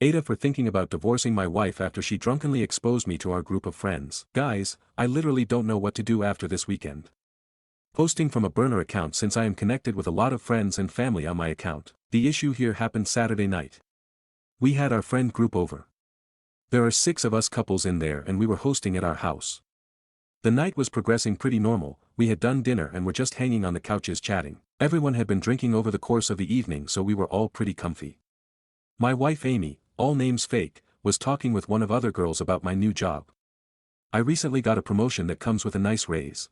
Ada for thinking about divorcing my wife after she drunkenly exposed me to our group of friends. Guys, I literally don't know what to do after this weekend. Posting from a burner account since I am connected with a lot of friends and family on my account. The issue here happened Saturday night. We had our friend group over. There are 6 of us couples in there and we were hosting at our house. The night was progressing pretty normal, we had done dinner and were just hanging on the couches chatting. Everyone had been drinking over the course of the evening so we were all pretty comfy. My wife Amy, all names fake, was talking with one of other girls about my new job. I recently got a promotion that comes with a nice raise.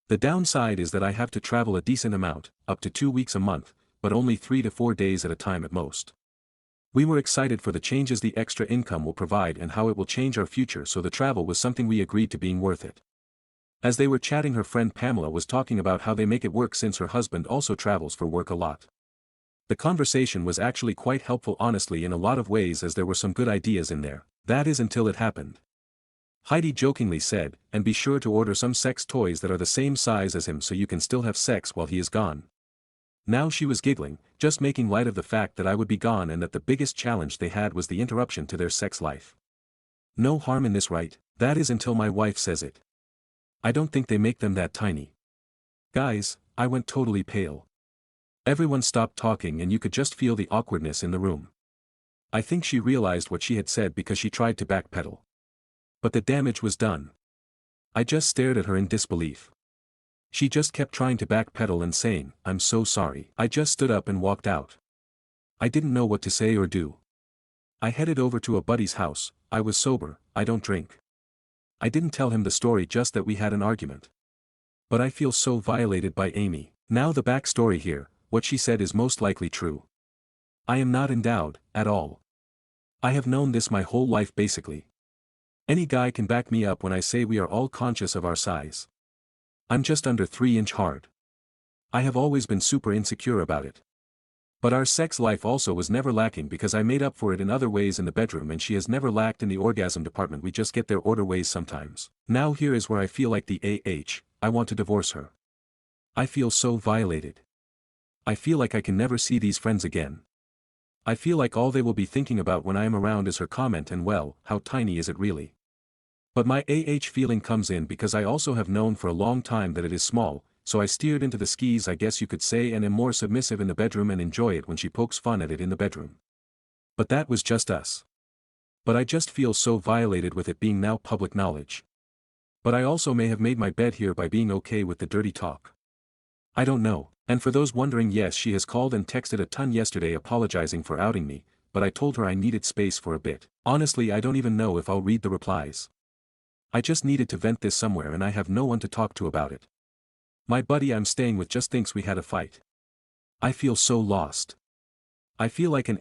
The downside is that I have to travel a decent amount, up to 2 weeks a month, but only 3 to 4 days at a time at most. We were excited for the changes the extra income will provide and how it will change our future, so the travel was something we agreed to being worth it. As they were chatting, her friend Pamela was talking about how they make it work since her husband also travels for work a lot. The conversation was actually quite helpful honestly in a lot of ways, as there were some good ideas in there. That is until it happened. Heidi jokingly said, "And be sure to order some sex toys that are the same size as him so you can still have sex while he is gone." Now she was giggling, just making light of the fact that I would be gone and that the biggest challenge they had was the interruption to their sex life. No harm in this, right? That is until my wife says it. I don't think they make them that tiny. Guys, I went totally pale. Everyone stopped talking and you could just feel the awkwardness in the room. I think she realized what she had said because she tried to backpedal. But the damage was done. I just stared at her in disbelief. She just kept trying to backpedal and saying, "I'm so sorry." I just stood up and walked out. I didn't know what to say or do. I headed over to a buddy's house. I was sober, I don't drink. I didn't tell him the story, just that we had an argument. But I feel so violated by Amy. Now the backstory here, what she said is most likely true. I am not endowed, at all. I have known this my whole life basically. Any guy can back me up when I say we are all conscious of our size. I'm just under 3-inch hard. I have always been super insecure about it. But our sex life also was never lacking because I made up for it in other ways in the bedroom, and she has never lacked in the orgasm department. We just get there order ways sometimes. Now here is where I feel like the I want to divorce her. I feel so violated. I feel like I can never see these friends again. I feel like all they will be thinking about when I am around is her comment and, well, how tiny is it really? But my feeling comes in because I also have known for a long time that it is small, so I steered into the skis, I guess you could say, and am more submissive in the bedroom and enjoy it when she pokes fun at it in the bedroom. But that was just us. But I just feel so violated with it being now public knowledge. But I also may have made my bed here by being okay with the dirty talk. I don't know. And for those wondering, yes, she has called and texted a ton yesterday apologizing for outing me, but I told her I needed space for a bit. Honestly, I don't even know if I'll read the replies. I just needed to vent this somewhere and I have no one to talk to about it. My buddy I'm staying with just thinks we had a fight. I feel so lost. I feel like an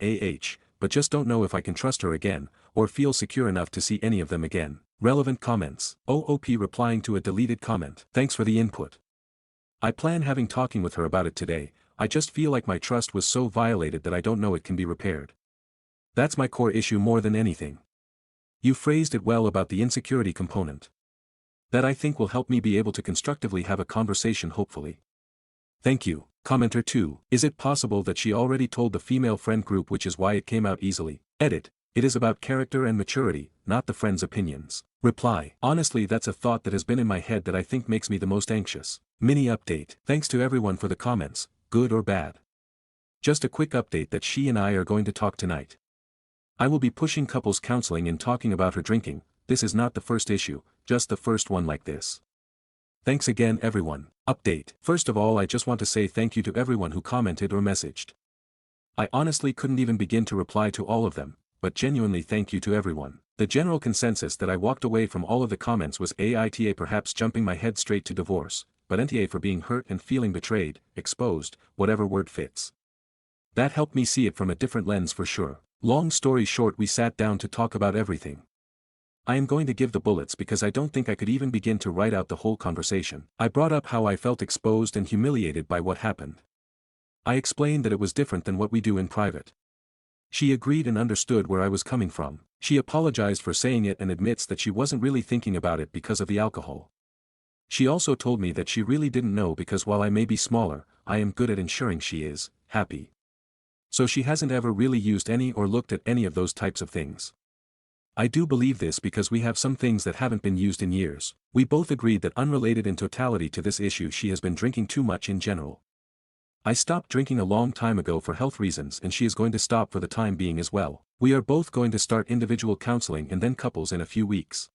but just don't know if I can trust her again, or feel secure enough to see any of them again. Relevant comments. OOP replying to a deleted comment. Thanks for the input. I plan having talking with her about it today. I just feel like my trust was so violated that I don't know it can be repaired. That's my core issue more than anything. You phrased it well about the insecurity component. That I think will help me be able to constructively have a conversation, hopefully. Thank you. Commenter 2. Is it possible that she already told the female friend group, which is why it came out easily? Edit. It is about character and maturity, not the friend's opinions. Reply. Honestly, that's a thought that has been in my head that I think makes me the most anxious. Mini update. Thanks to everyone for the comments, good or bad. Just a quick update that she and I are going to talk tonight. I will be pushing couples counseling and talking about her drinking. This is not the first issue, just the first one like this. Thanks again everyone. Update. First of all, I just want to say thank you to everyone who commented or messaged. I honestly couldn't even begin to reply to all of them, but genuinely thank you to everyone. The general consensus that I walked away from all of the comments was AITA perhaps jumping my head straight to divorce, but NTA for being hurt and feeling betrayed, exposed, whatever word fits. That helped me see it from a different lens for sure. Long story short, we sat down to talk about everything. I am going to give the bullets because I don't think I could even begin to write out the whole conversation. I brought up how I felt exposed and humiliated by what happened. I explained that it was different than what we do in private. She agreed and understood where I was coming from. She apologized for saying it and admits that she wasn't really thinking about it because of the alcohol. She also told me that she really didn't know because while I may be smaller, I am good at ensuring she is happy. So she hasn't ever really used any or looked at any of those types of things. I do believe this because we have some things that haven't been used in years. We both agreed that unrelated in totality to this issue, she has been drinking too much in general. I stopped drinking a long time ago for health reasons, and she is going to stop for the time being as well. We are both going to start individual counseling and then couples in a few weeks.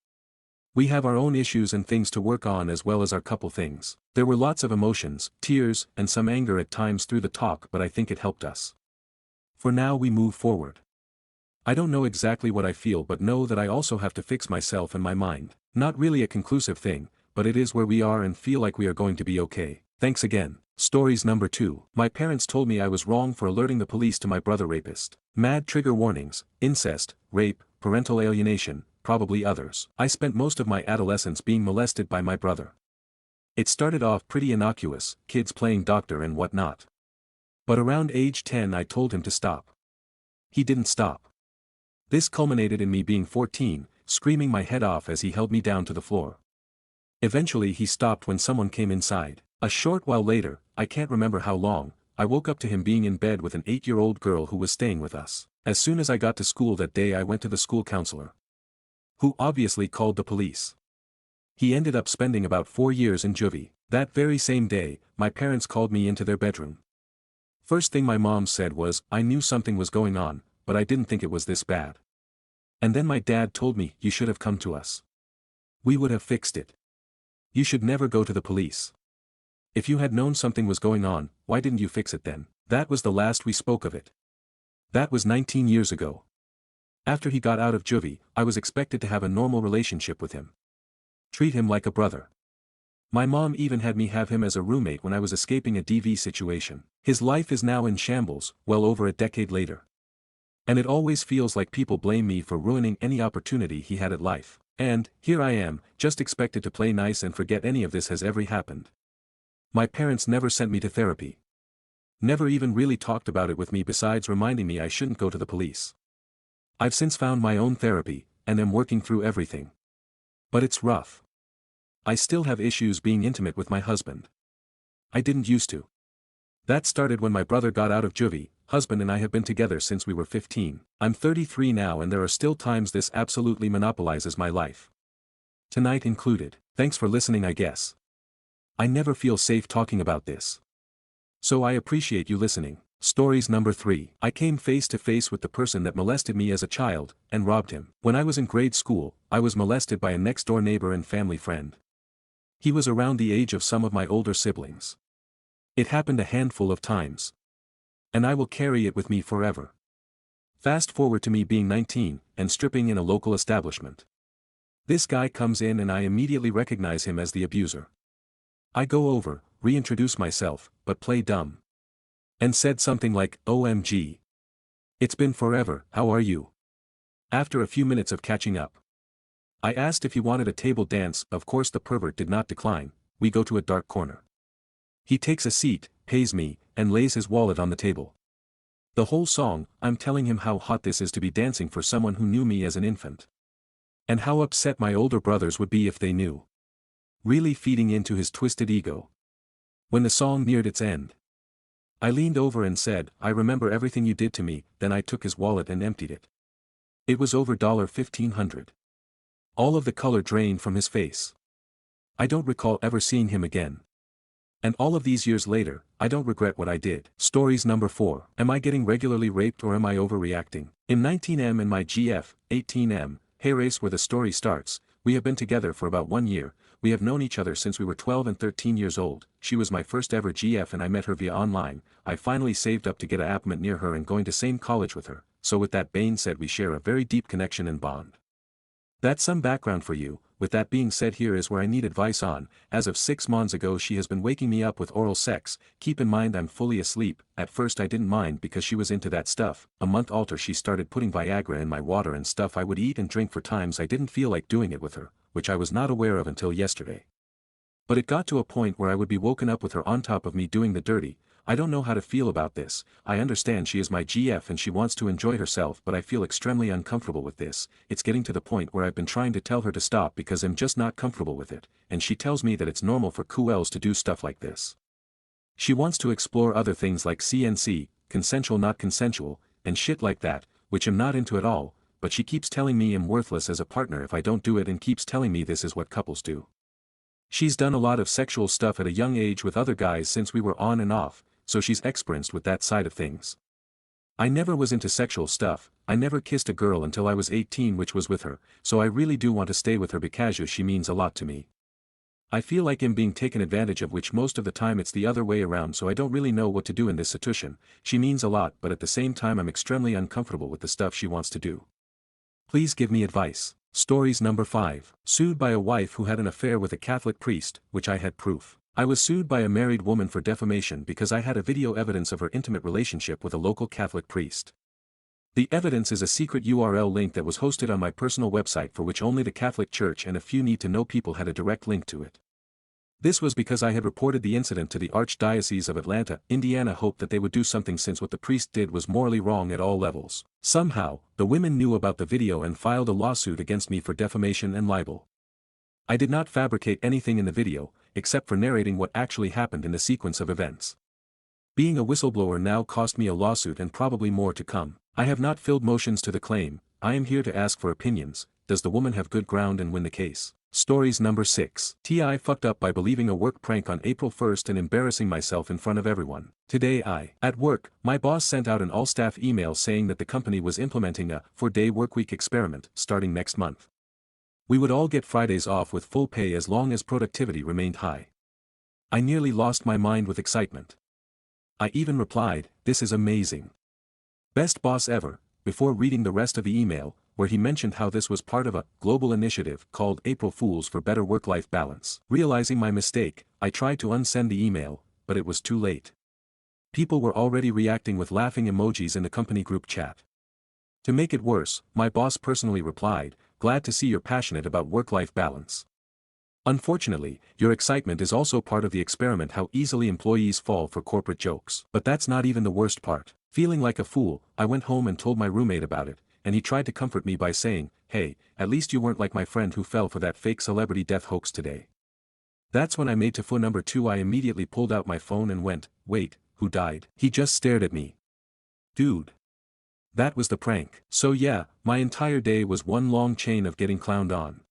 We have our own issues and things to work on as well as our couple things. There were lots of emotions, tears, and some anger at times through the talk, but I think it helped us. For now we move forward. I don't know exactly what I feel, but know that I also have to fix myself and my mind. Not really a conclusive thing, but it is where we are and feel like we are going to be okay. Thanks again. Stories number 2. My parents told me I was wrong for alerting the police to my brother rapist. Mad trigger warnings, incest, rape, parental alienation, probably others. I spent most of my adolescence being molested by my brother. It started off pretty innocuous, kids playing doctor and whatnot. But around age 10 I told him to stop. He didn't stop. This culminated in me being 14, screaming my head off as he held me down to the floor. Eventually he stopped when someone came inside. A short while later, I can't remember how long, I woke up to him being in bed with an 8-year-old girl who was staying with us. As soon as I got to school that day I went to the school counselor, who obviously called the police. He ended up spending about 4 years in juvie. That very same day, my parents called me into their bedroom. First thing my mom said was, I knew something was going on, but I didn't think it was this bad. And then my dad told me, you should have come to us. We would have fixed it. You should never go to the police. If you had known something was going on, why didn't you fix it then? That was the last we spoke of it. That was 19 years ago. After he got out of juvie, I was expected to have a normal relationship with him. Treat him like a brother. My mom even had me have him as a roommate when I was escaping a DV situation. His life is now in shambles, well over a decade later. And it always feels like people blame me for ruining any opportunity he had at life. And, here I am, just expected to play nice and forget any of this has ever happened. My parents never sent me to therapy. Never even really talked about it with me besides reminding me I shouldn't go to the police. I've since found my own therapy, and am working through everything. But it's rough. I still have issues being intimate with my husband. I didn't used to. That started when my brother got out of juvie. Husband and I have been together since we were 15. I'm 33 now and there are still times this absolutely monopolizes my life. Tonight included. Thanks for listening, I guess. I never feel safe talking about this. So I appreciate you listening. Stories number 3. I came face to face with the person that molested me as a child, and robbed him. When I was in grade school, I was molested by a next-door neighbor and family friend. He was around the age of some of my older siblings. It happened a handful of times. And I will carry it with me forever. Fast forward to me being 19, and stripping in a local establishment. This guy comes in and I immediately recognize him as the abuser. I go over, reintroduce myself, but play dumb. And said something like, OMG. It's been forever, how are you? After a few minutes of catching up. I asked if he wanted a table dance, of course the pervert did not decline. We go to a dark corner. He takes a seat, pays me, and lays his wallet on the table. The whole song, I'm telling him how hot this is to be dancing for someone who knew me as an infant. And how upset my older brothers would be if they knew. Really feeding into his twisted ego. When the song neared its end, I leaned over and said, I remember everything you did to me. Then I took his wallet and emptied it. It was over $1,500. All of the color drained from his face. I don't recall ever seeing him again. And all of these years later, I don't regret what I did. Stories number 4. Am I getting regularly raped or am I overreacting? In 19M and my GF, 18M, hey race where the story starts, we have been together for about 1 year. We have known each other since we were 12 and 13 years old. She was my first ever GF and I met her via online. I finally saved up to get an apartment near her and going to same college with her. So with that being said, we share a very deep connection and bond. That's some background for you. With that being said, here is where I need advice on. As of 6 months ago she has been waking me up with oral sex. Keep in mind I'm fully asleep. At first I didn't mind because she was into that stuff. A month later she started putting Viagra in my water and stuff I would eat and drink for times I didn't feel like doing it with her, which I was not aware of until yesterday. But it got to a point where I would be woken up with her on top of me doing the dirty. I don't know how to feel about this. I understand she is my GF and she wants to enjoy herself, but I feel extremely uncomfortable with this. It's getting to the point where I've been trying to tell her to stop because I'm just not comfortable with it, and she tells me that it's normal for QLs to do stuff like this. She wants to explore other things like CNC, consensual not consensual, and shit like that, which I'm not into at all, but she keeps telling me I'm worthless as a partner if I don't do it and keeps telling me this is what couples do. She's done a lot of sexual stuff at a young age with other guys since we were on and off, so she's experienced with that side of things. I never was into sexual stuff, I never kissed a girl until I was 18 which was with her, so I really do want to stay with her because she means a lot to me. I feel like I'm being taken advantage of which most of the time it's the other way around so I don't really know what to do in this situation. She means a lot but at the same time I'm extremely uncomfortable with the stuff she wants to do. Please give me advice. Stories number 5. Sued by a wife who had an affair with a Catholic priest, which I had proof. I was sued by a married woman for defamation because I had a video evidence of her intimate relationship with a local Catholic priest. The evidence is a secret URL link that was hosted on my personal website for which only the Catholic Church and a few need-to-know people had a direct link to it. This was because I had reported the incident to the Archdiocese of Atlanta, Indiana hoped that they would do something since what the priest did was morally wrong at all levels. Somehow, the women knew about the video and filed a lawsuit against me for defamation and libel. I did not fabricate anything in the video, except for narrating what actually happened in the sequence of events. Being a whistleblower now cost me a lawsuit and probably more to come. I have not filled motions to the claim, I am here to ask for opinions. Does the woman have good ground and win the case? Stories number 6. I fucked up by believing a work prank on April 1st and embarrassing myself in front of everyone. Today at work, my boss sent out an all-staff email saying that the company was implementing a 4-day workweek experiment starting next month. We would all get Fridays off with full pay as long as productivity remained high. I nearly lost my mind with excitement. I even replied, "This is amazing. Best boss ever," before reading the rest of the email, where he mentioned how this was part of a global initiative called April Fools for Better Work-Life Balance. Realizing my mistake, I tried to unsend the email, but it was too late. People were already reacting with laughing emojis in the company group chat. To make it worse, my boss personally replied, "Glad to see you're passionate about work-life balance. Unfortunately, your excitement is also part of the experiment how easily employees fall for corporate jokes." But that's not even the worst part. Feeling like a fool, I went home and told my roommate about it, and he tried to comfort me by saying, "Hey, at least you weren't like my friend who fell for that fake celebrity death hoax today." That's when I made to faux number 2. I immediately pulled out my phone and went, "Wait, who died?" He just stared at me. Dude. That was the prank. So yeah, my entire day was one long chain of getting clowned on.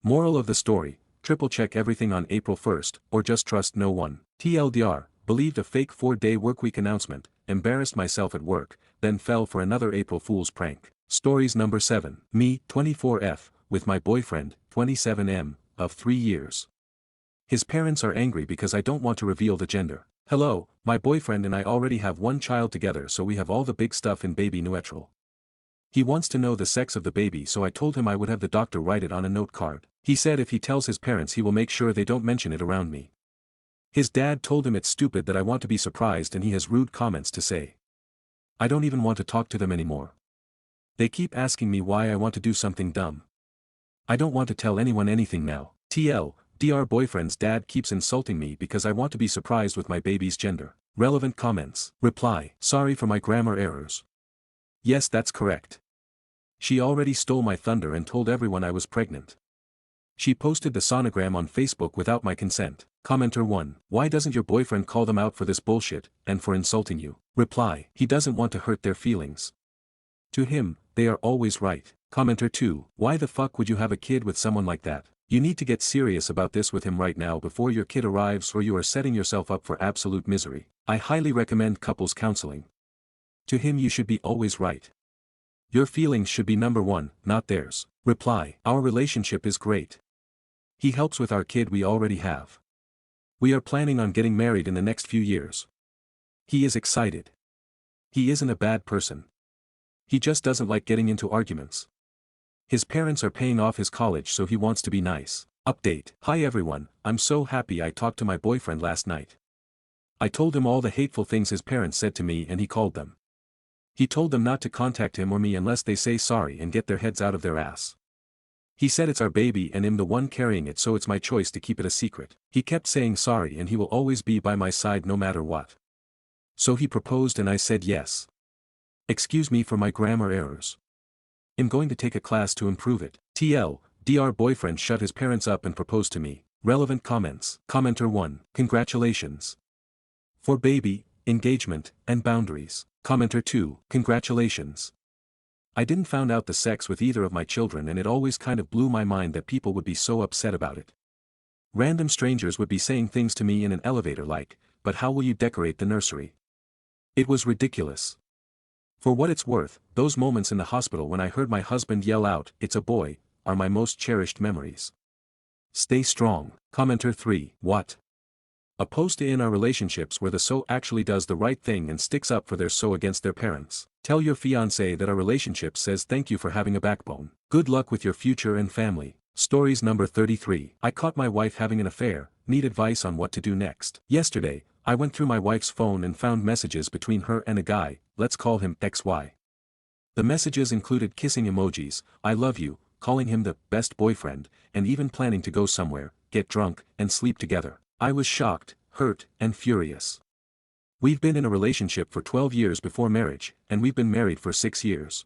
Moral of the story, triple check everything on April 1st, or just trust no one. TLDR, believed a fake 4-day workweek announcement, embarrassed myself at work, then fell for another April Fool's prank. Stories number 7. Me, 24F, with my boyfriend, 27M, of 3 years. His parents are angry because I don't want to reveal the gender. Hello, my boyfriend and I already have one child together so we have all the big stuff in baby neutral. He wants to know the sex of the baby so I told him I would have the doctor write it on a note card. He said if he tells his parents he will make sure they don't mention it around me. His dad told him it's stupid that I want to be surprised and he has rude comments to say. I don't even want to talk to them anymore. They keep asking me why I want to do something dumb. I don't want to tell anyone anything now. DR boyfriend's dad keeps insulting me because I want to be surprised with my baby's gender. Relevant comments. Reply. Sorry for my grammar errors. Yes, that's correct. She already stole my thunder and told everyone I was pregnant. She posted the sonogram on Facebook without my consent. Commenter 1. Why doesn't your boyfriend call them out for this bullshit, and for insulting you? Reply. He doesn't want to hurt their feelings. To him, they are always right. Commenter 2. Why the fuck would you have a kid with someone like that? You need to get serious about this with him right now before your kid arrives or you are setting yourself up for absolute misery. I highly recommend couples counseling. To him you should be always right. Your feelings should be number 1, not theirs. Reply. Our relationship is great. He helps with our kid we already have. We are planning on getting married in the next few years. He is excited. He isn't a bad person. He just doesn't like getting into arguments. His parents are paying off his college so he wants to be nice. Update. Hi everyone, I'm so happy I talked to my boyfriend last night. I told him all the hateful things his parents said to me and he called them. He told them not to contact him or me unless they say sorry and get their heads out of their ass. He said it's our baby and I'm the one carrying it so it's my choice to keep it a secret. He kept saying sorry and he will always be by my side no matter what. So he proposed and I said yes. Excuse me for my grammar errors. I'm going to take a class to improve it. DR boyfriend shut his parents up and proposed to me. Relevant comments. Commenter 1. Congratulations. For baby, engagement, and boundaries. Commenter 2, congratulations. I didn't found out the sex with either of my children and it always kind of blew my mind that people would be so upset about it. Random strangers would be saying things to me in an elevator like, but how will you decorate the nursery? It was ridiculous. For what it's worth, those moments in the hospital when I heard my husband yell out, "It's a boy," are my most cherished memories. Stay strong. Commenter 3, what? A post in our relationships where the so actually does the right thing and sticks up for their so against their parents. Tell your fiance that our relationship says thank you for having a backbone. Good luck with your future and family. Stories number 33. I caught my wife having an affair, need advice on what to do next. Yesterday, I went through my wife's phone and found messages between her and a guy, let's call him XY. The messages included kissing emojis, I love you, calling him the best boyfriend, and even planning to go somewhere, get drunk, and sleep together. I was shocked, hurt, and furious. We've been in a relationship for 12 years before marriage, and we've been married for 6 years.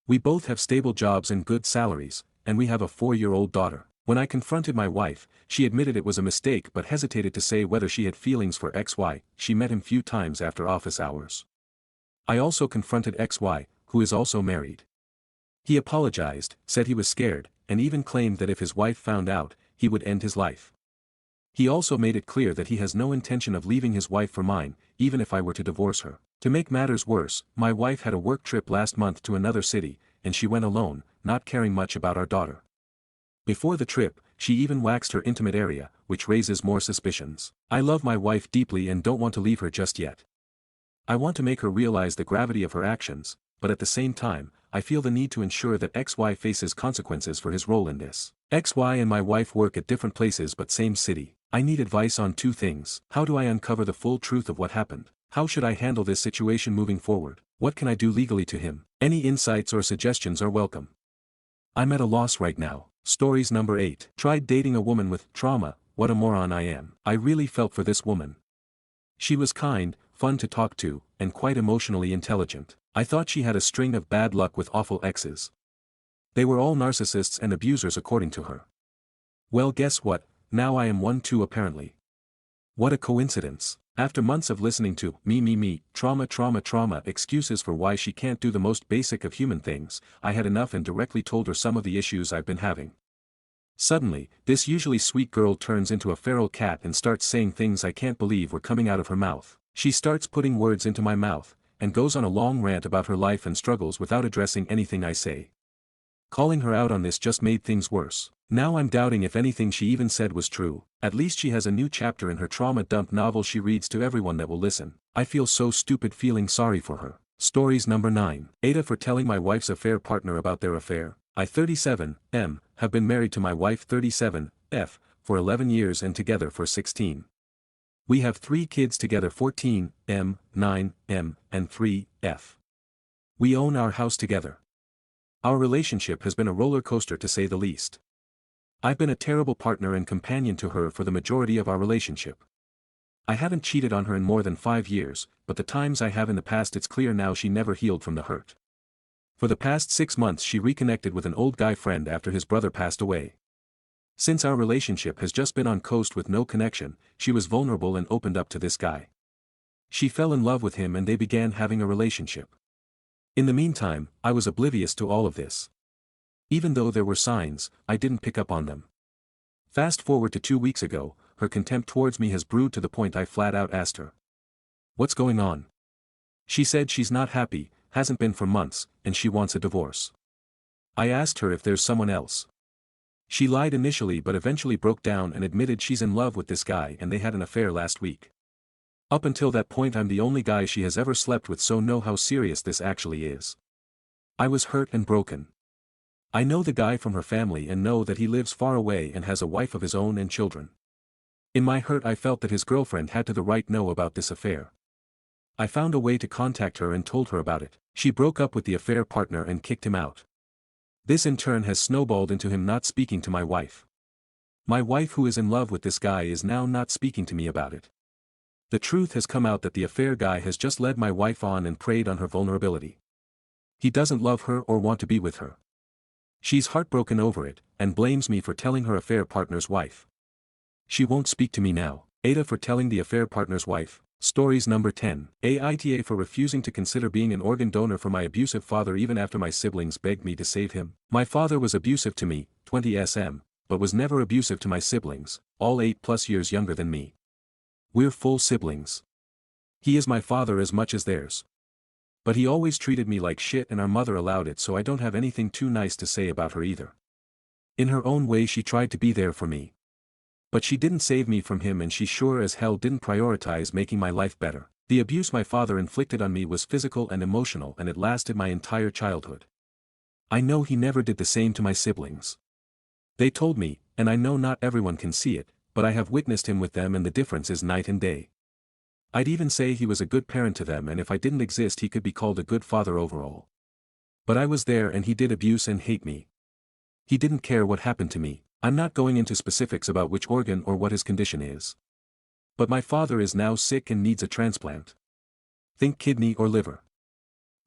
We both have stable jobs and good salaries, and we have a 4-year-old daughter. When I confronted my wife, she admitted it was a mistake but hesitated to say whether she had feelings for XY, she met him few times after office hours. I also confronted XY, who is also married. He apologized, said he was scared, and even claimed that if his wife found out, he would end his life. He also made it clear that he has no intention of leaving his wife for mine, even if I were to divorce her. To make matters worse, my wife had a work trip last month to another city, and she went alone, not caring much about our daughter. Before the trip, she even waxed her intimate area, which raises more suspicions. I love my wife deeply and don't want to leave her just yet. I want to make her realize the gravity of her actions, but at the same time, I feel the need to ensure that XY faces consequences for his role in this. XY and my wife work at different places but same city. I need advice on 2 things. How do I uncover the full truth of what happened? How should I handle this situation moving forward? What can I do legally to him? Any insights or suggestions are welcome. I'm at a loss right now. Stories number 8. Tried dating a woman with trauma, what a moron I am. I really felt for this woman. She was kind, fun to talk to, and quite emotionally intelligent. I thought she had a string of bad luck with awful exes. They were all narcissists and abusers according to her. Well, guess what? Now I am one too apparently. What a coincidence. After months of listening to me, trauma excuses for why she can't do the most basic of human things, I had enough and directly told her some of the issues I've been having. Suddenly, this usually sweet girl turns into a feral cat and starts saying things I can't believe were coming out of her mouth. She starts putting words into my mouth, and goes on a long rant about her life and struggles without addressing anything I say. Calling her out on this just made things worse. Now I'm doubting if anything she even said was true. At least she has a new chapter in her trauma dump novel she reads to everyone that will listen. I feel so stupid feeling sorry for her. Stories number 9. Aita for telling my wife's affair partner about their affair. I 37, M, have been married to my wife 37, F, for 11 years and together for 16. We have 3 kids together 14, M, 9, M, and 3, F. We own our house together. Our relationship has been a roller coaster to say the least. I've been a terrible partner and companion to her for the majority of our relationship. I haven't cheated on her in more than 5 years, but the times I have in the past it's clear now she never healed from the hurt. For the past 6 months she reconnected with an old guy friend after his brother passed away. Since our relationship has just been on coast with no connection, she was vulnerable and opened up to this guy. She fell in love with him and they began having a relationship. In the meantime, I was oblivious to all of this. Even though there were signs, I didn't pick up on them. Fast forward to 2 weeks ago, her contempt towards me has brewed to the point I flat out asked her, "What's going on?" She said she's not happy, hasn't been for months, and she wants a divorce. I asked her if there's someone else. She lied initially but eventually broke down and admitted she's in love with this guy and they had an affair last week. Up until that point I'm the only guy she has ever slept with, so know how serious this actually is. I was hurt and broken. I know the guy from her family and know that he lives far away and has a wife of his own and children. In my hurt I felt that his girlfriend had the right to know about this affair. I found a way to contact her and told her about it. She broke up with the affair partner and kicked him out. This in turn has snowballed into him not speaking to my wife. My wife, who is in love with this guy, is now not speaking to me about it. The truth has come out that the affair guy has just led my wife on and preyed on her vulnerability. He doesn't love her or want to be with her. She's heartbroken over it, and blames me for telling her affair partner's wife. She won't speak to me now. Aita for telling the affair partner's wife. Stories number 10. Aita for refusing to consider being an organ donor for my abusive father even after my siblings begged me to save him. My father was abusive to me, 20 sm, but was never abusive to my siblings, all 8+ years younger than me. We're full siblings. He is my father as much as theirs. But he always treated me like shit and our mother allowed it, so I don't have anything too nice to say about her either. In her own way she tried to be there for me. But she didn't save me from him, and she sure as hell didn't prioritize making my life better. The abuse my father inflicted on me was physical and emotional, and it lasted my entire childhood. I know he never did the same to my siblings. They told me, and I know not everyone can see it, but I have witnessed him with them and the difference is night and day. I'd even say he was a good parent to them, and if I didn't exist he could be called a good father overall. But I was there and he did abuse and hate me. He didn't care what happened to me. I'm not going into specifics about which organ or what his condition is. But my father is now sick and needs a transplant. Think kidney or liver.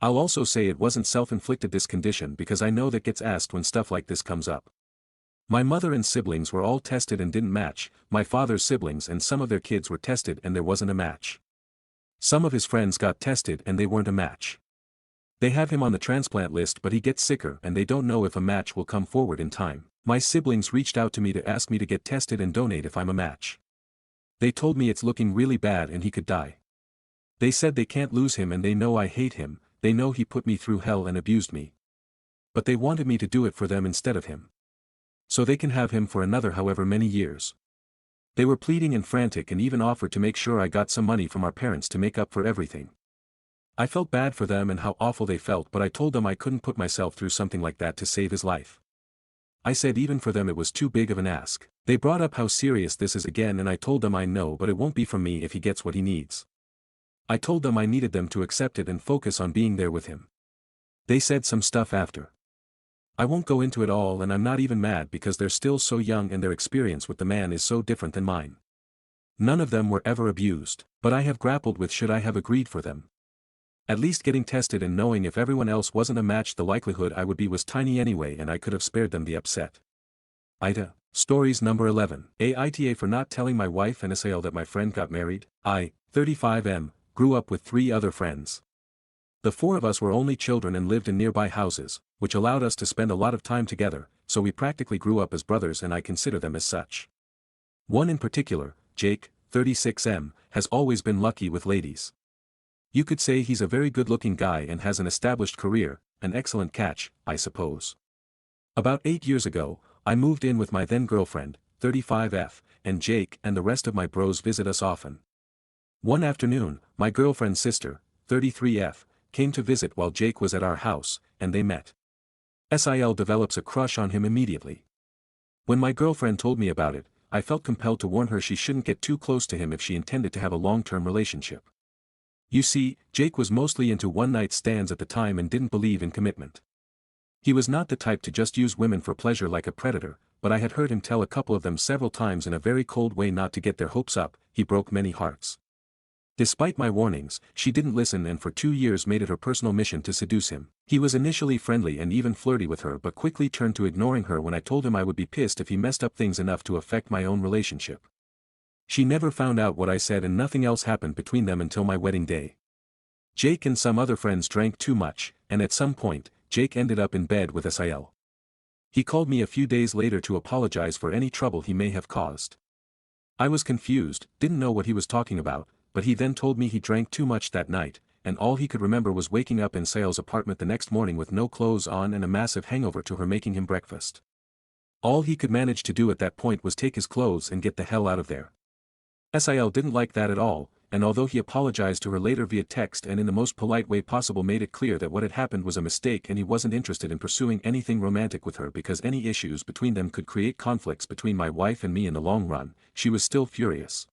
I'll also say it wasn't self-inflicted, this condition, because I know that gets asked when stuff like this comes up. My mother and siblings were all tested and didn't match. My father's siblings and some of their kids were tested and there wasn't a match. Some of his friends got tested and they weren't a match. They have him on the transplant list, but he gets sicker and they don't know if a match will come forward in time. My siblings reached out to me to ask me to get tested and donate if I'm a match. They told me it's looking really bad and he could die. They said they can't lose him and they know I hate him, they know he put me through hell and abused me. But they wanted me to do it for them instead of him. So they can have him for another however many years. They were pleading and frantic and even offered to make sure I got some money from our parents to make up for everything. I felt bad for them and how awful they felt, but I told them I couldn't put myself through something like that to save his life. I said even for them it was too big of an ask. They brought up how serious this is again and I told them I know, but it won't be from me if he gets what he needs. I told them I needed them to accept it and focus on being there with him. They said some stuff after. I won't go into it all, and I'm not even mad because they're still so young and their experience with the man is so different than mine. None of them were ever abused, but I have grappled with should I have agreed for them. At least getting tested and knowing if everyone else wasn't a match, the likelihood I would be was tiny anyway, and I could have spared them the upset. Aita. Stories number 11. Aita for not telling my wife and Asael that my friend got married. I, 35M, grew up with 3 other friends. The 4 of us were only children and lived in nearby houses, which allowed us to spend a lot of time together, so we practically grew up as brothers and I consider them as such. One in particular, Jake, 36M, has always been lucky with ladies. You could say he's a very good-looking guy and has an established career, an excellent catch, I suppose. About 8 years ago, I moved in with my then-girlfriend, 35F, and Jake and the rest of my bros visit us often. One afternoon, my girlfriend's sister, 33F, came to visit while Jake was at our house, and they met. Sil develops a crush on him immediately. When my girlfriend told me about it, I felt compelled to warn her she shouldn't get too close to him if she intended to have a long-term relationship. You see, Jake was mostly into one-night stands at the time and didn't believe in commitment. He was not the type to just use women for pleasure like a predator, but I had heard him tell a couple of them several times in a very cold way not to get their hopes up. He broke many hearts. Despite my warnings, she didn't listen and for 2 years made it her personal mission to seduce him. He was initially friendly and even flirty with her, but quickly turned to ignoring her when I told him I would be pissed if he messed up things enough to affect my own relationship. She never found out what I said and nothing else happened between them until my wedding day. Jake and some other friends drank too much, and at some point, Jake ended up in bed with Sil. He called me a few days later to apologize for any trouble he may have caused. I was confused, didn't know what he was talking about, but he then told me he drank too much that night, and all he could remember was waking up in Sal's apartment the next morning with no clothes on and a massive hangover to her making him breakfast. All he could manage to do at that point was take his clothes and get the hell out of there. Sil didn't like that at all, and although he apologized to her later via text and in the most polite way possible made it clear that what had happened was a mistake and he wasn't interested in pursuing anything romantic with her because any issues between them could create conflicts between my wife and me in the long run, she was still furious.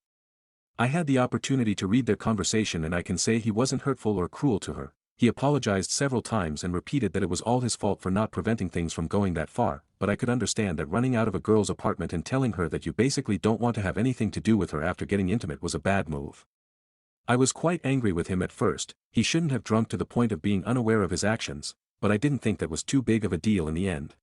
I had the opportunity to read their conversation and I can say he wasn't hurtful or cruel to her. He apologized several times and repeated that it was all his fault for not preventing things from going that far, but I could understand that running out of a girl's apartment and telling her that you basically don't want to have anything to do with her after getting intimate was a bad move. I was quite angry with him at first. He shouldn't have drunk to the point of being unaware of his actions, but I didn't think that was too big of a deal in the end.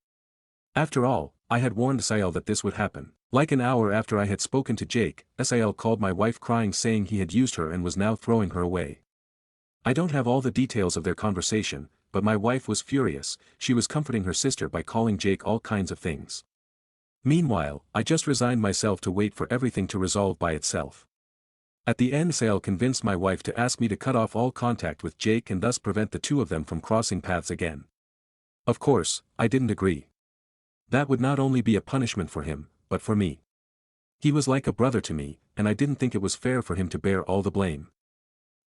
After all, I had warned Sil that this would happen. Like an hour after I had spoken to Jake, Sil called my wife crying saying he had used her and was now throwing her away. I don't have all the details of their conversation, but my wife was furious. She was comforting her sister by calling Jake all kinds of things. Meanwhile, I just resigned myself to wait for everything to resolve by itself. At the end, Sil convinced my wife to ask me to cut off all contact with Jake and thus prevent the two of them from crossing paths again. Of course, I didn't agree. That would not only be a punishment for him, but for me. He was like a brother to me, and I didn't think it was fair for him to bear all the blame.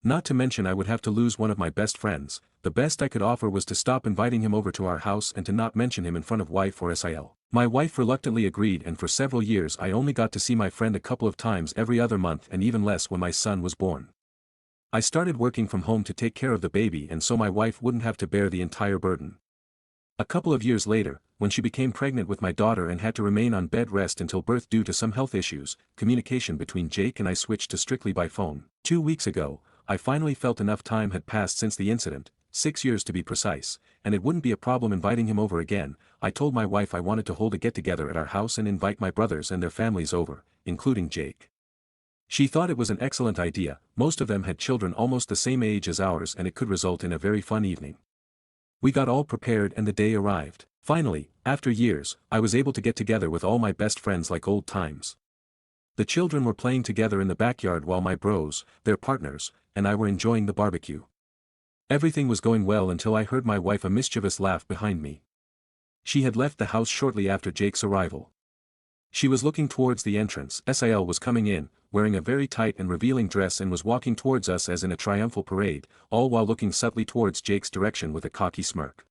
Not to mention I would have to lose one of my best friends. The best I could offer was to stop inviting him over to our house and to not mention him in front of wife or Sil. My wife reluctantly agreed, and for several years I only got to see my friend a couple of times every other month and even less when my son was born. I started working from home to take care of the baby and so my wife wouldn't have to bear the entire burden. A couple of years later, when she became pregnant with my daughter and had to remain on bed rest until birth due to some health issues, communication between Jake and I switched to strictly by phone. 2 weeks ago, I finally felt enough time had passed since the incident, 6 years to be precise, and it wouldn't be a problem inviting him over again. I told my wife I wanted to hold a get-together at our house and invite my brothers and their families over, including Jake. She thought it was an excellent idea. Most of them had children almost the same age as ours and it could result in a very fun evening. We got all prepared and the day arrived. Finally, after years, I was able to get together with all my best friends like old times. The children were playing together in the backyard while my bros, their partners, and I were enjoying the barbecue. Everything was going well until I heard my wife a mischievous laugh behind me. She had left the house shortly after Jake's arrival. She was looking towards the entrance. Sil was coming in, wearing a very tight and revealing dress and was walking towards us as in a triumphal parade, all while looking subtly towards Jake's direction with a cocky smirk.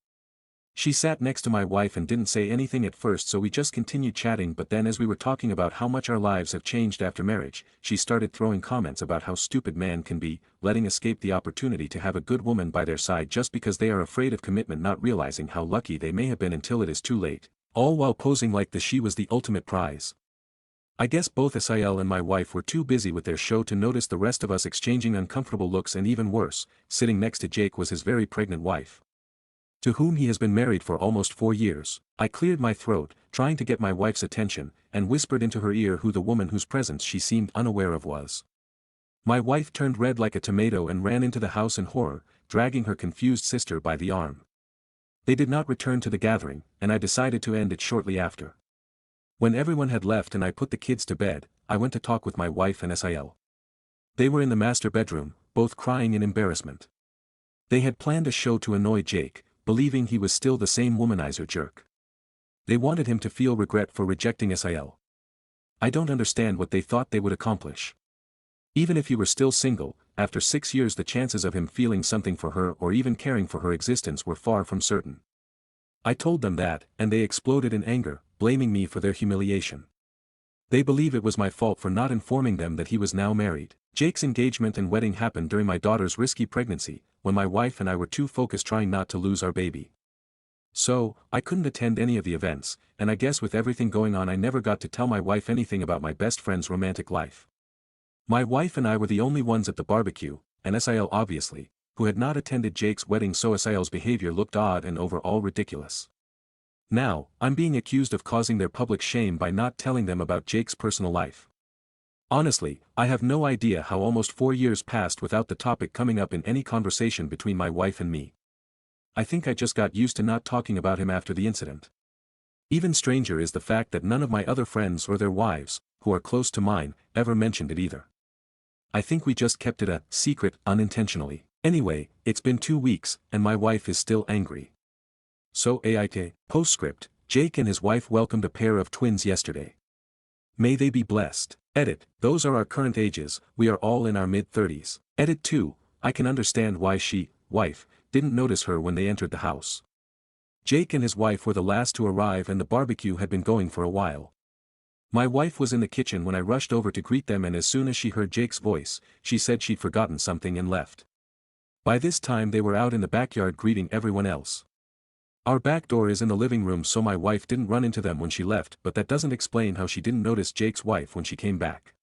She sat next to my wife and didn't say anything at first, so we just continued chatting, but then as we were talking about how much our lives have changed after marriage, she started throwing comments about how stupid man can be, letting escape the opportunity to have a good woman by their side just because they are afraid of commitment, not realizing how lucky they may have been until it is too late, all while posing like she was the ultimate prize. I guess both Sil and my wife were too busy with their show to notice the rest of us exchanging uncomfortable looks, and even worse, sitting next to Jake was his very pregnant wife, to whom he has been married for almost 4 years. I cleared my throat, trying to get my wife's attention, and whispered into her ear who the woman whose presence she seemed unaware of was. My wife turned red like a tomato and ran into the house in horror, dragging her confused sister by the arm. They did not return to the gathering, and I decided to end it shortly after. When everyone had left and I put the kids to bed, I went to talk with my wife and Sil. They were in the master bedroom, both crying in embarrassment. They had planned a show to annoy Jake, believing he was still the same womanizer jerk. They wanted him to feel regret for rejecting Sil. I don't understand what they thought they would accomplish. Even if he were still single, after 6 years the chances of him feeling something for her or even caring for her existence were far from certain. I told them that, and they exploded in anger, blaming me for their humiliation. They believe it was my fault for not informing them that he was now married. Jake's engagement and wedding happened during my daughter's risky pregnancy, when my wife and I were too focused trying not to lose our baby. So, I couldn't attend any of the events, and I guess with everything going on I never got to tell my wife anything about my best friend's romantic life. My wife and I were the only ones at the barbecue, and Sil obviously, who had not attended Jake's wedding, so Sil's behavior looked odd and overall ridiculous. Now, I'm being accused of causing their public shame by not telling them about Jake's personal life. Honestly, I have no idea how almost 4 years passed without the topic coming up in any conversation between my wife and me. I think I just got used to not talking about him after the incident. Even stranger is the fact that none of my other friends or their wives, who are close to mine, ever mentioned it either. I think we just kept it a secret unintentionally. Anyway, it's been 2 weeks, and my wife is still angry. So Aita, postscript, Jake and his wife welcomed a pair of twins yesterday. May they be blessed. Edit, those are our current ages, we are all in our mid-30s. Edit 2, I can understand why she, wife, didn't notice her when they entered the house. Jake and his wife were the last to arrive and the barbecue had been going for a while. My wife was in the kitchen when I rushed over to greet them, and as soon as she heard Jake's voice, she said she'd forgotten something and left. By this time they were out in the backyard greeting everyone else. Our back door is in the living room, so my wife didn't run into them when she left, but that doesn't explain how she didn't notice Jake's wife when she came back.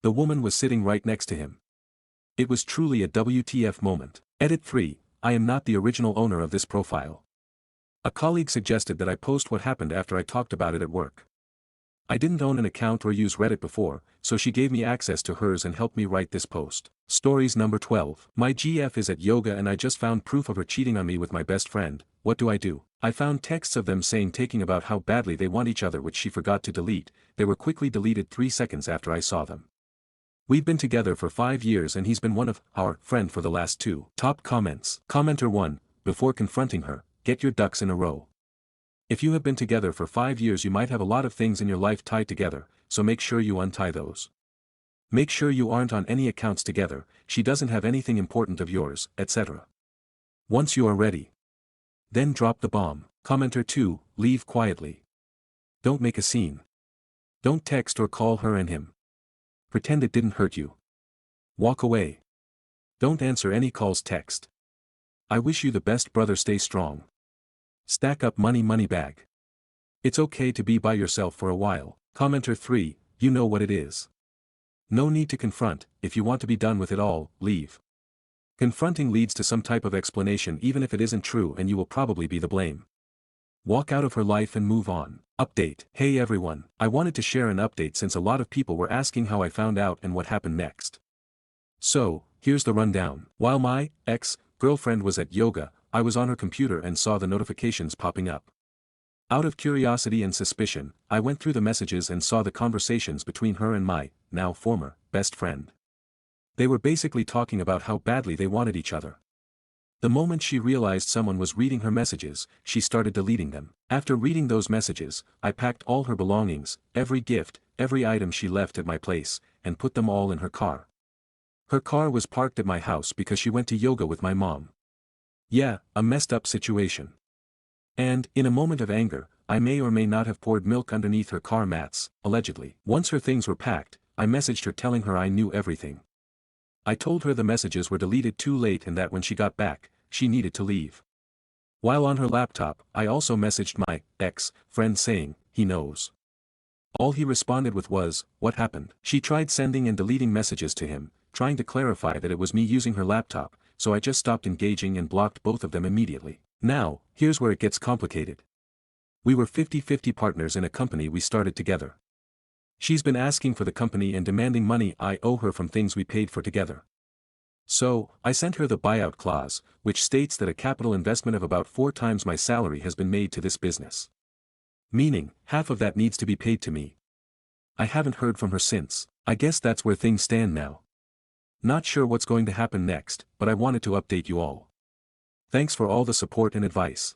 The woman was sitting right next to him. It was truly a WTF moment. Edit 3, I am not the original owner of this profile. A colleague suggested that I post what happened after I talked about it at work. I didn't own an account or use Reddit before, so she gave me access to hers and helped me write this post. Stories number 12. My GF is at yoga and I just found proof of her cheating on me with my best friend. What do I do? I found texts of them saying taking about how badly they want each other which she forgot to delete. They were quickly deleted 3 seconds after I saw them. We've been together for 5 years and he's been one of our friend for the last 2. Top comments. Commenter 1. Before confronting her, get your ducks in a row. If you have been together for 5 years you might have a lot of things in your life tied together, so make sure you untie those. Make sure you aren't on any accounts together, she doesn't have anything important of yours, etc. Once you are ready, then drop the bomb. Commenter 2, leave quietly. Don't make a scene. Don't text or call her and him. Pretend it didn't hurt you. Walk away. Don't answer any calls, text. I wish you the best, brother, stay strong. Stack up money bag. It's okay to be by yourself for a while. Commenter 3, you know what it is. No need to confront, if you want to be done with it all, leave. Confronting leads to some type of explanation even if it isn't true and you will probably be the blame. Walk out of her life and move on. Update. Hey everyone, I wanted to share an update since a lot of people were asking how I found out and what happened next. So, here's the rundown. While my ex-girlfriend was at yoga, I was on her computer and saw the notifications popping up. Out of curiosity and suspicion, I went through the messages and saw the conversations between her and my, now former, best friend. They were basically talking about how badly they wanted each other. The moment she realized someone was reading her messages, she started deleting them. After reading those messages, I packed all her belongings, every gift, every item she left at my place, and put them all in her car. Her car was parked at my house because she went to yoga with my mom. Yeah, a messed up situation. And, in a moment of anger, I may or may not have poured milk underneath her car mats, allegedly. Once her things were packed, I messaged her telling her I knew everything. I told her the messages were deleted too late and that when she got back, she needed to leave. While on her laptop, I also messaged my ex-friend saying, he knows. All he responded with was, what happened? She tried sending and deleting messages to him, trying to clarify that it was me using her laptop, so I just stopped engaging and blocked both of them immediately. Now, here's where it gets complicated. We were 50-50 partners in a company we started together. She's been asking for the company and demanding money I owe her from things we paid for together. So, I sent her the buyout clause, which states that a capital investment of about 4 times my salary has been made to this business. Meaning, half of that needs to be paid to me. I haven't heard from her since. I guess that's where things stand now. Not sure what's going to happen next, but I wanted to update you all. Thanks for all the support and advice.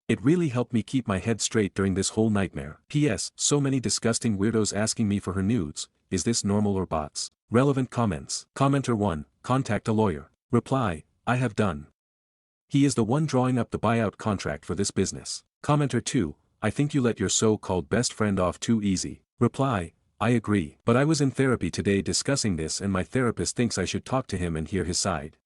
It really helped me keep my head straight during this whole nightmare. P.S. So many disgusting weirdos asking me for her nudes, is this normal or bots? Relevant comments. Commenter 1, contact a lawyer. Reply, I have done. He is the one drawing up the buyout contract for this business. Commenter 2, I think you let your so-called best friend off too easy. Reply, I agree. But I was in therapy today discussing this and my therapist thinks I should talk to him and hear his side.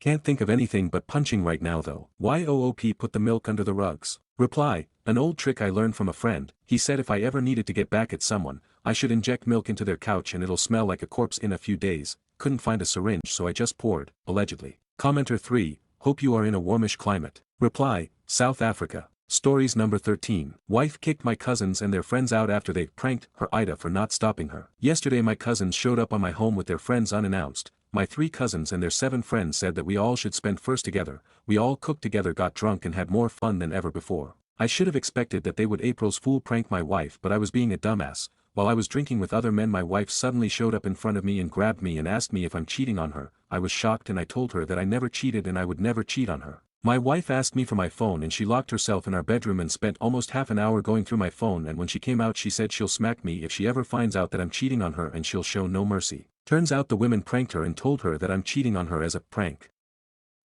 Can't think of anything but punching right now though. YOOP put the milk under the rugs. Reply, an old trick I learned from a friend. He said if I ever needed to get back at someone, I should inject milk into their couch and it'll smell like a corpse in a few days. Couldn't find a syringe so I just poured, allegedly. Commenter 3, hope you are in a warmish climate. Reply, South Africa. Stories number 13. Wife kicked my cousins and their friends out after they pranked her Aita for not stopping her. Yesterday my cousins showed up on my home with their friends unannounced. My 3 cousins and their 7 friends said that we all should spend first together. We all cooked together, got drunk and had more fun than ever before. I should have expected that they would April's Fool prank my wife, but I was being a dumbass. While I was drinking with other men my wife suddenly showed up in front of me and grabbed me and asked me if I'm cheating on her. I was shocked and I told her that I never cheated and I would never cheat on her. My wife asked me for my phone and she locked herself in our bedroom and spent almost half an hour going through my phone, and when she came out she said she'll smack me if she ever finds out that I'm cheating on her and she'll show no mercy. Turns out the women pranked her and told her that I'm cheating on her as a prank.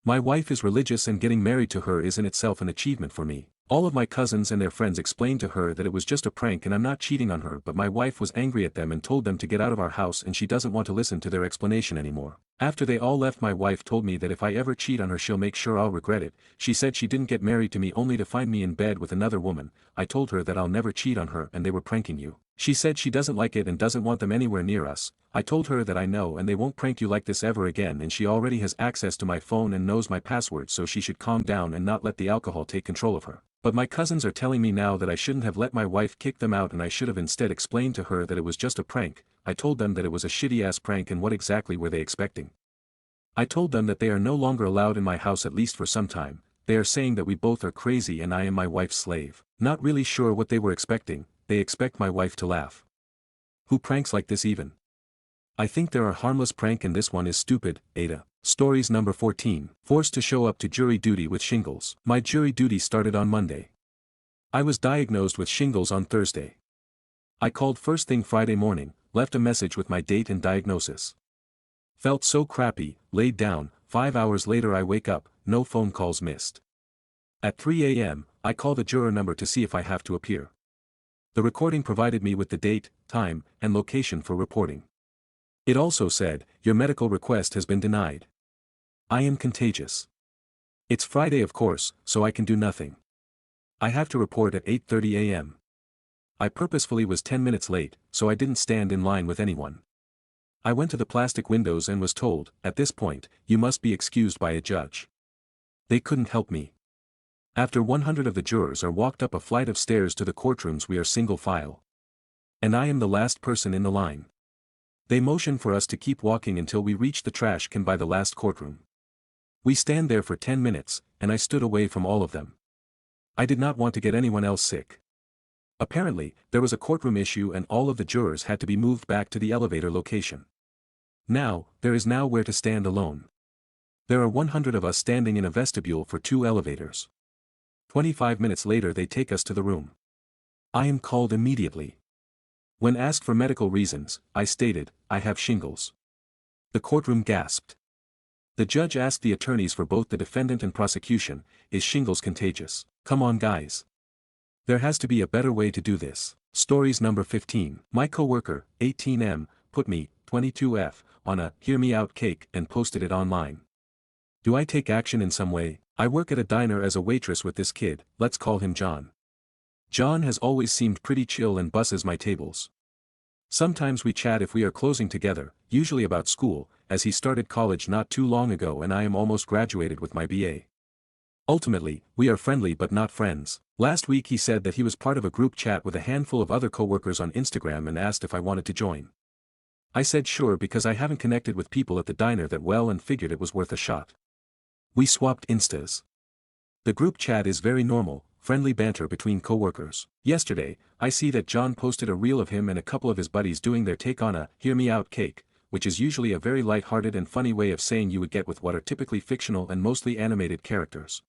My wife is religious and getting married to her is in itself an achievement for me. All of my cousins and their friends explained to her that it was just a prank and I'm not cheating on her, but my wife was angry at them and told them to get out of our house and she doesn't want to listen to their explanation anymore. After they all left my wife told me that if I ever cheat on her she'll make sure I'll regret it. She said she didn't get married to me only to find me in bed with another woman. I told her that I'll never cheat on her and they were pranking you. She said she doesn't like it and doesn't want them anywhere near us. I told her that I know and they won't prank you like this ever again, and she already has access to my phone and knows my password, so she should calm down and not let the alcohol take control of her. But my cousins are telling me now that I shouldn't have let my wife kick them out and I should have instead explained to her that it was just a prank. I told them that it was a shitty-ass prank, and what exactly were they expecting? I told them that they are no longer allowed in my house, at least for some time. They are saying that we both are crazy and I am my wife's slave. Not really sure what they were expecting. They expect my wife to laugh. Who pranks like this even? I think there are harmless prank and this one is stupid. Aita. Stories number 14. Forced to show up to jury duty with shingles. My jury duty started on Monday. I was diagnosed with shingles on Thursday. I called first thing Friday morning, left a message with my date and diagnosis. Felt so crappy, laid down. 5 hours later I wake up, no phone calls missed. At 3 a.m., I call the juror number to see if I have to appear. The recording provided me with the date, time, and location for reporting. It also said, "Your medical request has been denied. I am contagious." It's Friday of course, so I can do nothing. I have to report at 8:30 a.m. I purposefully was 10 minutes late, so I didn't stand in line with anyone. I went to the plastic windows and was told, at this point, you must be excused by a judge. They couldn't help me. After 100 of the jurors are walked up a flight of stairs to the courtrooms, we are single file. And I am the last person in the line. They motion for us to keep walking until we reach the trash can by the last courtroom. We stand there for 10 minutes, and I stood away from all of them. I did not want to get anyone else sick. Apparently, there was a courtroom issue and all of the jurors had to be moved back to the elevator location. Now, there is nowhere to stand alone. There are 100 of us standing in a vestibule for 2 elevators. 25 minutes later they take us to the room. I am called immediately. When asked for medical reasons, I stated, I have shingles. The courtroom gasped. The judge asked the attorneys for both the defendant and prosecution, is shingles contagious? Come on guys. There has to be a better way to do this. Stories number 15. My coworker, 18M, put me, 22F, on a "hear me out" cake and posted it online. Do I take action in some way? I work at a diner as a waitress with this kid, let's call him John. John has always seemed pretty chill and busses my tables. Sometimes we chat if we are closing together, usually about school, as he started college not too long ago and I am almost graduated with my BA. Ultimately, we are friendly but not friends. Last week he said that he was part of a group chat with a handful of other coworkers on Instagram and asked if I wanted to join. I said sure because I haven't connected with people at the diner that well and figured it was worth a shot. We swapped Instas. The group chat is very normal, friendly banter between coworkers. Yesterday, I see that John posted a reel of him and a couple of his buddies doing their take on a "hear me out" cake, which is usually a very light-hearted and funny way of saying you would get with what are typically fictional and mostly animated characters.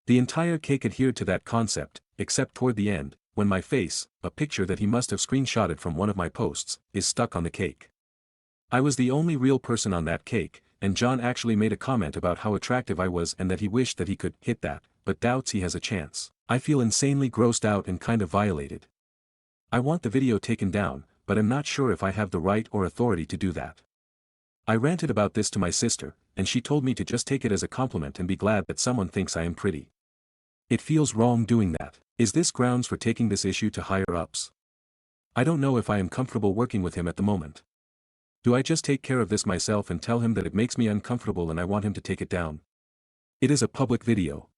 The entire cake adhered to that concept, except toward the end, when my face, a picture that he must have screenshotted from one of my posts, is stuck on the cake. I was the only real person on that cake, and John actually made a comment about how attractive I was and that he wished that he could hit that, but doubts he has a chance. I feel insanely grossed out and kind of violated. I want the video taken down, but I'm not sure if I have the right or authority to do that. I ranted about this to my sister, and she told me to just take it as a compliment and be glad that someone thinks I am pretty. It feels wrong doing that. Is this grounds for taking this issue to higher ups? I don't know if I am comfortable working with him at the moment. Do I just take care of this myself and tell him that it makes me uncomfortable and I want him to take it down? It is a public video.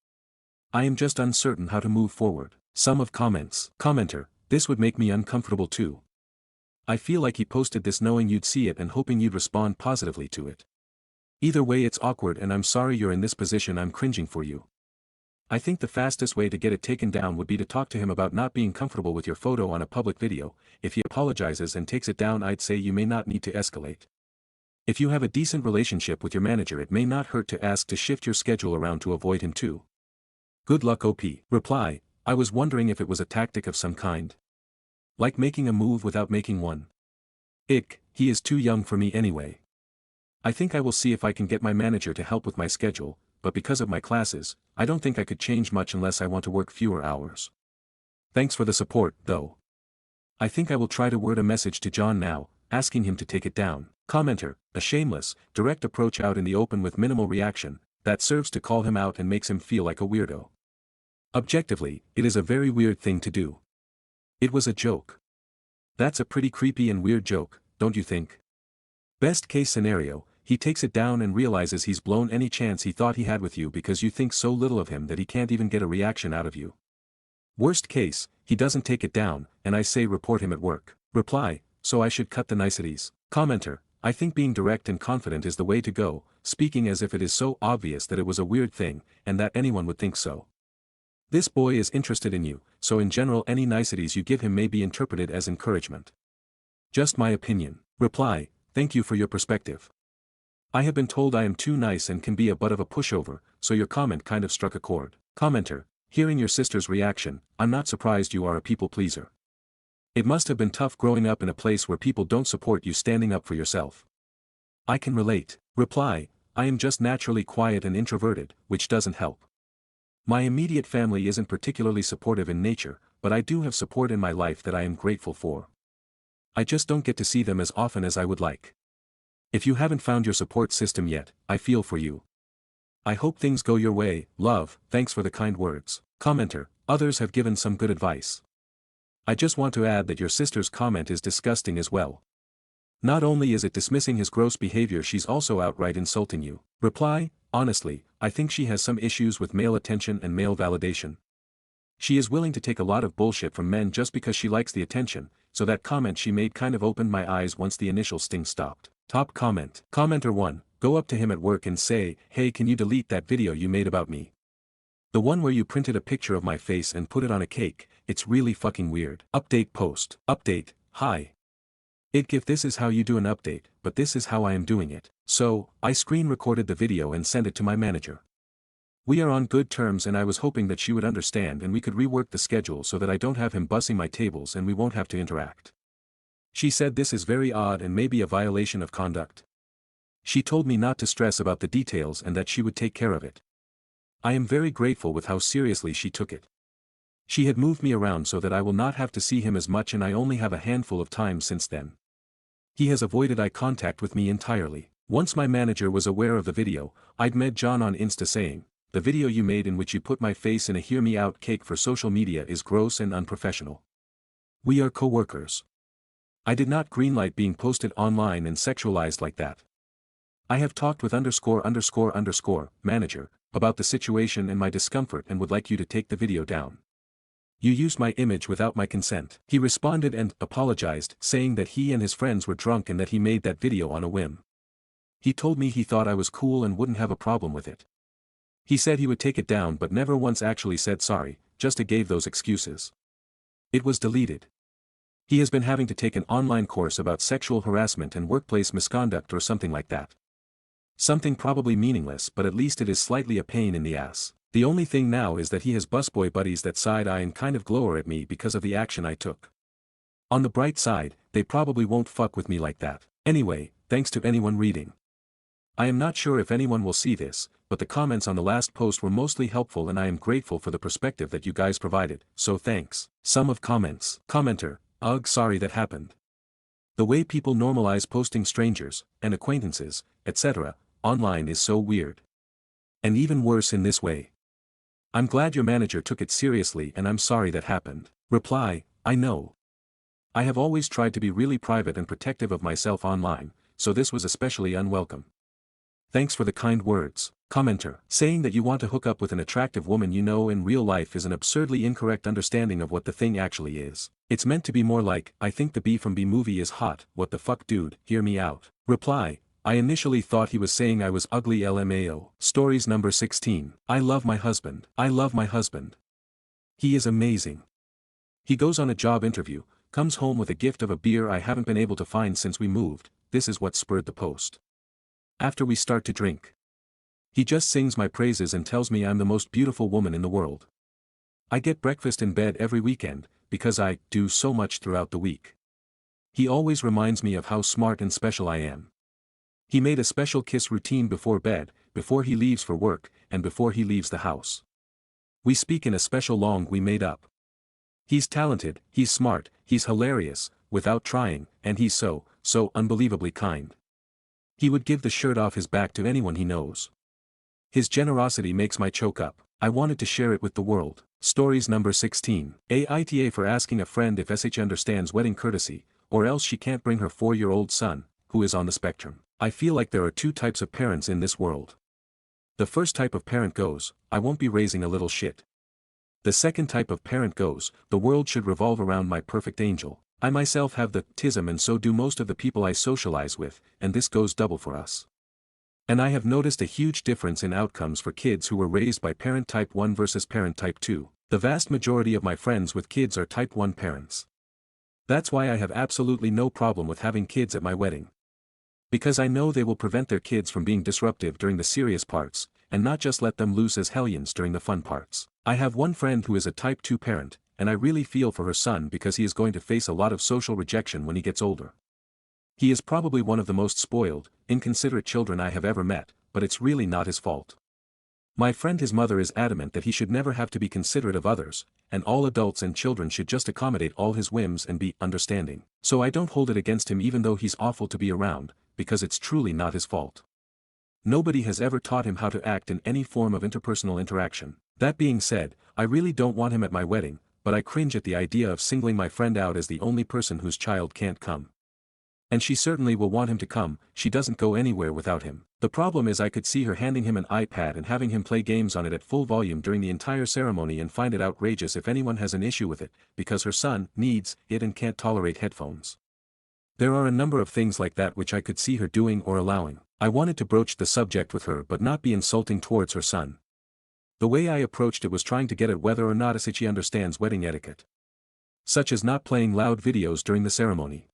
I am just uncertain how to move forward. Sum of comments. Commenter, this would make me uncomfortable too. I feel like he posted this knowing you'd see it and hoping you'd respond positively to it. Either way it's awkward and I'm sorry you're in this position, I'm cringing for you. I think the fastest way to get it taken down would be to talk to him about not being comfortable with your photo on a public video. If he apologizes and takes it down, I'd say you may not need to escalate. If you have a decent relationship with your manager, it may not hurt to ask to shift your schedule around to avoid him too. Good luck OP. Reply, I was wondering if it was a tactic of some kind. Like making a move without making one. Ick, he is too young for me anyway. I think I will see if I can get my manager to help with my schedule, but because of my classes, I don't think I could change much unless I want to work fewer hours. Thanks for the support, though. I think I will try to word a message to John now, asking him to take it down. Commenter, a shameless, direct approach out in the open with minimal reaction, that serves to call him out and makes him feel like a weirdo. Objectively, it is a very weird thing to do. It was a joke. That's a pretty creepy and weird joke, don't you think? Best case scenario, he takes it down and realizes he's blown any chance he thought he had with you because you think so little of him that he can't even get a reaction out of you. Worst case, he doesn't take it down, and I say report him at work. Reply, so I should cut the niceties. Commenter, I think being direct and confident is the way to go, speaking as if it is so obvious that it was a weird thing, and that anyone would think so. This boy is interested in you, so in general any niceties you give him may be interpreted as encouragement. Just my opinion. Reply, thank you for your perspective. I have been told I am too nice and can be a butt of a pushover, so your comment kind of struck a chord. Commenter, hearing your sister's reaction, I'm not surprised you are a people pleaser. It must have been tough growing up in a place where people don't support you standing up for yourself. I can relate. Reply, I am just naturally quiet and introverted, which doesn't help. My immediate family isn't particularly supportive in nature, but I do have support in my life that I am grateful for. I just don't get to see them as often as I would like. If you haven't found your support system yet, I feel for you. I hope things go your way, love, thanks for the kind words. Commenter, others have given some good advice. I just want to add that your sister's comment is disgusting as well. Not only is it dismissing his gross behavior, she's also outright insulting you. Reply, honestly, I think she has some issues with male attention and male validation. She is willing to take a lot of bullshit from men just because she likes the attention, so that comment she made kind of opened my eyes once the initial sting stopped. Top comment. Commenter 1, go up to him at work and say, hey, can you delete that video you made about me? The one where you printed a picture of my face and put it on a cake, it's really fucking weird. Update post. Update, hi. If this is how you do an update, but this is how I am doing it. So, I screen recorded the video and sent it to my manager. We are on good terms and I was hoping that she would understand and we could rework the schedule so that I don't have him bussing my tables and we won't have to interact. She said this is very odd and maybe a violation of conduct. She told me not to stress about the details and that she would take care of it. I am very grateful with how seriously she took it. She had moved me around so that I will not have to see him as much and I only have a handful of time since then. He has avoided eye contact with me entirely. Once my manager was aware of the video, I'd met John on Insta saying, the video you made in which you put my face in a hear me out cake for social media is gross and unprofessional. We are coworkers. I did not greenlight being posted online and sexualized like that. I have talked with manager about the situation and my discomfort and would like you to take the video down. You used my image without my consent. He responded and apologized, saying that he and his friends were drunk and that he made that video on a whim. He told me he thought I was cool and wouldn't have a problem with it. He said he would take it down but never once actually said sorry, just gave those excuses. It was deleted. He has been having to take an online course about sexual harassment and workplace misconduct or something like that. Something probably meaningless, but at least it is slightly a pain in the ass. The only thing now is that he has busboy buddies that side eye and kind of glower at me because of the action I took. On the bright side, they probably won't fuck with me like that. Anyway, thanks to anyone reading. I am not sure if anyone will see this, but the comments on the last post were mostly helpful and I am grateful for the perspective that you guys provided, so thanks. Sum of comments. Commenter, ugh, sorry that happened. The way people normalize posting strangers, and acquaintances, etc., online is so weird. And even worse in this way. I'm glad your manager took it seriously and I'm sorry that happened. Reply, I know. I have always tried to be really private and protective of myself online, so this was especially unwelcome. Thanks for the kind words. Commenter, saying that you want to hook up with an attractive woman you know in real life is an absurdly incorrect understanding of what the thing actually is. It's meant to be more like, I think the B from B movie is hot, what the fuck dude, hear me out. Reply, I initially thought he was saying I was ugly LMAO. Stories number 16. I love my husband. I love my husband. He is amazing. He goes on a job interview, comes home with a gift of a beer I haven't been able to find since we moved. This is what spurred the post. After we start to drink, he just sings my praises and tells me I'm the most beautiful woman in the world. I get breakfast in bed every weekend, because I do so much throughout the week. He always reminds me of how smart and special I am. He made a special kiss routine before bed, before he leaves for work, and before he leaves the house. We speak in a special language we made up. He's talented, he's smart, he's hilarious, without trying, and he's so unbelievably kind. He would give the shirt off his back to anyone he knows. His generosity makes my choke up. I wanted to share it with the world. Stories number 16. Aita for asking a friend if she understands wedding courtesy, or else she can't bring her 4-year-old son, who is on the spectrum. I feel like there are two types of parents in this world. The first type of parent goes, I won't be raising a little shit. The second type of parent goes, the world should revolve around my perfect angel. I myself have the tism and so do most of the people I socialize with, and this goes double for us. And I have noticed a huge difference in outcomes for kids who were raised by parent type 1 versus parent type 2. The vast majority of my friends with kids are type 1 parents. That's why I have absolutely no problem with having kids at my wedding. Because I know they will prevent their kids from being disruptive during the serious parts, and not just let them loose as hellions during the fun parts. I have one friend who is a type 2 parent, and I really feel for her son because he is going to face a lot of social rejection when he gets older. He is probably one of the most spoiled, inconsiderate children I have ever met, but it's really not his fault. My friend, his mother is adamant that he should never have to be considerate of others, and all adults and children should just accommodate all his whims and be understanding. So I don't hold it against him even though he's awful to be around, because it's truly not his fault. Nobody has ever taught him how to act in any form of interpersonal interaction. That being said, I really don't want him at my wedding, but I cringe at the idea of singling my friend out as the only person whose child can't come. And she certainly will want him to come, she doesn't go anywhere without him. The problem is I could see her handing him an iPad and having him play games on it at full volume during the entire ceremony and find it outrageous if anyone has an issue with it, because her son needs it and can't tolerate headphones. There are a number of things like that which I could see her doing or allowing. I wanted to broach the subject with her but not be insulting towards her son. The way I approached it was trying to get at whether or not she understands wedding etiquette. Such as not playing loud videos during the ceremony.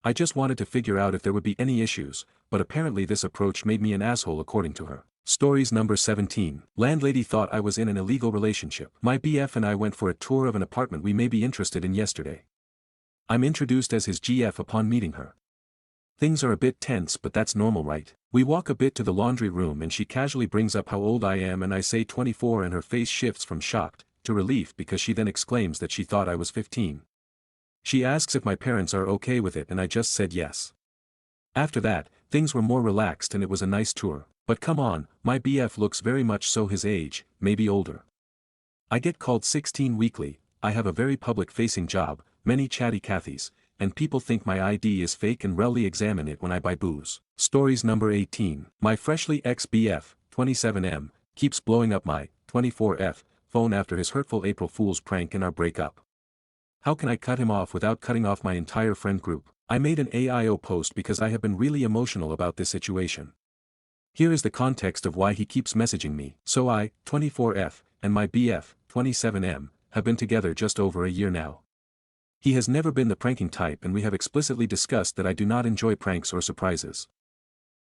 I just wanted to figure out if there would be any issues, but apparently this approach made me an asshole according to her. Stories number 17. Landlady thought I was in an illegal relationship. My BF and I went for a tour of an apartment we may be interested in yesterday. I'm introduced as his GF upon meeting her. Things are a bit tense but that's normal, right? We walk a bit to the laundry room and she casually brings up how old I am and I say 24 and her face shifts from shocked to relief because she then exclaims that she thought I was 15. She asks if my parents are okay with it and I just said yes. After that, things were more relaxed and it was a nice tour. But come on, my BF looks very much so his age, maybe older. I get called 16 weekly, I have a very public-facing job, many chatty Cathys, and people think my ID is fake and rarely examine it when I buy booze. Stories number 18. My freshly ex-BF, 27M, keeps blowing up my 24F phone after his hurtful April Fool's prank in our breakup. How can I cut him off without cutting off my entire friend group? I made an AIO post because I have been really emotional about this situation. Here is the context of why he keeps messaging me. So I, 24F, and my BF, 27M, have been together just over a year now. He has never been the pranking type and we have explicitly discussed that I do not enjoy pranks or surprises.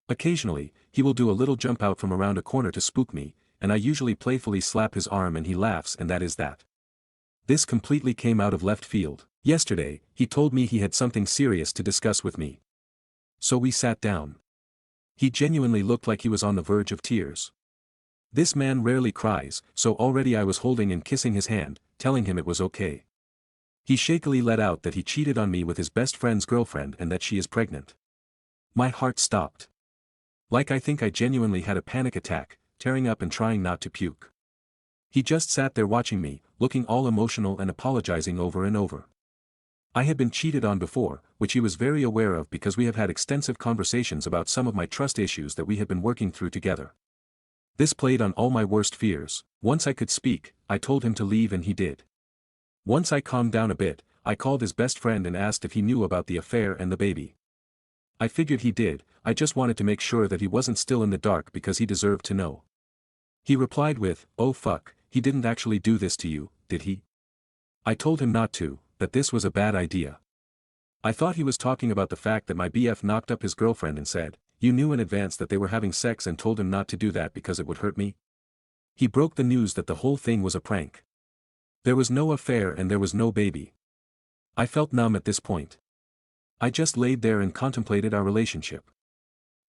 Occasionally, he will do a little jump out from around a corner to spook me, and I usually playfully slap his arm and he laughs and that is that. This completely came out of left field. Yesterday, he told me he had something serious to discuss with me. So we sat down. He genuinely looked like he was on the verge of tears. This man rarely cries, so already I was holding and kissing his hand, telling him it was okay. He shakily let out that he cheated on me with his best friend's girlfriend and that she is pregnant. My heart stopped. Like I think I genuinely had a panic attack, tearing up and trying not to puke. He just sat there watching me, looking all emotional and apologizing over and over. I had been cheated on before, which he was very aware of because we have had extensive conversations about some of my trust issues that we had been working through together. This played on all my worst fears. Once I could speak, I told him to leave and he did. Once I calmed down a bit, I called his best friend and asked if he knew about the affair and the baby. I figured he did, I just wanted to make sure that he wasn't still in the dark because he deserved to know. He replied with, "Oh fuck, he didn't actually do this to you, did he?" I told him not to, that this was a bad idea. I thought he was talking about the fact that my BF knocked up his girlfriend and said, "You knew in advance that they were having sex and told him not to do that because it would hurt me?" He broke the news that the whole thing was a prank. There was no affair and there was no baby. I felt numb at this point. I just laid there and contemplated our relationship.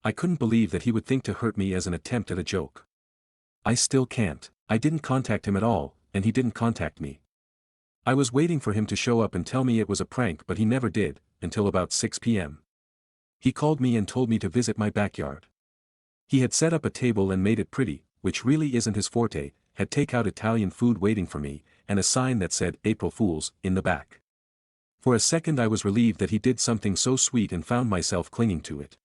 I couldn't believe that he would think to hurt me as an attempt at a joke. I still can't. I didn't contact him at all, and he didn't contact me. I was waiting for him to show up and tell me it was a prank but he never did, until about 6 p.m. He called me and told me to visit my backyard. He had set up a table and made it pretty, which really isn't his forte, had takeout Italian food waiting for me, and a sign that said April Fools in the back. For a second I was relieved that he did something so sweet and found myself clinging to it.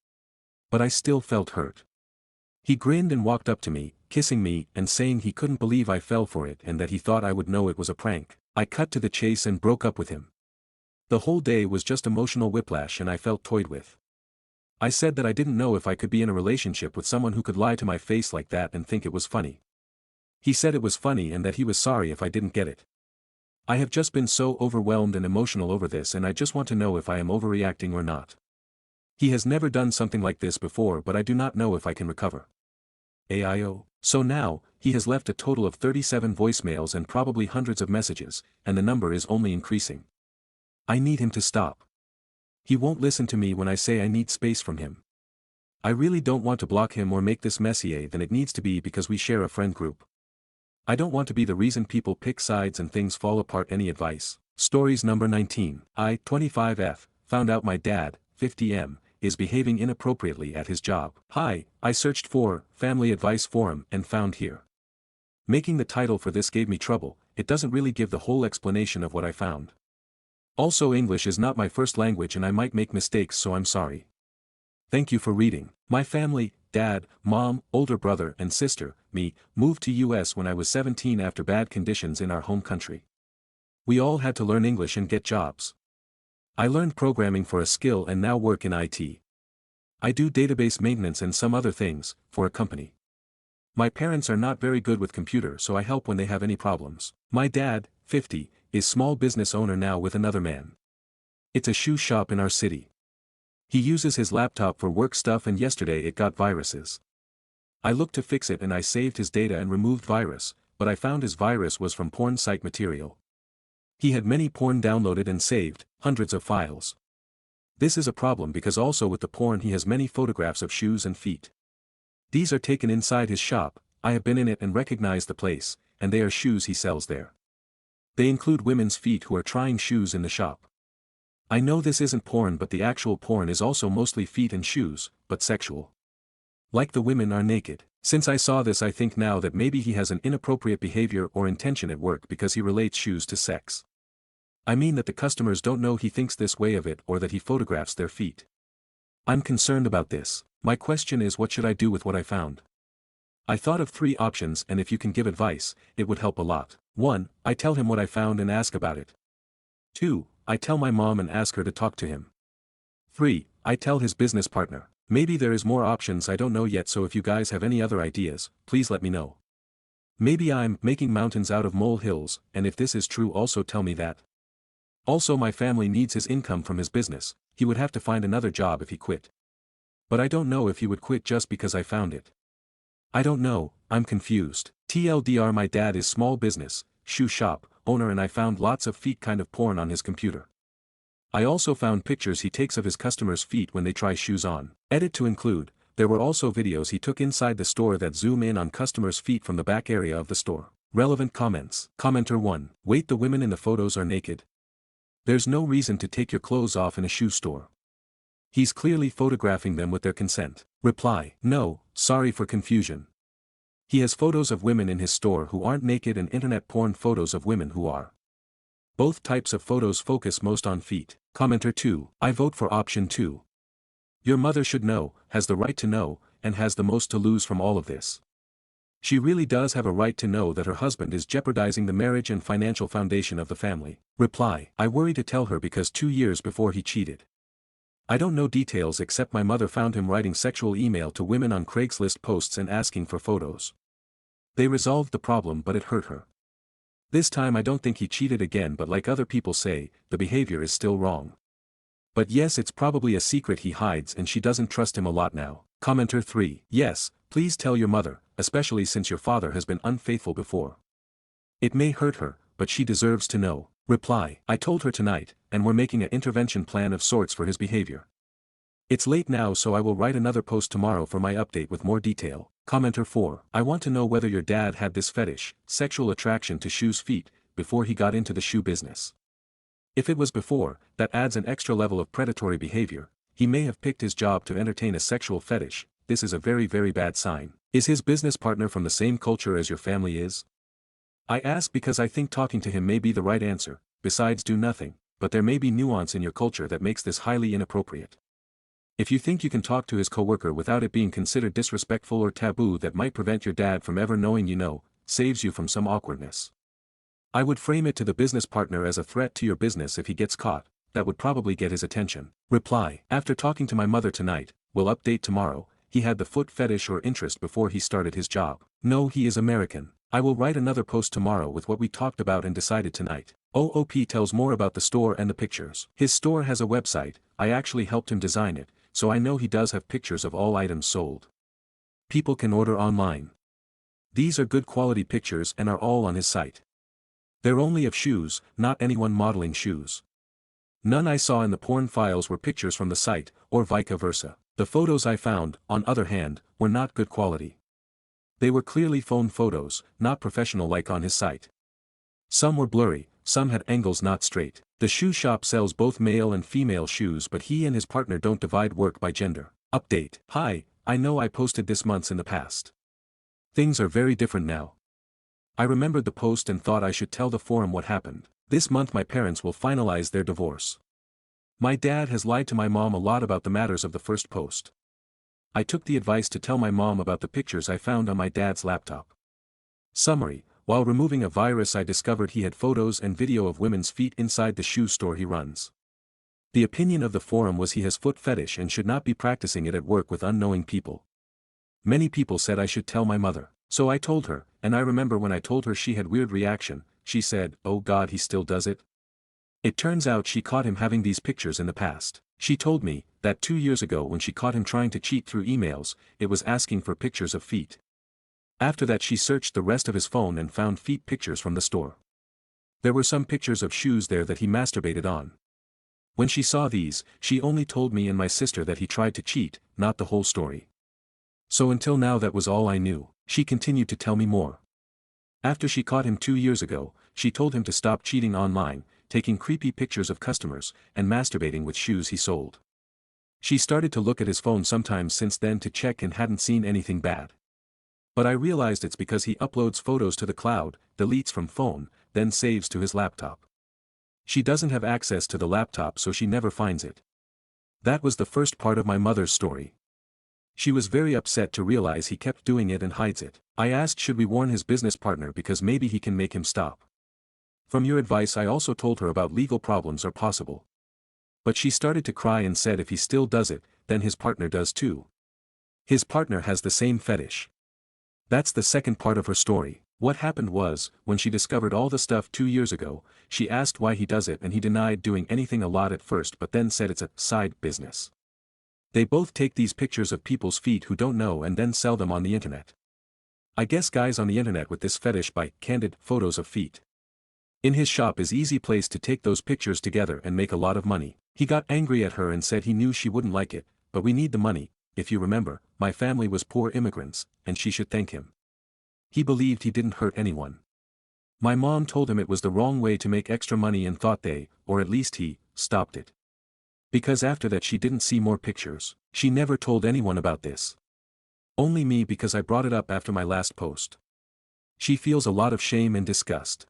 But I still felt hurt. He grinned and walked up to me, kissing me and saying he couldn't believe I fell for it and that he thought I would know it was a prank. I cut to the chase and broke up with him. The whole day was just emotional whiplash and I felt toyed with. I said that I didn't know if I could be in a relationship with someone who could lie to my face like that and think it was funny. He said it was funny and that he was sorry if I didn't get it. I have just been so overwhelmed and emotional over this and I just want to know if I am overreacting or not. He has never done something like this before but I do not know if I can recover. AIO. So now, he has left a total of 37 voicemails and probably hundreds of messages, and the number is only increasing. I need him to stop. He won't listen to me when I say I need space from him. I really don't want to block him or make this messier than it needs to be because we share a friend group. I don't want to be the reason people pick sides and things fall apart. Any advice? Stories number 19. I, 25F, found out my dad, 50M, is behaving inappropriately at his job. Hi, I searched for Family Advice Forum and found here. Making the title for this gave me trouble, it doesn't really give the whole explanation of what I found. Also English is not my first language and I might make mistakes so I'm sorry. Thank you for reading. My family, dad, mom, older brother and sister, me, moved to US when I was 17 after bad conditions in our home country. We all had to learn English and get jobs. I learned programming for a skill and now work in IT. I do database maintenance and some other things, for a company. My parents are not very good with computers so I help when they have any problems. My dad, 50, is small business owner now with another man. It's a shoe shop in our city. He uses his laptop for work stuff and yesterday it got viruses. I looked to fix it and I saved his data and removed virus, but I found his virus was from porn site material. He had many porn downloaded and saved, hundreds of files. This is a problem because also with the porn he has many photographs of shoes and feet. These are taken inside his shop, I have been in it and recognized the place, and they are shoes he sells there. They include women's feet who are trying shoes in the shop. I know this isn't porn but the actual porn is also mostly feet and shoes, but sexual. Like the women are naked. Since I saw this I think now that maybe he has an inappropriate behavior or intention at work because he relates shoes to sex. I mean that the customers don't know he thinks this way of it or that he photographs their feet. I'm concerned about this. My question is what should I do with what I found? I thought of 3 options and if you can give advice, it would help a lot. 1. I tell him what I found and ask about it. 2. I tell my mom and ask her to talk to him. 3. I tell his business partner. Maybe there is more options I don't know yet so if you guys have any other ideas, please let me know. Maybe I'm making mountains out of molehills, and if this is true also tell me that. Also my family needs his income from his business, he would have to find another job if he quit. But I don't know if he would quit just because I found it. I don't know, I'm confused. TLDR my dad is small business, shoe shop, owner and I found lots of feet kind of porn on his computer. I also found pictures he takes of his customers' feet when they try shoes on. Edit to include, there were also videos he took inside the store that zoom in on customers' feet from the back area of the store. Relevant comments. Commenter 1. Wait, the women in the photos are naked? There's no reason to take your clothes off in a shoe store. He's clearly photographing them with their consent. Reply. No, sorry for confusion. He has photos of women in his store who aren't naked and internet porn photos of women who are. Both types of photos focus most on feet. Commenter 2. I vote for option 2. Your mother should know, has the right to know, and has the most to lose from all of this. She really does have a right to know that her husband is jeopardizing the marriage and financial foundation of the family. Reply. I worry to tell her because 2 years before he cheated. I don't know details except my mother found him writing sexual email to women on Craigslist posts and asking for photos. They resolved the problem but it hurt her. This time I don't think he cheated again but like other people say, the behavior is still wrong. But yes it's probably a secret he hides and she doesn't trust him a lot now. Commenter 3. Yes, please tell your mother, especially since your father has been unfaithful before. It may hurt her, but she deserves to know. Reply. I told her tonight, and we're making an intervention plan of sorts for his behavior. It's late now so I will write another post tomorrow for my update with more detail. Commenter 4. I want to know whether your dad had this fetish, sexual attraction to shoes feet, before he got into the shoe business. If it was before, that adds an extra level of predatory behavior. He may have picked his job to entertain a sexual fetish. This is a very very bad sign. Is his business partner from the same culture as your family is? I ask because I think talking to him may be the right answer, besides do nothing, but there may be nuance in your culture that makes this highly inappropriate. If you think you can talk to his coworker without it being considered disrespectful or taboo that might prevent your dad from ever knowing you know, saves you from some awkwardness. I would frame it to the business partner as a threat to your business if he gets caught, that would probably get his attention. Reply. After talking to my mother tonight, will update tomorrow, he had the foot fetish or interest before he started his job. No, he is American. I will write another post tomorrow with what we talked about and decided tonight. OOP tells more about the store and the pictures. His store has a website, I actually helped him design it, so I know he does have pictures of all items sold. People can order online. These are good quality pictures and are all on his site. They're only of shoes, not anyone modeling shoes. None I saw in the porn files were pictures from the site, or vice versa. The photos I found, on other hand, were not good quality. They were clearly phone photos, not professional like on his site. Some were blurry, some had angles not straight. The shoe shop sells both male and female shoes, but he and his partner don't divide work by gender. Update. Hi, I know I posted this months in the past. Things are very different now. I remembered the post and thought I should tell the forum what happened. This month my parents will finalize their divorce. My dad has lied to my mom a lot about the matters of the first post. I took the advice to tell my mom about the pictures I found on my dad's laptop. Summary. While removing a virus I discovered he had photos and video of women's feet inside the shoe store he runs. The opinion of the forum was he has foot fetish and should not be practicing it at work with unknowing people. Many people said I should tell my mother. So I told her, and I remember when I told her she had weird reaction, she said, "Oh God, he still does it?" It turns out she caught him having these pictures in the past. She told me that 2 years ago when she caught him trying to cheat through emails, it was asking for pictures of feet. After that she searched the rest of his phone and found feet pictures from the store. There were some pictures of shoes there that he masturbated on. When she saw these, she only told me and my sister that he tried to cheat, not the whole story. So until now that was all I knew. She continued to tell me more. After she caught him 2 years ago, she told him to stop cheating online, taking creepy pictures of customers, and masturbating with shoes he sold. She started to look at his phone sometimes since then to check and hadn't seen anything bad. But I realized it's because he uploads photos to the cloud, deletes from phone, then saves to his laptop. She doesn't have access to the laptop so she never finds it. That was the first part of my mother's story. She was very upset to realize he kept doing it and hides it. I asked should we warn his business partner because maybe he can make him stop. From your advice I also told her about legal problems are possible. But she started to cry and said if he still does it, then his partner does too. His partner has the same fetish. That's the second part of her story. What happened was, when she discovered all the stuff 2 years ago, she asked why he does it and he denied doing anything a lot at first but then said it's a side business. They both take these pictures of people's feet who don't know and then sell them on the internet. I guess guys on the internet with this fetish buy candid photos of feet. In his shop is easy place to take those pictures together and make a lot of money. He got angry at her and said he knew she wouldn't like it, but we need the money. If you remember, my family was poor immigrants, and she should thank him. He believed he didn't hurt anyone. My mom told him it was the wrong way to make extra money and thought they, or at least he, stopped it. Because after that she didn't see more pictures. She never told anyone about this. Only me because I brought it up after my last post. She feels a lot of shame and disgust.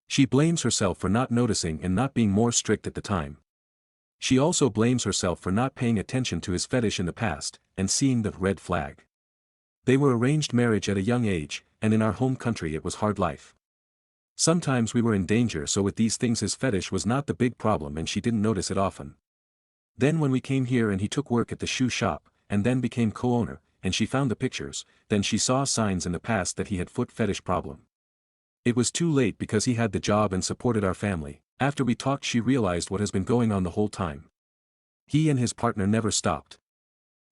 She blames herself for not noticing and not being more strict at the time. She also blames herself for not paying attention to his fetish in the past, and seeing the red flag. They were arranged marriage at a young age, and in our home country it was hard life. Sometimes we were in danger so with these things his fetish was not the big problem and she didn't notice it often. Then when we came here and he took work at the shoe shop, and then became co-owner, and she found the pictures, then she saw signs in the past that he had foot fetish problem. It was too late because he had the job and supported our family. After we talked she realized what has been going on the whole time. He and his partner never stopped.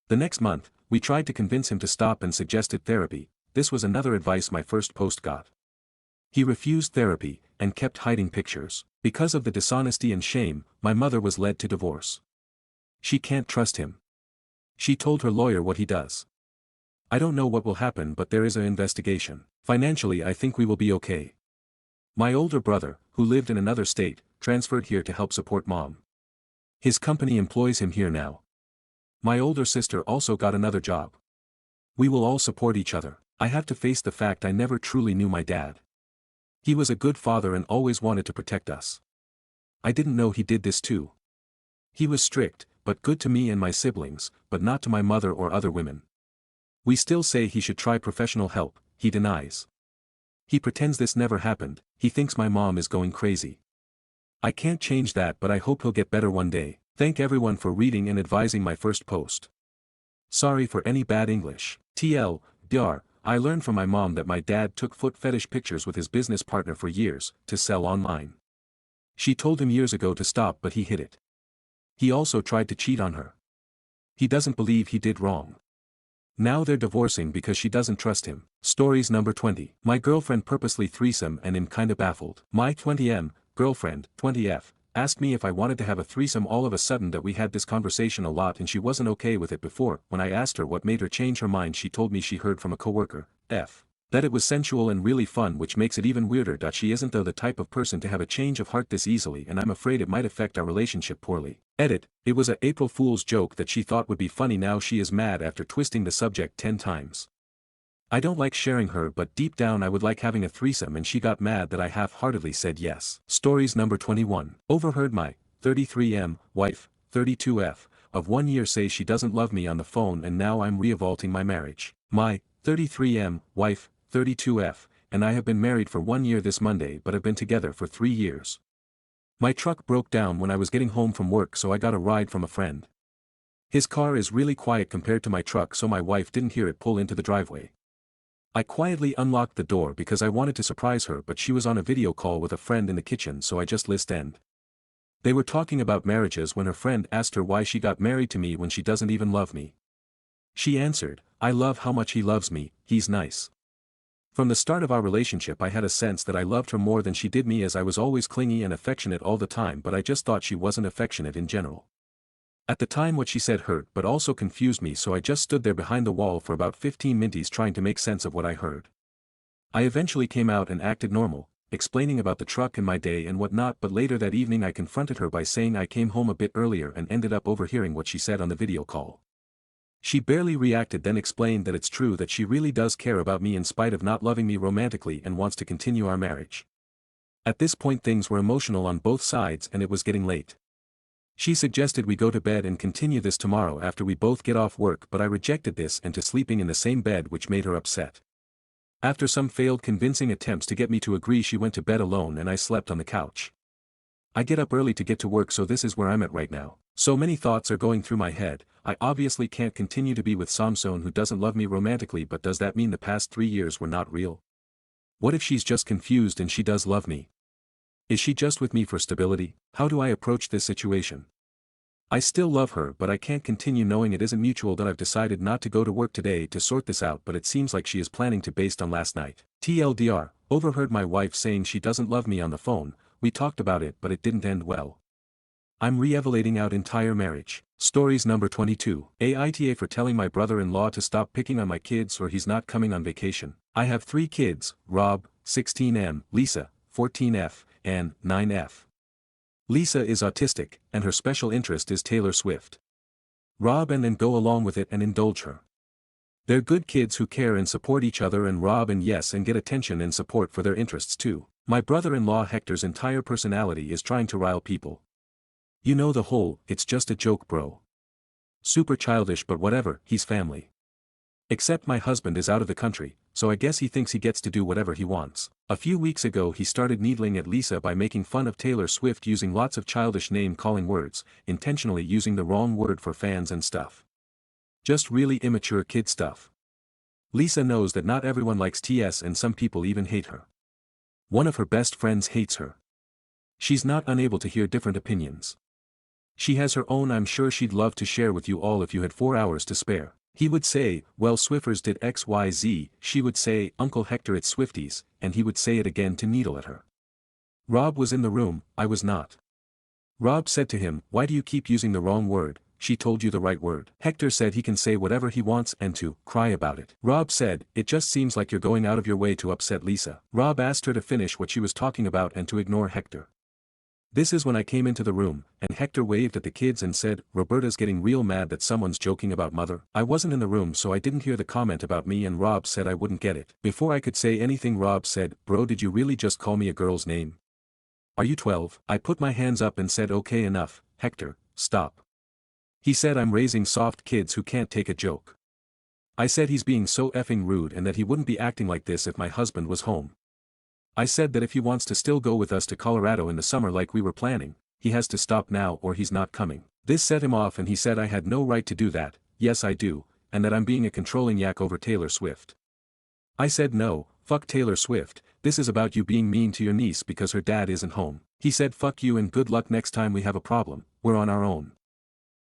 The next month, we tried to convince him to stop and suggested therapy. This was another advice my first post got. He refused therapy, and kept hiding pictures. Because of the dishonesty and shame, my mother was led to divorce. She can't trust him. She told her lawyer what he does. I don't know what will happen but there is an investigation. Financially I think we will be okay. My older brother, who lived in another state, transferred here to help support mom. His company employs him here now. My older sister also got another job. We will all support each other. I have to face the fact I never truly knew my dad. He was a good father and always wanted to protect us. I didn't know he did this too. He was strict, but good to me and my siblings, but not to my mother or other women. We still say he should try professional help, he denies. He pretends this never happened, he thinks my mom is going crazy. I can't change that, but I hope he'll get better one day. Thank everyone for reading and advising my first post. Sorry for any bad English. TLDR, I learned from my mom that my dad took foot fetish pictures with his business partner for years, to sell online. She told him years ago to stop, but he hid it. He also tried to cheat on her. He doesn't believe he did wrong. Now they're divorcing because she doesn't trust him. Stories number 20. My girlfriend purposely threesome and I'm kinda baffled. My 20M, girlfriend, 20F, asked me if I wanted to have a threesome. All of a sudden that we had this conversation a lot and she wasn't okay with it before. When I asked her what made her change her mind, she told me she heard from a coworker, F, that it was sensual and really fun, which makes it even weirder. She isn't though the type of person to have a change of heart this easily, and I'm afraid it might affect our relationship poorly. Edit, it was a April Fool's joke that she thought would be funny. Now she is mad after twisting the subject 10 times. I don't like sharing her, but deep down I would like having a threesome, and she got mad that I half-heartedly said yes. Stories number 21. Overheard my 33M wife, 32F, of 1 year say she doesn't love me on the phone, and now I'm reevaluating my marriage. My 33M wife, 32F, and I have been married for 1 year this Monday, but have been together for 3 years. My truck broke down when I was getting home from work, so I got a ride from a friend. His car is really quiet compared to my truck, so my wife didn't hear it pull into the driveway. I quietly unlocked the door because I wanted to surprise her, but she was on a video call with a friend in the kitchen, so I just listened. They were talking about marriages when her friend asked her why she got married to me when she doesn't even love me. She answered, "I love how much he loves me, he's nice." From the start of our relationship I had a sense that I loved her more than she did me, as I was always clingy and affectionate all the time, but I just thought she wasn't affectionate in general. At the time what she said hurt but also confused me, so I just stood there behind the wall for about 15 minutes trying to make sense of what I heard. I eventually came out and acted normal, explaining about the truck and my day and whatnot, but later that evening I confronted her by saying I came home a bit earlier and ended up overhearing what she said on the video call. She barely reacted, then explained that it's true that she really does care about me in spite of not loving me romantically and wants to continue our marriage. At this point things were emotional on both sides and it was getting late. She suggested we go to bed and continue this tomorrow after we both get off work, but I rejected this and to sleeping in the same bed, which made her upset. After some failed convincing attempts to get me to agree, she went to bed alone and I slept on the couch. I get up early to get to work, so this is where I'm at right now. So many thoughts are going through my head. I obviously can't continue to be with someone who doesn't love me romantically, but does that mean the past 3 years were not real? What if she's just confused and she does love me? Is she just with me for stability? How do I approach this situation? I still love her, but I can't continue knowing it isn't mutual. That I've decided not to go to work today to sort this out, but it seems like she is planning to based on last night. TLDR, overheard my wife saying she doesn't love me on the phone. We talked about it, but it didn't end well. I'm re-evaluating our entire marriage. Stories number 22. Aita for telling my brother-in-law to stop picking on my kids or he's not coming on vacation. I have 3 kids, Rob, 16M, Lisa, 14F, and 9F. Lisa is autistic, and her special interest is Taylor Swift. Rob and then go along with it and indulge her. They're good kids who care and support each other, and Rob and yes and get attention and support for their interests too. My brother-in-law Hector's entire personality is trying to rile people. You know the whole, it's just a joke bro. Super childish, but whatever, he's family. Except my husband is out of the country, so I guess he thinks he gets to do whatever he wants. A few weeks ago he started needling at Lisa by making fun of Taylor Swift using lots of childish name-calling words, intentionally using the wrong word for fans and stuff. Just really immature kid stuff. Lisa knows that not everyone likes TS and some people even hate her. One of her best friends hates her. She's not unable to hear different opinions. She has her own I'm sure she'd love to share with you all if you had 4 hours to spare. He would say, well Swiffers did XYZ, she would say, Uncle Hector it's Swifties, and he would say it again to needle at her. Rob was in the room, I was not. Rob said to him, why do you keep using the wrong word? She told you the right word. Hector said he can say whatever he wants and to cry about it. Rob said, it just seems like you're going out of your way to upset Lisa. Rob asked her to finish what she was talking about and to ignore Hector. This is when I came into the room, and Hector waved at the kids and said, "Roberta's getting real mad that someone's joking about mother." I wasn't in the room so I didn't hear the comment about me and Rob said I wouldn't get it. Before I could say anything Rob said, "Bro, did you really just call me a girl's name? Are you 12? I put my hands up and said, "Okay, enough, Hector, stop." He said I'm raising soft kids who can't take a joke. I said he's being so effing rude and that he wouldn't be acting like this if my husband was home. I said that if he wants to still go with us to Colorado in the summer like we were planning, he has to stop now or he's not coming. This set him off and he said I had no right to do that, yes I do, and that I'm being a controlling yak over Taylor Swift. I said no, fuck Taylor Swift, this is about you being mean to your niece because her dad isn't home. He said fuck you and good luck next time we have a problem, we're on our own.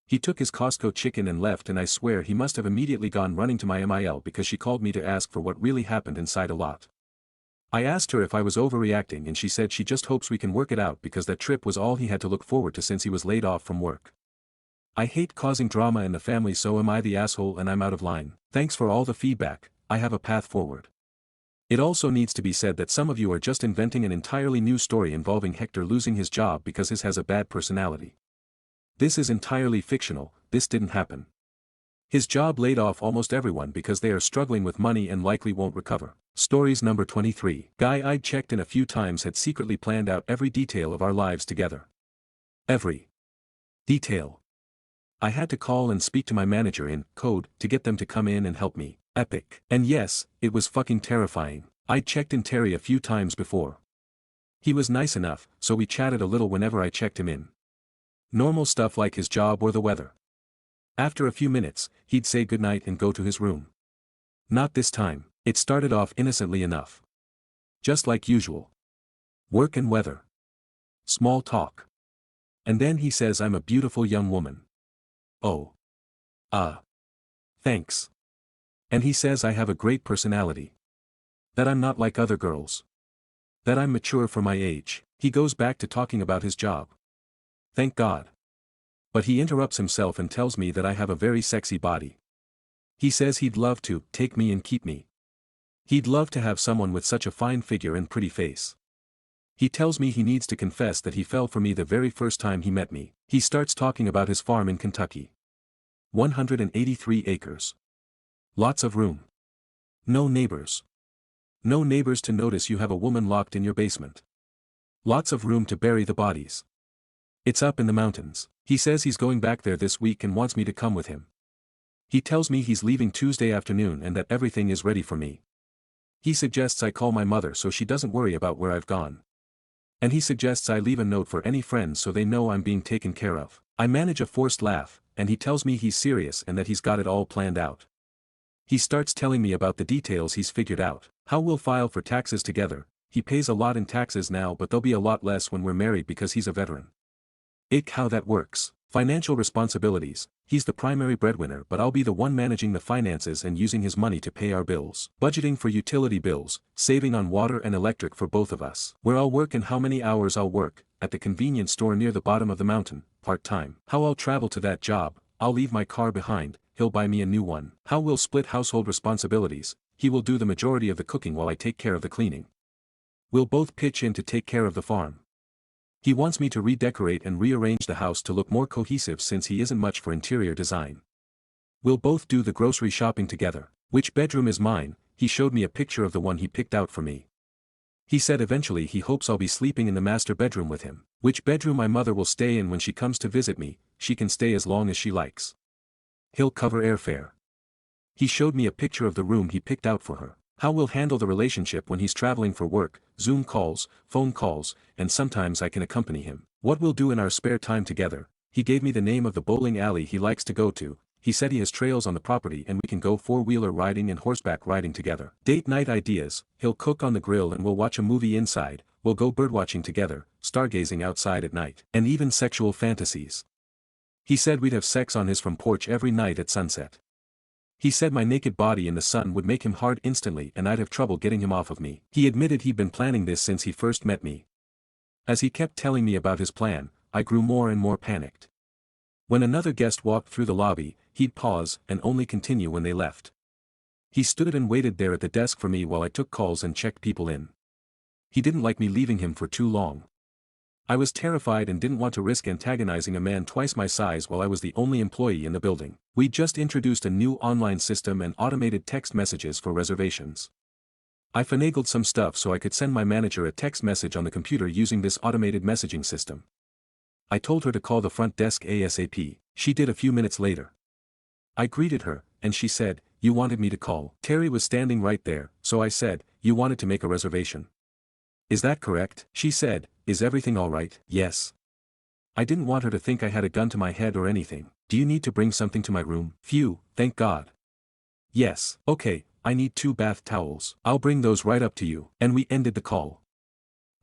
He took his Costco chicken and left and I swear he must have immediately gone running to my MIL because she called me to ask for what really happened inside a lot. I asked her if I was overreacting and she said she just hopes we can work it out because that trip was all he had to look forward to since he was laid off from work. I hate causing drama in the family so am I the asshole and I'm out of line. Thanks for all the feedback, I have a path forward. It also needs to be said that some of you are just inventing an entirely new story involving Hector losing his job because his has a bad personality. This is entirely fictional, this didn't happen. His job laid off almost everyone because they are struggling with money and likely won't recover. Stories number 23. Guy I'd checked in a few times had secretly planned out every detail of our lives together. Every detail. I had to call and speak to my manager in code to get them to come in and help me. Epic. And yes, it was fucking terrifying. I'd checked in Terry a few times before. He was nice enough, so we chatted a little whenever I checked him in. Normal stuff like his job or the weather. After a few minutes, he'd say goodnight and go to his room. Not this time. It started off innocently enough. Just like usual. Work and weather. Small talk. And then he says I'm a beautiful young woman. Oh. Thanks. And he says I have a great personality. That I'm not like other girls. That I'm mature for my age. He goes back to talking about his job. Thank God. But he interrupts himself and tells me that I have a very sexy body. He says he'd love to take me and keep me. He'd love to have someone with such a fine figure and pretty face. He tells me he needs to confess that he fell for me the very first time he met me. He starts talking about his farm in Kentucky. 183 acres. Lots of room. No neighbors. No neighbors to notice you have a woman locked in your basement. Lots of room to bury the bodies. It's up in the mountains. He says he's going back there this week and wants me to come with him. He tells me he's leaving Tuesday afternoon and that everything is ready for me. He suggests I call my mother so she doesn't worry about where I've gone. And he suggests I leave a note for any friends so they know I'm being taken care of. I manage a forced laugh, and he tells me he's serious and that he's got it all planned out. He starts telling me about the details he's figured out. How we'll file for taxes together. He pays a lot in taxes now but they'll be a lot less when we're married because he's a veteran. How that works. Financial responsibilities. He's the primary breadwinner but I'll be the one managing the finances and using his money to pay our bills. Budgeting for utility bills, saving on water and electric for both of us. Where I'll work and how many hours I'll work, at the convenience store near the bottom of the mountain, part-time. How I'll travel to that job, I'll leave my car behind, he'll buy me a new one. How we'll split household responsibilities, he will do the majority of the cooking while I take care of the cleaning. We'll both pitch in to take care of the farm. He wants me to redecorate and rearrange the house to look more cohesive since he isn't much for interior design. We'll both do the grocery shopping together. Which bedroom is mine? He showed me a picture of the one he picked out for me. He said eventually he hopes I'll be sleeping in the master bedroom with him. Which bedroom my mother will stay in when she comes to visit me, she can stay as long as she likes. He'll cover airfare. He showed me a picture of the room he picked out for her. How we'll handle the relationship when he's traveling for work, Zoom calls, phone calls, and sometimes I can accompany him. What we'll do in our spare time together. He gave me the name of the bowling alley he likes to go to. He said he has trails on the property and we can go four-wheeler riding and horseback riding together. Date night ideas. He'll cook on the grill and we'll watch a movie inside. We'll go birdwatching together, stargazing outside at night, and even sexual fantasies. He said we'd have sex on his front porch every night at sunset. He said my naked body in the sun would make him hard instantly and I'd have trouble getting him off of me. He admitted he'd been planning this since he first met me. As he kept telling me about his plan, I grew more and more panicked. When another guest walked through the lobby, he'd pause and only continue when they left. He stood and waited there at the desk for me while I took calls and checked people in. He didn't like me leaving him for too long. I was terrified and didn't want to risk antagonizing a man twice my size while I was the only employee in the building. We just introduced a new online system and automated text messages for reservations. I finagled some stuff so I could send my manager a text message on the computer using this automated messaging system. I told her to call the front desk ASAP. She did a few minutes later. I greeted her, and she said, "You wanted me to call." Terry was standing right there, so I said, "You wanted to make a reservation. Is that correct?" She said, "Is everything alright?" "Yes." I didn't want her to think I had a gun to my head or anything. "Do you need to bring something to my room?" "Phew, thank God." "Yes." "Okay, I need 2 bath towels. I'll bring those right up to you." And we ended the call.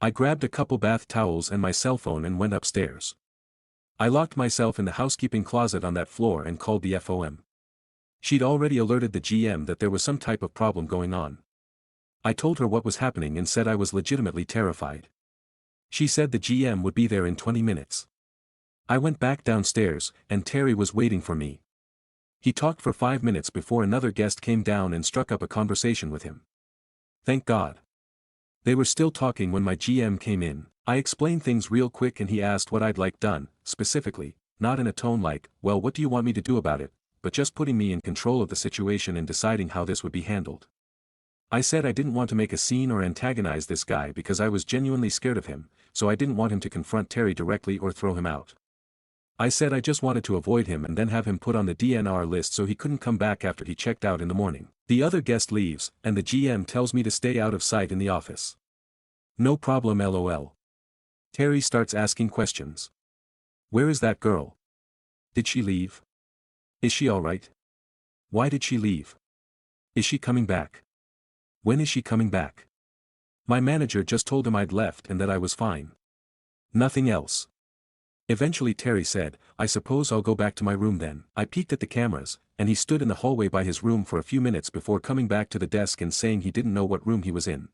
I grabbed a couple bath towels and my cell phone and went upstairs. I locked myself in the housekeeping closet on that floor and called the FOM. She'd already alerted the GM that there was some type of problem going on. I told her what was happening and said I was legitimately terrified. She said the GM would be there in 20 minutes. I went back downstairs, and Terry was waiting for me. He talked for 5 minutes before another guest came down and struck up a conversation with him. Thank God. They were still talking when my GM came in. I explained things real quick and he asked what I'd like done, specifically, not in a tone like, "Well, what do you want me to do about it?" but just putting me in control of the situation and deciding how this would be handled. I said I didn't want to make a scene or antagonize this guy because I was genuinely scared of him, so I didn't want him to confront Terry directly or throw him out. I said I just wanted to avoid him and then have him put on the DNR list so he couldn't come back after he checked out in the morning. The other guest leaves, and the GM tells me to stay out of sight in the office. No problem, LOL. Terry starts asking questions. Where is that girl? Did she leave? Is she alright? Why did she leave? Is she coming back? When is she coming back? My manager just told him I'd left and that I was fine. Nothing else. Eventually Terry said, "I suppose I'll go back to my room then." I peeked at the cameras, and he stood in the hallway by his room for a few minutes before coming back to the desk and saying he didn't know what room he was in,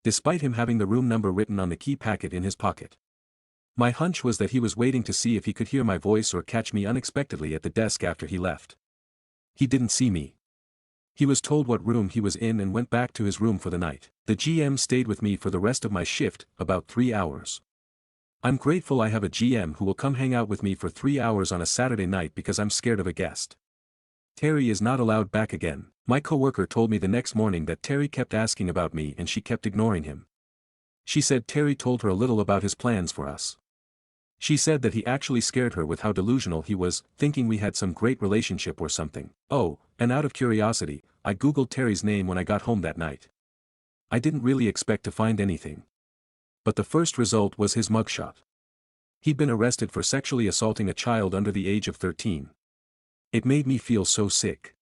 despite him having the room number written on the key packet in his pocket. My hunch was that he was waiting to see if he could hear my voice or catch me unexpectedly at the desk after he left. He didn't see me. He was told what room he was in and went back to his room for the night. The GM stayed with me for the rest of my shift, about 3 hours. I'm grateful I have a GM who will come hang out with me for 3 hours on a Saturday night because I'm scared of a guest. Terry is not allowed back again. My coworker told me the next morning that Terry kept asking about me and she kept ignoring him. She said Terry told her a little about his plans for us. She said that he actually scared her with how delusional he was, thinking we had some great relationship or something. Oh, and out of curiosity, I googled Terry's name when I got home that night. I didn't really expect to find anything. But the first result was his mugshot. He'd been arrested for sexually assaulting a child under the age of 13. It made me feel so sick.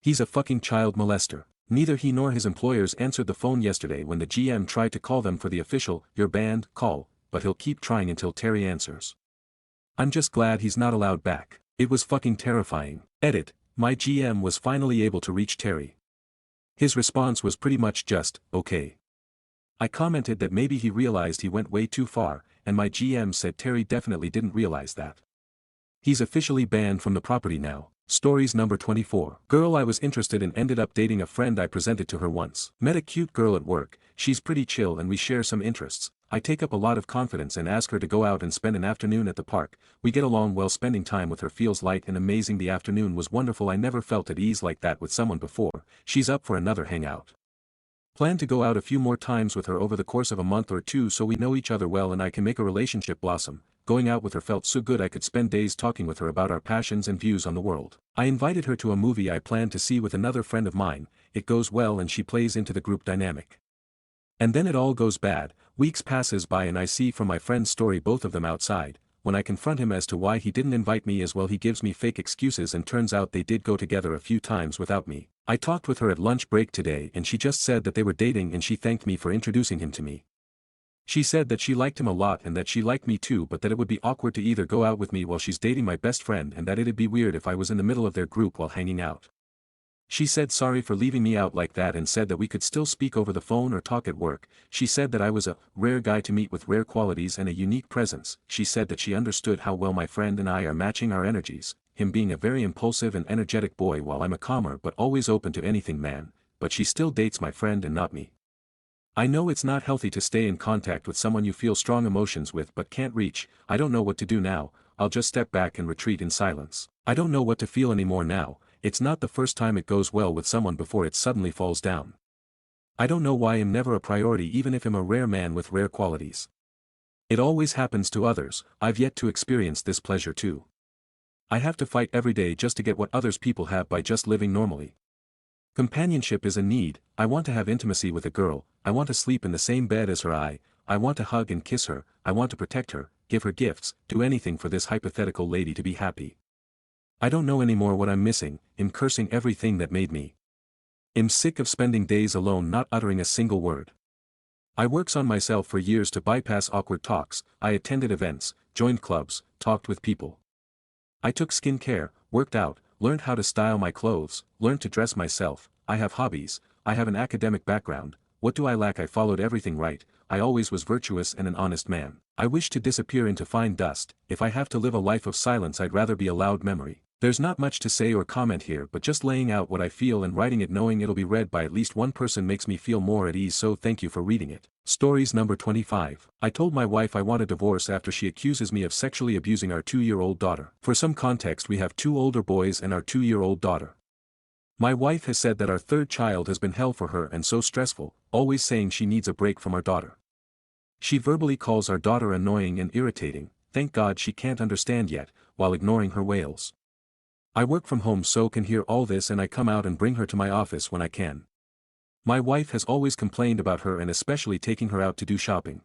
He's a fucking child molester. Neither he nor his employers answered the phone yesterday when the GM tried to call them for the official "you're banned" call, but he'll keep trying until Terry answers. I'm just glad he's not allowed back. It was fucking terrifying. Edit, my GM was finally able to reach Terry. His response was pretty much just, "Okay." I commented that maybe he realized he went way too far, and my GM said Terry definitely didn't realize that. He's officially banned from the property now. Stories number 24. Girl I was interested in ended up dating a friend I presented to her once. Met a cute girl at work, she's pretty chill and we share some interests. I take up a lot of confidence and ask her to go out and spend an afternoon at the park. We get along well. Spending time with her feels light and amazing. The afternoon was wonderful. I never felt at ease like that with someone before. She's up for another hangout. Plan to go out a few more times with her over the course of a month or two so we know each other well and I can make a relationship blossom. Going out with her felt so good I could spend days talking with her about our passions and views on the world. I invited her to a movie I planned to see with another friend of mine. It goes well and she plays into the group dynamic. And then it all goes bad. Weeks passes by and I see from my friend's story both of them outside. When I confront him as to why he didn't invite me as well, he gives me fake excuses and turns out they did go together a few times without me. I talked with her at lunch break today and she just said that they were dating and she thanked me for introducing him to me. She said that she liked him a lot and that she liked me too, but that it would be awkward to either go out with me while she's dating my best friend and that it'd be weird if I was in the middle of their group while hanging out. She said sorry for leaving me out like that and said that we could still speak over the phone or talk at work. She said that I was a rare guy to meet with rare qualities and a unique presence. She said that she understood how well my friend and I are matching our energies, him being a very impulsive and energetic boy while I'm a calmer but always open to anything man, but she still dates my friend and not me. I know it's not healthy to stay in contact with someone you feel strong emotions with but can't reach. I don't know what to do now, I'll just step back and retreat in silence. I don't know what to feel anymore now, it's not the first time it goes well with someone before it suddenly falls down. I don't know why I'm never a priority even if I'm a rare man with rare qualities. It always happens to others, I've yet to experience this pleasure too. I have to fight every day just to get what others people have by just living normally. Companionship is a need, I want to have intimacy with a girl, I want to sleep in the same bed as her, I want to hug and kiss her, I want to protect her, give her gifts, do anything for this hypothetical lady to be happy. I don't know anymore what I'm missing, I'm cursing everything that made me. I'm sick of spending days alone not uttering a single word. I works on myself for years to bypass awkward talks, I attended events, joined clubs, talked with people. I took skin care, worked out, learned how to style my clothes, learned to dress myself, I have hobbies, I have an academic background, what do I lack? I followed everything right, I always was virtuous and an honest man. I wish to disappear into fine dust, if I have to live a life of silence I'd rather be a loud memory. There's not much to say or comment here but just laying out what I feel and writing it knowing it'll be read by at least one person makes me feel more at ease, so thank you for reading it. Stories number 25. I told my wife I want a divorce after she accuses me of sexually abusing our 2-year-old daughter. For some context, we have 2 older boys and our 2-year-old daughter. My wife has said that our 3rd child has been hell for her and so stressful, always saying she needs a break from our daughter. She verbally calls our daughter annoying and irritating, thank God she can't understand yet, while ignoring her wails. I work from home so can hear all this and I come out and bring her to my office when I can. My wife has always complained about her and especially taking her out to do shopping.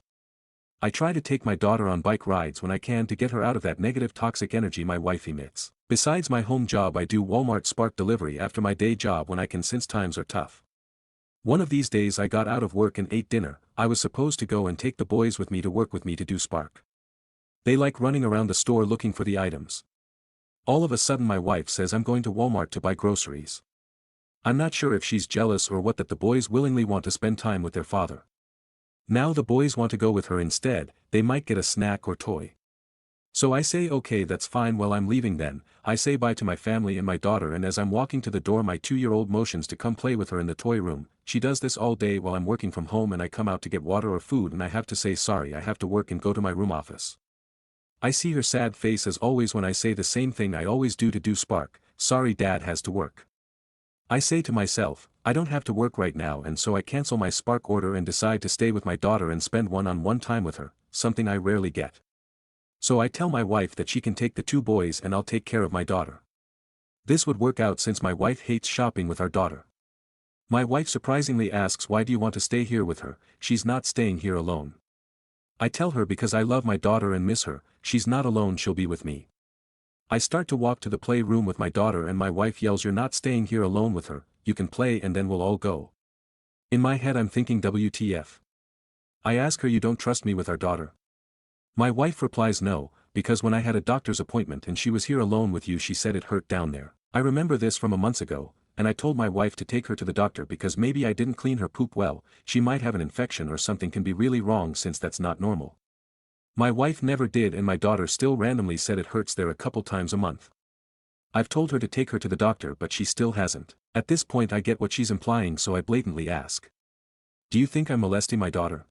I try to take my daughter on bike rides when I can to get her out of that negative toxic energy my wife emits. Besides my home job I do Walmart Spark delivery after my day job when I can since times are tough. One of these days I got out of work and ate dinner, I was supposed to go and take the boys with me to work with me to do Spark. They like running around the store looking for the items. All of a sudden my wife says I'm going to Walmart to buy groceries. I'm not sure if she's jealous or what that the boys willingly want to spend time with their father. Now the boys want to go with her instead, they might get a snack or toy. So I say okay that's fine. While I'm leaving then, I say bye to my family and my daughter and as I'm walking to the door my 2-year-old motions to come play with her in the toy room. She does this all day while I'm working from home and I come out to get water or food and I have to say sorry I have to work and go to my room office. I see her sad face as always when I say the same thing I always do to do Spark, sorry dad has to work. I say to myself, I don't have to work right now and so I cancel my Spark order and decide to stay with my daughter and spend one-on-one time with her, something I rarely get. So I tell my wife that she can take the 2 boys and I'll take care of my daughter. This would work out since my wife hates shopping with our daughter. My wife surprisingly asks why do you want to stay here with her, she's not staying here alone. I tell her because I love my daughter and miss her, she's not alone she'll be with me. I start to walk to the playroom with my daughter and my wife yells you're not staying here alone with her, you can play and then we'll all go. In my head I'm thinking WTF. I ask her you don't trust me with our daughter. My wife replies no, because when I had a doctor's appointment and she was here alone with you she said it hurt down there. I remember this from a month ago, and I told my wife to take her to the doctor because maybe I didn't clean her poop well, she might have an infection or something can be really wrong since that's not normal. My wife never did and my daughter still randomly said it hurts there a couple times a month. I've told her to take her to the doctor but she still hasn't. At this point I get what she's implying so I blatantly ask. Do you think I'm molesting my daughter?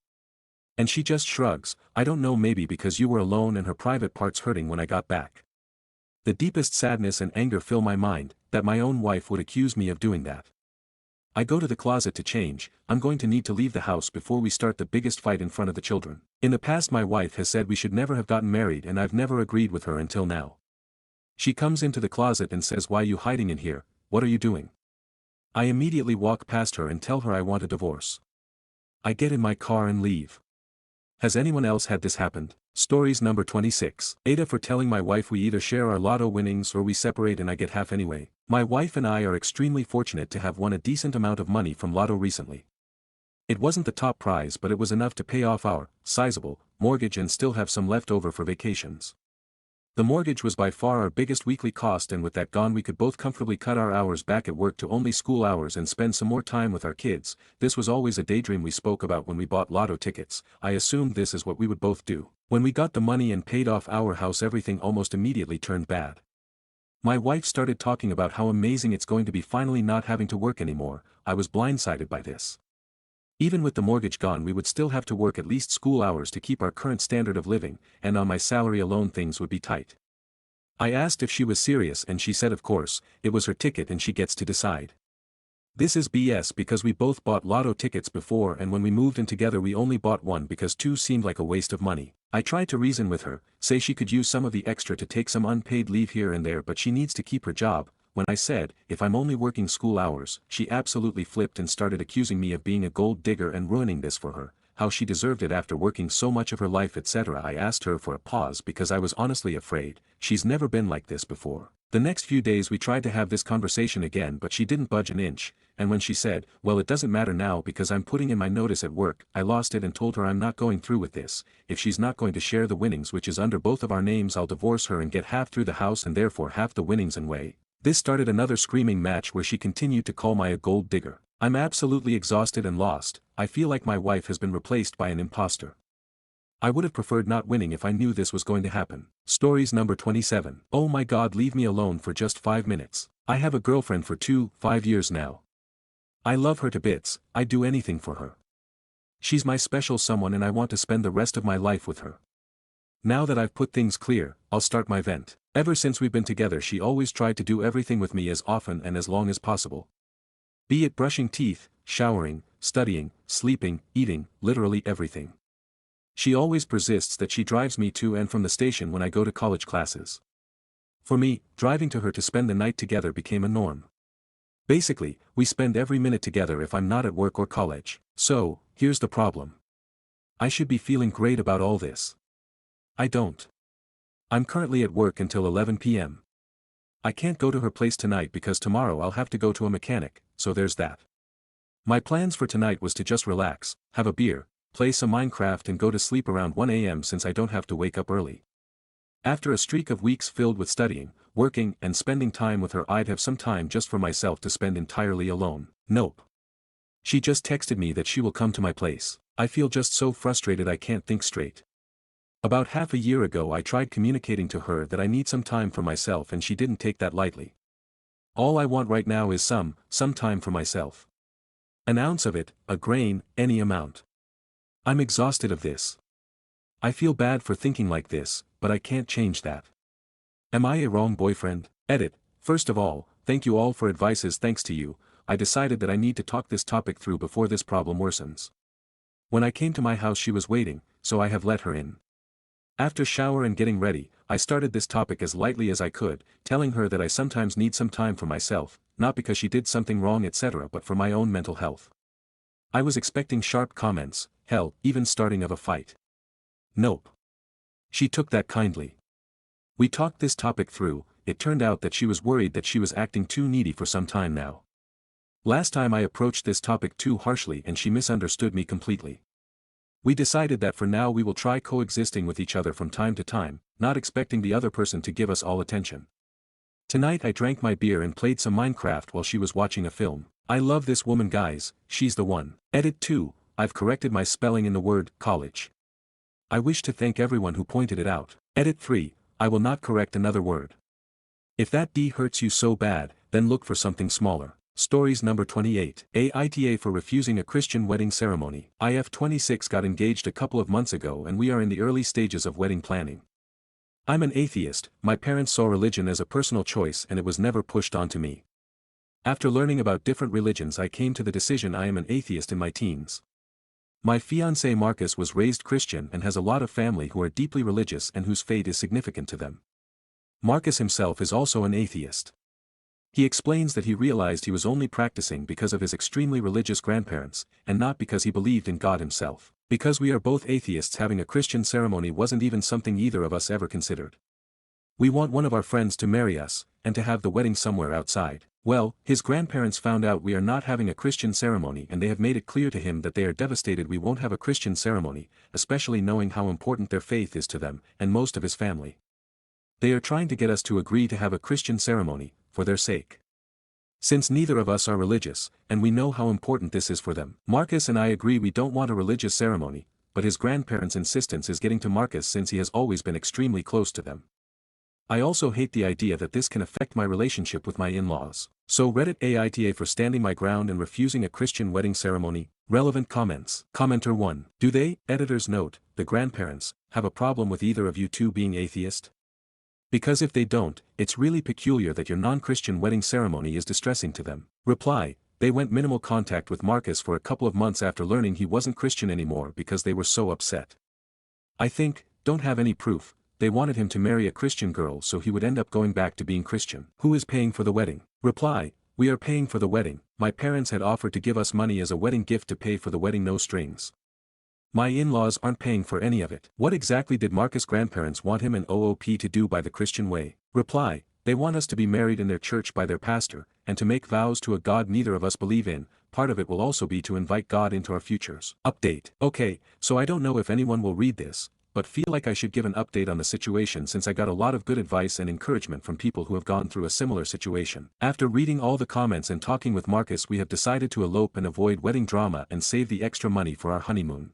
And she just shrugs, I don't know maybe because you were alone and her private parts hurting when I got back. The deepest sadness and anger fill my mind, that my own wife would accuse me of doing that. I go to the closet to change, I'm going to need to leave the house before we start the biggest fight in front of the children. In the past my wife has said we should never have gotten married and I've never agreed with her until now. She comes into the closet and says why you hiding in here, what are you doing? I immediately walk past her and tell her I want a divorce. I get in my car and leave. Has anyone else had this happen? Stories number 26. Aita for telling my wife we either share our Lotto winnings or we separate and I get half anyway. My wife and I are extremely fortunate to have won a decent amount of money from Lotto recently. It wasn't the top prize but it was enough to pay off our sizable mortgage and still have some left over for vacations. The mortgage was by far our biggest weekly cost and with that gone we could both comfortably cut our hours back at work to only school hours and spend some more time with our kids. This was always a daydream we spoke about when we bought Lotto tickets. I assumed this is what we would both do. When we got the money and paid off our house everything almost immediately turned bad. My wife started talking about how amazing it's going to be finally not having to work anymore. I was blindsided by this. Even with the mortgage gone we would still have to work at least school hours to keep our current standard of living, and on my salary alone things would be tight. I asked if she was serious and she said of course, it was her ticket and she gets to decide. This is BS because we both bought Lotto tickets before and when we moved in together we only bought one because two seemed like a waste of money. I tried to reason with her, say she could use some of the extra to take some unpaid leave here and there but she needs to keep her job. When I said, if I'm only working school hours, she absolutely flipped and started accusing me of being a gold digger and ruining this for her, how she deserved it after working so much of her life etc. I asked her for a pause because I was honestly afraid, she's never been like this before. The next few days we tried to have this conversation again but she didn't budge an inch, and when she said, well it doesn't matter now because I'm putting in my notice at work, I lost it and told her I'm not going through with this, if she's not going to share the winnings which is under both of our names I'll divorce her and get half through the house and therefore half the winnings and way. This started another screaming match where she continued to call me a gold digger. I'm absolutely exhausted and lost, I feel like my wife has been replaced by an imposter. I would have preferred not winning if I knew this was going to happen. Stories number 27. Oh my god, leave me alone for just 5 minutes. I have a girlfriend for 5 years now. I love her to bits, I'd do anything for her. She's my special someone and I want to spend the rest of my life with her. Now that I've put things clear, I'll start my vent. Ever since we've been together she always tried to do everything with me as often and as long as possible. Be it brushing teeth, showering, studying, sleeping, eating, literally everything. She always persists that she drives me to and from the station when I go to college classes. For me, driving to her to spend the night together became a norm. Basically, we spend every minute together if I'm not at work or college. So, here's the problem. I should be feeling great about all this. I don't. I'm currently at work until 11 p.m. I can't go to her place tonight because tomorrow I'll have to go to a mechanic, so there's that. My plans for tonight was to just relax, have a beer, play some Minecraft and go to sleep around 1 a.m. since I don't have to wake up early. After a streak of weeks filled with studying, working and spending time with her I'd have some time just for myself to spend entirely alone. Nope. She just texted me that she will come to my place. I feel just so frustrated I can't think straight. About half a year ago I tried communicating to her that I need some time for myself and she didn't take that lightly. All I want right now is some time for myself. An ounce of it, a grain, any amount. I'm exhausted of this. I feel bad for thinking like this, but I can't change that. Am I a wrong boyfriend? Edit. First of all, thank you all for advices. Thanks to you, I decided that I need to talk this topic through before this problem worsens. When I came to my house she was waiting, so I have let her in. After shower and getting ready, I started this topic as lightly as I could, telling her that I sometimes need some time for myself, not because she did something wrong etc. but for my own mental health. I was expecting sharp comments, hell, even starting of a fight. Nope. She took that kindly. We talked this topic through, it turned out that she was worried that she was acting too needy for some time now. Last time I approached this topic too harshly and she misunderstood me completely. We decided that for now we will try coexisting with each other from time to time, not expecting the other person to give us all attention. Tonight I drank my beer and played some Minecraft while she was watching a film. I love this woman guys, she's the one. Edit 2, I've corrected my spelling in the word college. I wish to thank everyone who pointed it out. Edit 3, I will not correct another word. If that D hurts you so bad, then look for something smaller. Stories number 28. Aita for refusing a Christian wedding ceremony. IF 26 got engaged a couple of months ago and we are in the early stages of wedding planning. I'm an atheist, my parents saw religion as a personal choice and it was never pushed onto me. After learning about different religions I came to the decision I am an atheist in my teens. My fiancé Marcus was raised Christian and has a lot of family who are deeply religious and whose faith is significant to them. Marcus himself is also an atheist. He explains that he realized he was only practicing because of his extremely religious grandparents, and not because he believed in God himself. Because we are both atheists, having a Christian ceremony wasn't even something either of us ever considered. We want one of our friends to marry us, and to have the wedding somewhere outside. Well, his grandparents found out we are not having a Christian ceremony and they have made it clear to him that they are devastated we won't have a Christian ceremony, especially knowing how important their faith is to them, and most of his family. They are trying to get us to agree to have a Christian ceremony, for their sake. Since neither of us are religious, and we know how important this is for them. Marcus and I agree we don't want a religious ceremony, but his grandparents' insistence is getting to Marcus since he has always been extremely close to them. I also hate the idea that this can affect my relationship with my in-laws. So Reddit Aita for standing my ground and refusing a Christian wedding ceremony. Relevant comments. Commenter 1. Do they, editor's note, the grandparents, have a problem with either of you two being atheist? Because if they don't, it's really peculiar that your non-Christian wedding ceremony is distressing to them. Reply. They went minimal contact with Marcus for a couple of months after learning he wasn't Christian anymore because they were so upset. I think, don't have any proof, they wanted him to marry a Christian girl so he would end up going back to being Christian. Who is paying for the wedding? Reply. We are paying for the wedding. My parents had offered to give us money as a wedding gift to pay for the wedding, no strings. My in-laws aren't paying for any of it. What exactly did Marcus' grandparents want him and OOP to do by the Christian way? Reply. They want us to be married in their church by their pastor, and to make vows to a God neither of us believe in. Part of it will also be to invite God into our futures. Update. Okay, so I don't know if anyone will read this, but feel like I should give an update on the situation since I got a lot of good advice and encouragement from people who have gone through a similar situation. After reading all the comments and talking with Marcus, we have decided to elope and avoid wedding drama and save the extra money for our honeymoon.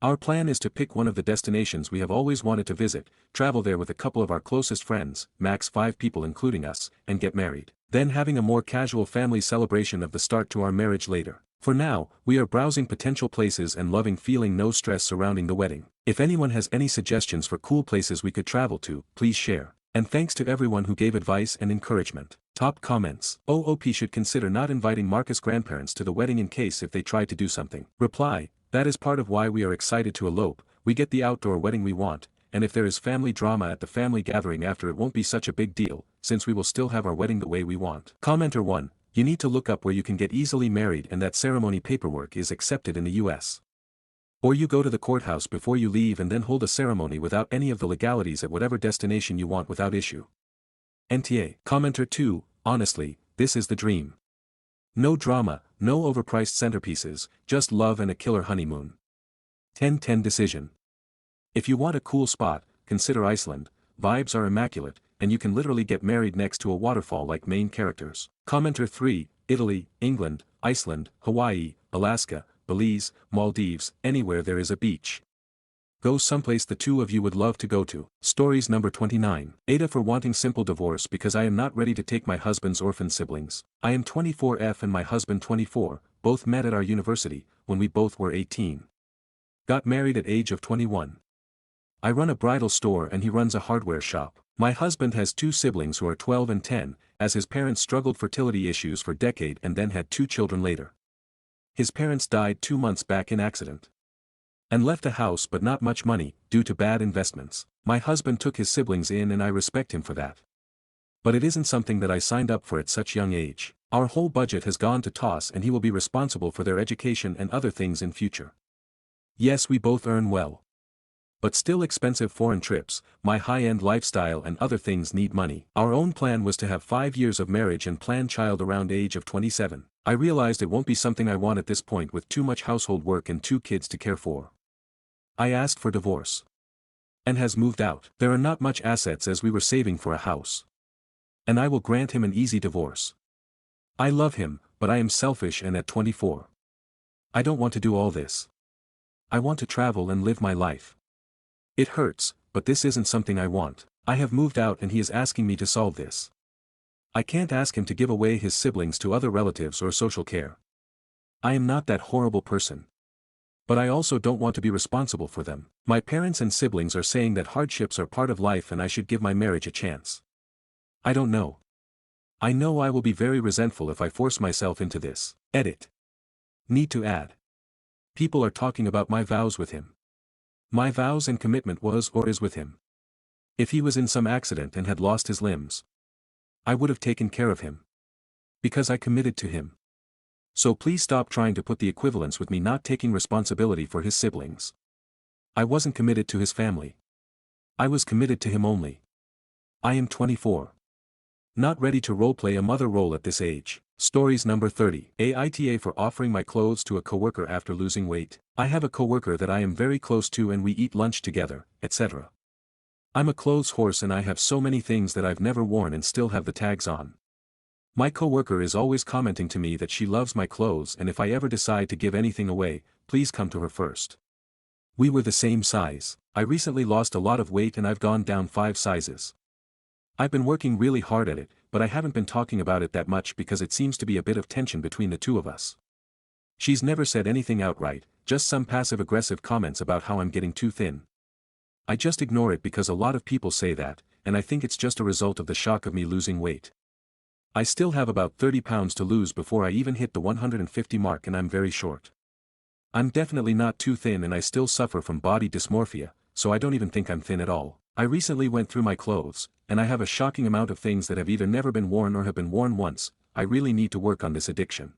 Our plan is to pick one of the destinations we have always wanted to visit, travel there with a couple of our closest friends, max 5 people including us, and get married. Then having a more casual family celebration of the start to our marriage later. For now, we are browsing potential places and loving feeling no stress surrounding the wedding. If anyone has any suggestions for cool places we could travel to, please share. And thanks to everyone who gave advice and encouragement. Top comments. OOP should consider not inviting Marcus' grandparents to the wedding in case if they try to do something. Reply. That is part of why we are excited to elope. We get the outdoor wedding we want, and if there is family drama at the family gathering after, it won't be such a big deal, since we will still have our wedding the way we want. Commenter 1. You need to look up where you can get easily married and that ceremony paperwork is accepted in the US. Or you go to the courthouse before you leave and then hold a ceremony without any of the legalities at whatever destination you want without issue. NTA. Commenter 2. Honestly, this is the dream. No drama, no overpriced centerpieces, just love and a killer honeymoon. 10-10 decision. If you want a cool spot, consider Iceland. Vibes are immaculate, and you can literally get married next to a waterfall like main characters. Commenter 3, Italy, England, Iceland, Hawaii, Alaska, Belize, Maldives, anywhere there is a beach. Go someplace the two of you would love to go to. Stories number 29. Ada for wanting simple divorce because I am not ready to take my husband's orphan siblings. I am 24F and my husband 24, both met at our university, when we both were 18. Got married at age of 21. I run a bridal store and he runs a hardware shop. My husband has 2 siblings who are 12 and 10, as his parents struggled fertility issues for a decade and then had 2 children later. His parents died 2 months back in accident. And left a house but not much money, due to bad investments. My husband took his siblings in and I respect him for that. But it isn't something that I signed up for at such young age. Our whole budget has gone to toss and he will be responsible for their education and other things in future. Yes, we both earn well. But still expensive foreign trips, my high-end lifestyle and other things need money. Our own plan was to have 5 years of marriage and plan child around age of 27. I realized it won't be something I want at this point with too much household work and 2 kids to care for. I asked for divorce. And has moved out. There are not much assets as we were saving for a house. And I will grant him an easy divorce. I love him, but I am selfish and at 24. I don't want to do all this. I want to travel and live my life. It hurts, but this isn't something I want. I have moved out and he is asking me to solve this. I can't ask him to give away his siblings to other relatives or social care. I am not that horrible person. But I also don't want to be responsible for them. My parents and siblings are saying that hardships are part of life and I should give my marriage a chance. I don't know. I know I will be very resentful if I force myself into this. Edit. Need to add. People are talking about my vows with him. My vows and commitment was or is with him. If he was in some accident and had lost his limbs, I would have taken care of him. Because I committed to him. So please stop trying to put the equivalence with me not taking responsibility for his siblings. I wasn't committed to his family. I was committed to him only. I am 24. Not ready to roleplay a mother role at this age. Stories number 30. Aita for offering my clothes to a coworker after losing weight. I have a coworker that I am very close to and we eat lunch together, etc. I'm a clothes horse and I have so many things that I've never worn and still have the tags on. My coworker is always commenting to me that she loves my clothes and if I ever decide to give anything away, please come to her first. We were the same size. I recently lost a lot of weight and I've gone down 5 sizes. I've been working really hard at it, but I haven't been talking about it that much because it seems to be a bit of tension between the two of us. She's never said anything outright, just some passive-aggressive comments about how I'm getting too thin. I just ignore it because a lot of people say that, and I think it's just a result of the shock of me losing weight. I still have about 30 pounds to lose before I even hit the 150 mark, and I'm very short. I'm definitely not too thin, and I still suffer from body dysmorphia, so I don't even think I'm thin at all. I recently went through my clothes, and I have a shocking amount of things that have either never been worn or have been worn once. I really need to work on this addiction.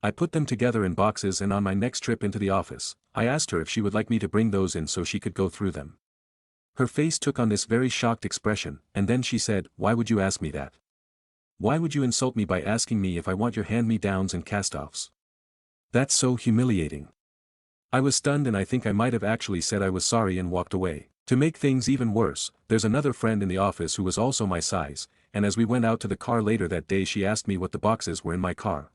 I put them together in boxes, and on my next trip into the office, I asked her if she would like me to bring those in so she could go through them. Her face took on this very shocked expression, and then she said, "Why would you ask me that? Why would you insult me by asking me if I want your hand-me-downs and cast-offs? That's so humiliating." I was stunned, and I think I might have actually said I was sorry and walked away. To make things even worse, there's another friend in the office who was also my size, and as we went out to the car later that day, she asked me what the boxes were in my car.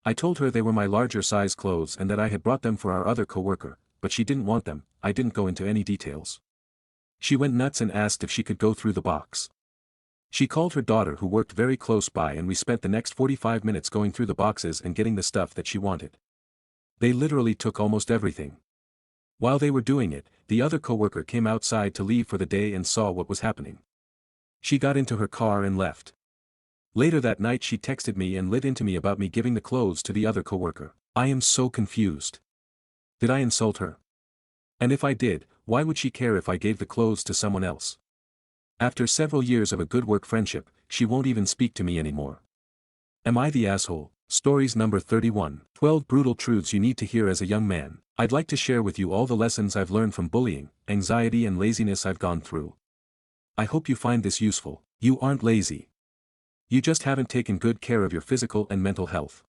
I told her they were my larger size clothes and that I had brought them for our other coworker, but she didn't want them. I didn't go into any details. She went nuts and asked if she could go through the box. She called her daughter, who worked very close by, and we spent the next 45 minutes going through the boxes and getting the stuff that she wanted. They literally took almost everything. While they were doing it, the other coworker came outside to leave for the day and saw what was happening. She got into her car and left. Later that night she texted me and lit into me about me giving the clothes to the other coworker. I am so confused. Did I insult her? And if I did, why would she care if I gave the clothes to someone else? After several years of a good work friendship, she won't even speak to me anymore. Am I the asshole? Stories number 31. 12 brutal truths you need to hear as a young man. I'd like to share with you all the lessons I've learned from bullying, anxiety and laziness I've gone through. I hope you find this useful. You aren't lazy. You just haven't taken good care of your physical and mental health.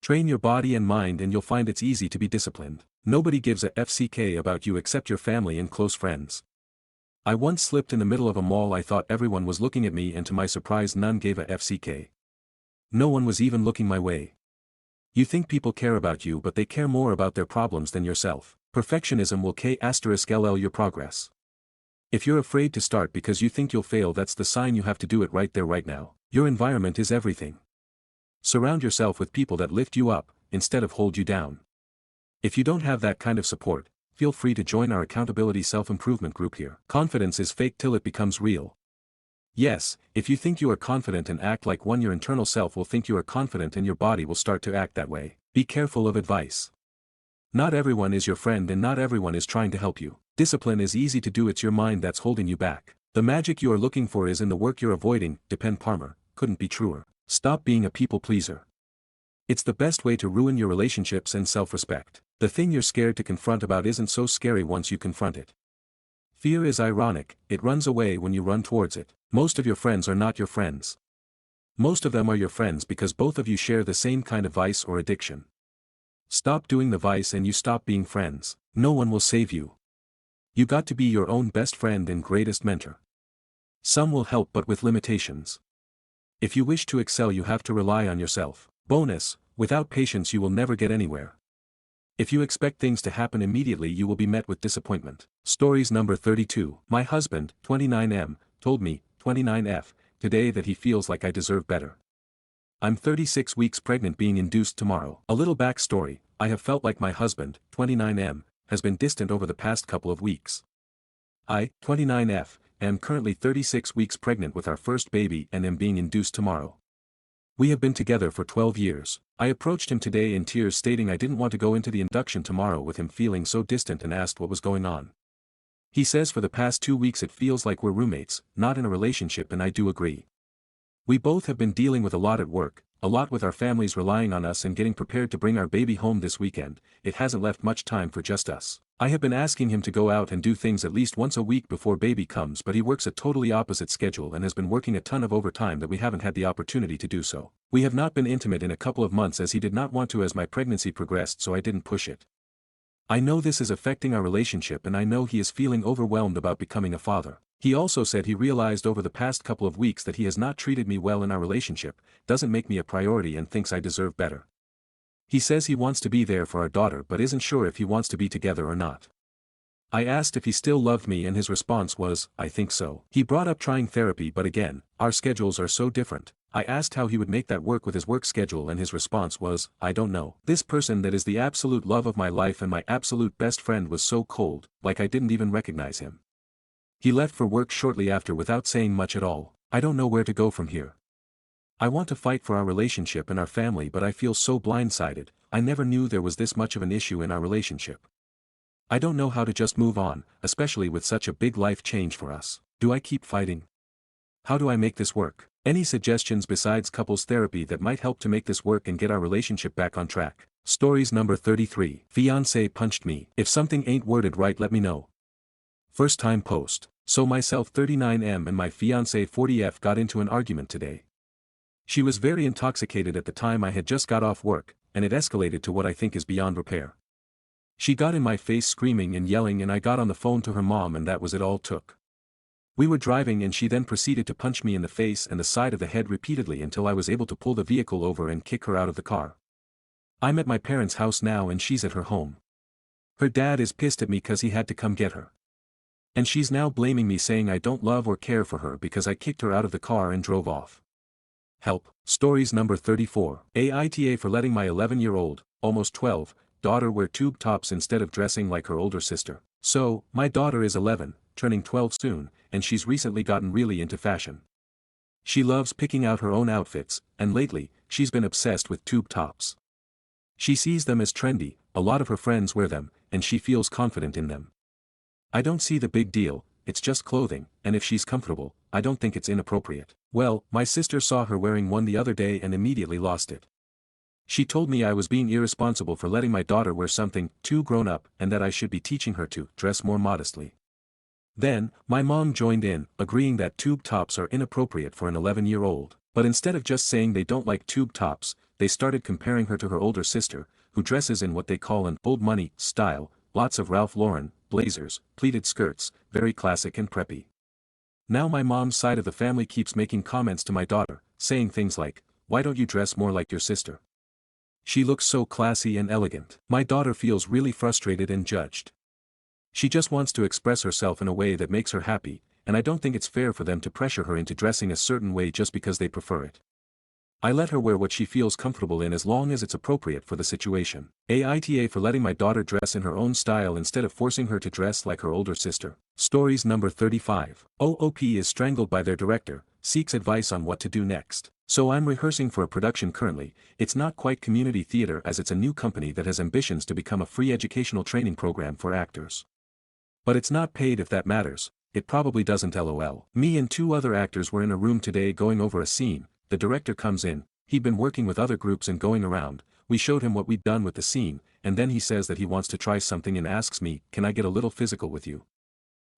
Train your body and mind, and you'll find it's easy to be disciplined. Nobody gives a FCK about you except your family and close friends. I once slipped in the middle of a mall. I thought everyone was looking at me, and to my surprise none gave a FCK. No one was even looking my way. You think people care about you, but they care more about their problems than yourself. Perfectionism will k*ll your progress. If you're afraid to start because you think you'll fail, that's the sign you have to do it right there right now. Your environment is everything. Surround yourself with people that lift you up, instead of hold you down. If you don't have that kind of support, feel free to join our accountability self-improvement group here. Confidence is fake till it becomes real. Yes, if you think you are confident and act like one, your internal self will think you are confident and your body will start to act that way. Be careful of advice. Not everyone is your friend and not everyone is trying to help you. Discipline is easy to do, it's your mind that's holding you back. The magic you are looking for is in the work you're avoiding. Depend Palmer, couldn't be truer. Stop being a people pleaser. It's the best way to ruin your relationships and self-respect. The thing you're scared to confront about isn't so scary once you confront it. Fear is ironic, it runs away when you run towards it. Most of your friends are not your friends. Most of them are your friends because both of you share the same kind of vice or addiction. Stop doing the vice and you stop being friends. No one will save you. You got to be your own best friend and greatest mentor. Some will help, but with limitations. If you wish to excel, you have to rely on yourself. Bonus, without patience you will never get anywhere. If you expect things to happen immediately, you will be met with disappointment. Stories number 32. My husband, 29M, told me, 29F, today that he feels like I deserve better. I'm 36 weeks pregnant, being induced tomorrow. A little backstory: I have felt like my husband, 29M, has been distant over the past couple of weeks. I, 29F, am currently 36 weeks pregnant with our first baby and am being induced tomorrow. We have been together for 12 years. I approached him today in tears, stating I didn't want to go into the induction tomorrow with him feeling so distant, and asked what was going on. He says for the past 2 weeks it feels like we're roommates, not in a relationship, and I do agree. We both have been dealing with a lot at work, a lot with our families relying on us and getting prepared to bring our baby home this weekend. It hasn't left much time for just us. I have been asking him to go out and do things at least once a week before baby comes, but he works a totally opposite schedule and has been working a ton of overtime that we haven't had the opportunity to do so. We have not been intimate in a couple of months as he did not want to as my pregnancy progressed, so I didn't push it. I know this is affecting our relationship, and I know he is feeling overwhelmed about becoming a father. He also said he realized over the past couple of weeks that he has not treated me well in our relationship, doesn't make me a priority, and thinks I deserve better. He says he wants to be there for our daughter but isn't sure if he wants to be together or not. I asked if he still loved me and his response was, I think so. He brought up trying therapy but again, our schedules are so different. I asked how he would make that work with his work schedule and his response was, I don't know. This person that is the absolute love of my life and my absolute best friend was so cold, like I didn't even recognize him. He left for work shortly after without saying much at all. I don't know where to go from here. I want to fight for our relationship and our family but I feel so blindsided. I never knew there was this much of an issue in our relationship. I don't know how to just move on, especially with such a big life change for us. Do I keep fighting? How do I make this work? Any suggestions besides couples therapy that might help to make this work and get our relationship back on track? Stories number 33. Fiance punched me. If something ain't worded right let me know. First time post. So myself 39M and my fiance 40F got into an argument today. She was very intoxicated at the time I had just got off work, and it escalated to what I think is beyond repair. She got in my face screaming and yelling and I got on the phone to her mom and that was it all took. We were driving and she then proceeded to punch me in the face and the side of the head repeatedly until I was able to pull the vehicle over and kick her out of the car. I'm at my parents' house now and she's at her home. Her dad is pissed at me cause he had to come get her. And she's now blaming me saying I don't love or care for her because I kicked her out of the car and drove off. Help. Stories number 34. Aita for letting my 11-year-old, almost 12, daughter wear tube tops instead of dressing like her older sister. So, my daughter is 11, turning 12 soon, and she's recently gotten really into fashion. She loves picking out her own outfits, and lately, she's been obsessed with tube tops. She sees them as trendy, a lot of her friends wear them, and she feels confident in them. I don't see the big deal, it's just clothing, and if she's comfortable, I don't think it's inappropriate. Well, my sister saw her wearing one the other day and immediately lost it. She told me I was being irresponsible for letting my daughter wear something too grown up and that I should be teaching her to dress more modestly. Then, my mom joined in, agreeing that tube tops are inappropriate for an 11-year-old. But instead of just saying they don't like tube tops, they started comparing her to her older sister, who dresses in what they call an old money style, lots of Ralph Lauren, blazers, pleated skirts, very classic and preppy. Now my mom's side of the family keeps making comments to my daughter, saying things like, why don't you dress more like your sister? She looks so classy and elegant. My daughter feels really frustrated and judged. She just wants to express herself in a way that makes her happy, and I don't think it's fair for them to pressure her into dressing a certain way just because they prefer it. I let her wear what she feels comfortable in as long as it's appropriate for the situation. Aita for letting my daughter dress in her own style instead of forcing her to dress like her older sister. Stories number 35. OOP is strangled by their director, seeks advice on what to do next. So I'm rehearsing for a production currently. It's not quite community theater as it's a new company that has ambitions to become a free educational training program for actors. But it's not paid if that matters, it probably doesn't lol. Me and 2 other actors were in a room today going over a scene. The director comes in, he'd been working with other groups and going around, we showed him what we'd done with the scene, and then he says that he wants to try something and asks me, can I get a little physical with you?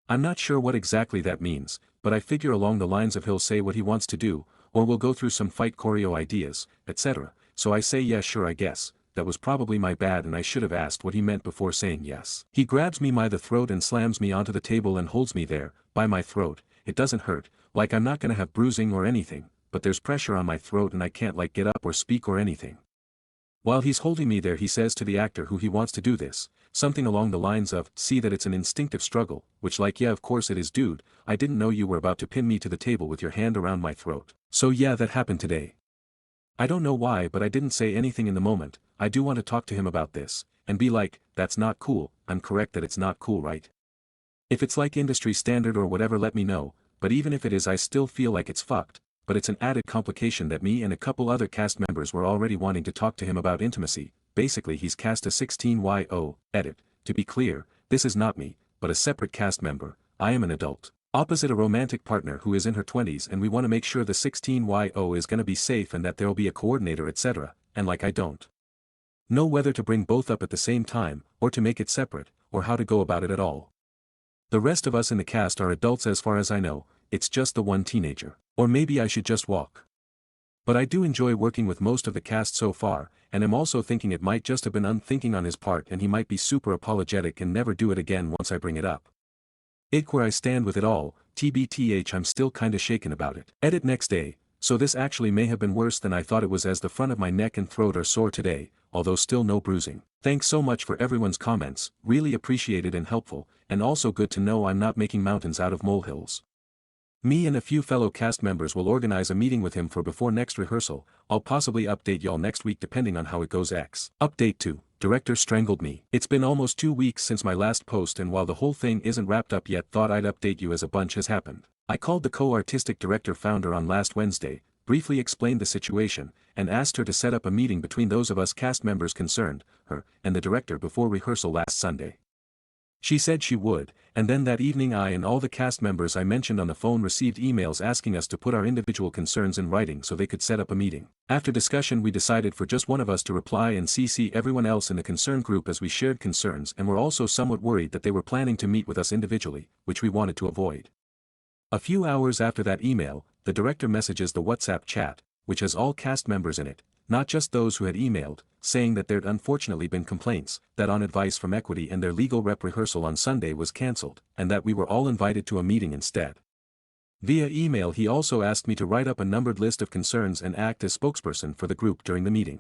I'm not sure what exactly that means, but I figure along the lines of he'll say what he wants to do, or we'll go through some fight choreo ideas, etc. So I say yeah sure I guess, that was probably my bad and I should have asked what he meant before saying yes. He grabs me by the throat and slams me onto the table and holds me there, by my throat. It doesn't hurt, like I'm not gonna have bruising or anything, but there's pressure on my throat and I can't like get up or speak or anything. While he's holding me there he says to the actor who he wants to do this, something along the lines of, see that it's an instinctive struggle, which like yeah of course it is dude, I didn't know you were about to pin me to the table with your hand around my throat. So yeah that happened today. I don't know why but I didn't say anything in the moment, I do want to talk to him about this, and be like, that's not cool, I'm correct that it's not cool right? If it's like industry standard or whatever let me know, but even if it is I still feel like it's fucked. But it's an added complication that me and a couple other cast members were already wanting to talk to him about intimacy. Basically he's cast a 16YO, edit, to be clear, this is not me, but a separate cast member, I am an adult. Opposite a romantic partner who is in her 20s and we want to make sure the 16YO is gonna be safe and that there'll be a coordinator etc, and like I don't know whether to bring both up at the same time, or to make it separate, or how to go about it at all. The rest of us in the cast are adults as far as I know, it's just the one teenager. Or maybe I should just walk. But I do enjoy working with most of the cast so far, and I'm also thinking it might just have been unthinking on his part and he might be super apologetic and never do it again once I bring it up. Where I stand with it all, TBTH I'm still kinda shaken about it. Edit next day, so this actually may have been worse than I thought it was as the front of my neck and throat are sore today, although still no bruising. Thanks so much for everyone's comments, really appreciated and helpful, and also good to know I'm not making mountains out of molehills. Me and a few fellow cast members will organize a meeting with him for before next rehearsal. I'll possibly update y'all next week depending on how it goes. Update 2. Director strangled me. It's been almost 2 weeks since my last post, and while the whole thing isn't wrapped up yet, thought I'd update you as a bunch has happened. I called the co-artistic director founder on last Wednesday, briefly explained the situation, and asked her to set up a meeting between those of us cast members concerned, her, and the director before rehearsal last Sunday. She said she would, and then that evening I and all the cast members I mentioned on the phone received emails asking us to put our individual concerns in writing so they could set up a meeting. After discussion we decided for just one of us to reply and CC everyone else in the concern group, as we shared concerns and were also somewhat worried that they were planning to meet with us individually, which we wanted to avoid. A few hours after that email, the director messages the WhatsApp chat, which has all cast members in it, not just those who had emailed, saying that there'd unfortunately been complaints, that on advice from Equity and their legal rep rehearsal on Sunday was cancelled, and that we were all invited to a meeting instead. Via email he also asked me to write up a numbered list of concerns and act as spokesperson for the group during the meeting.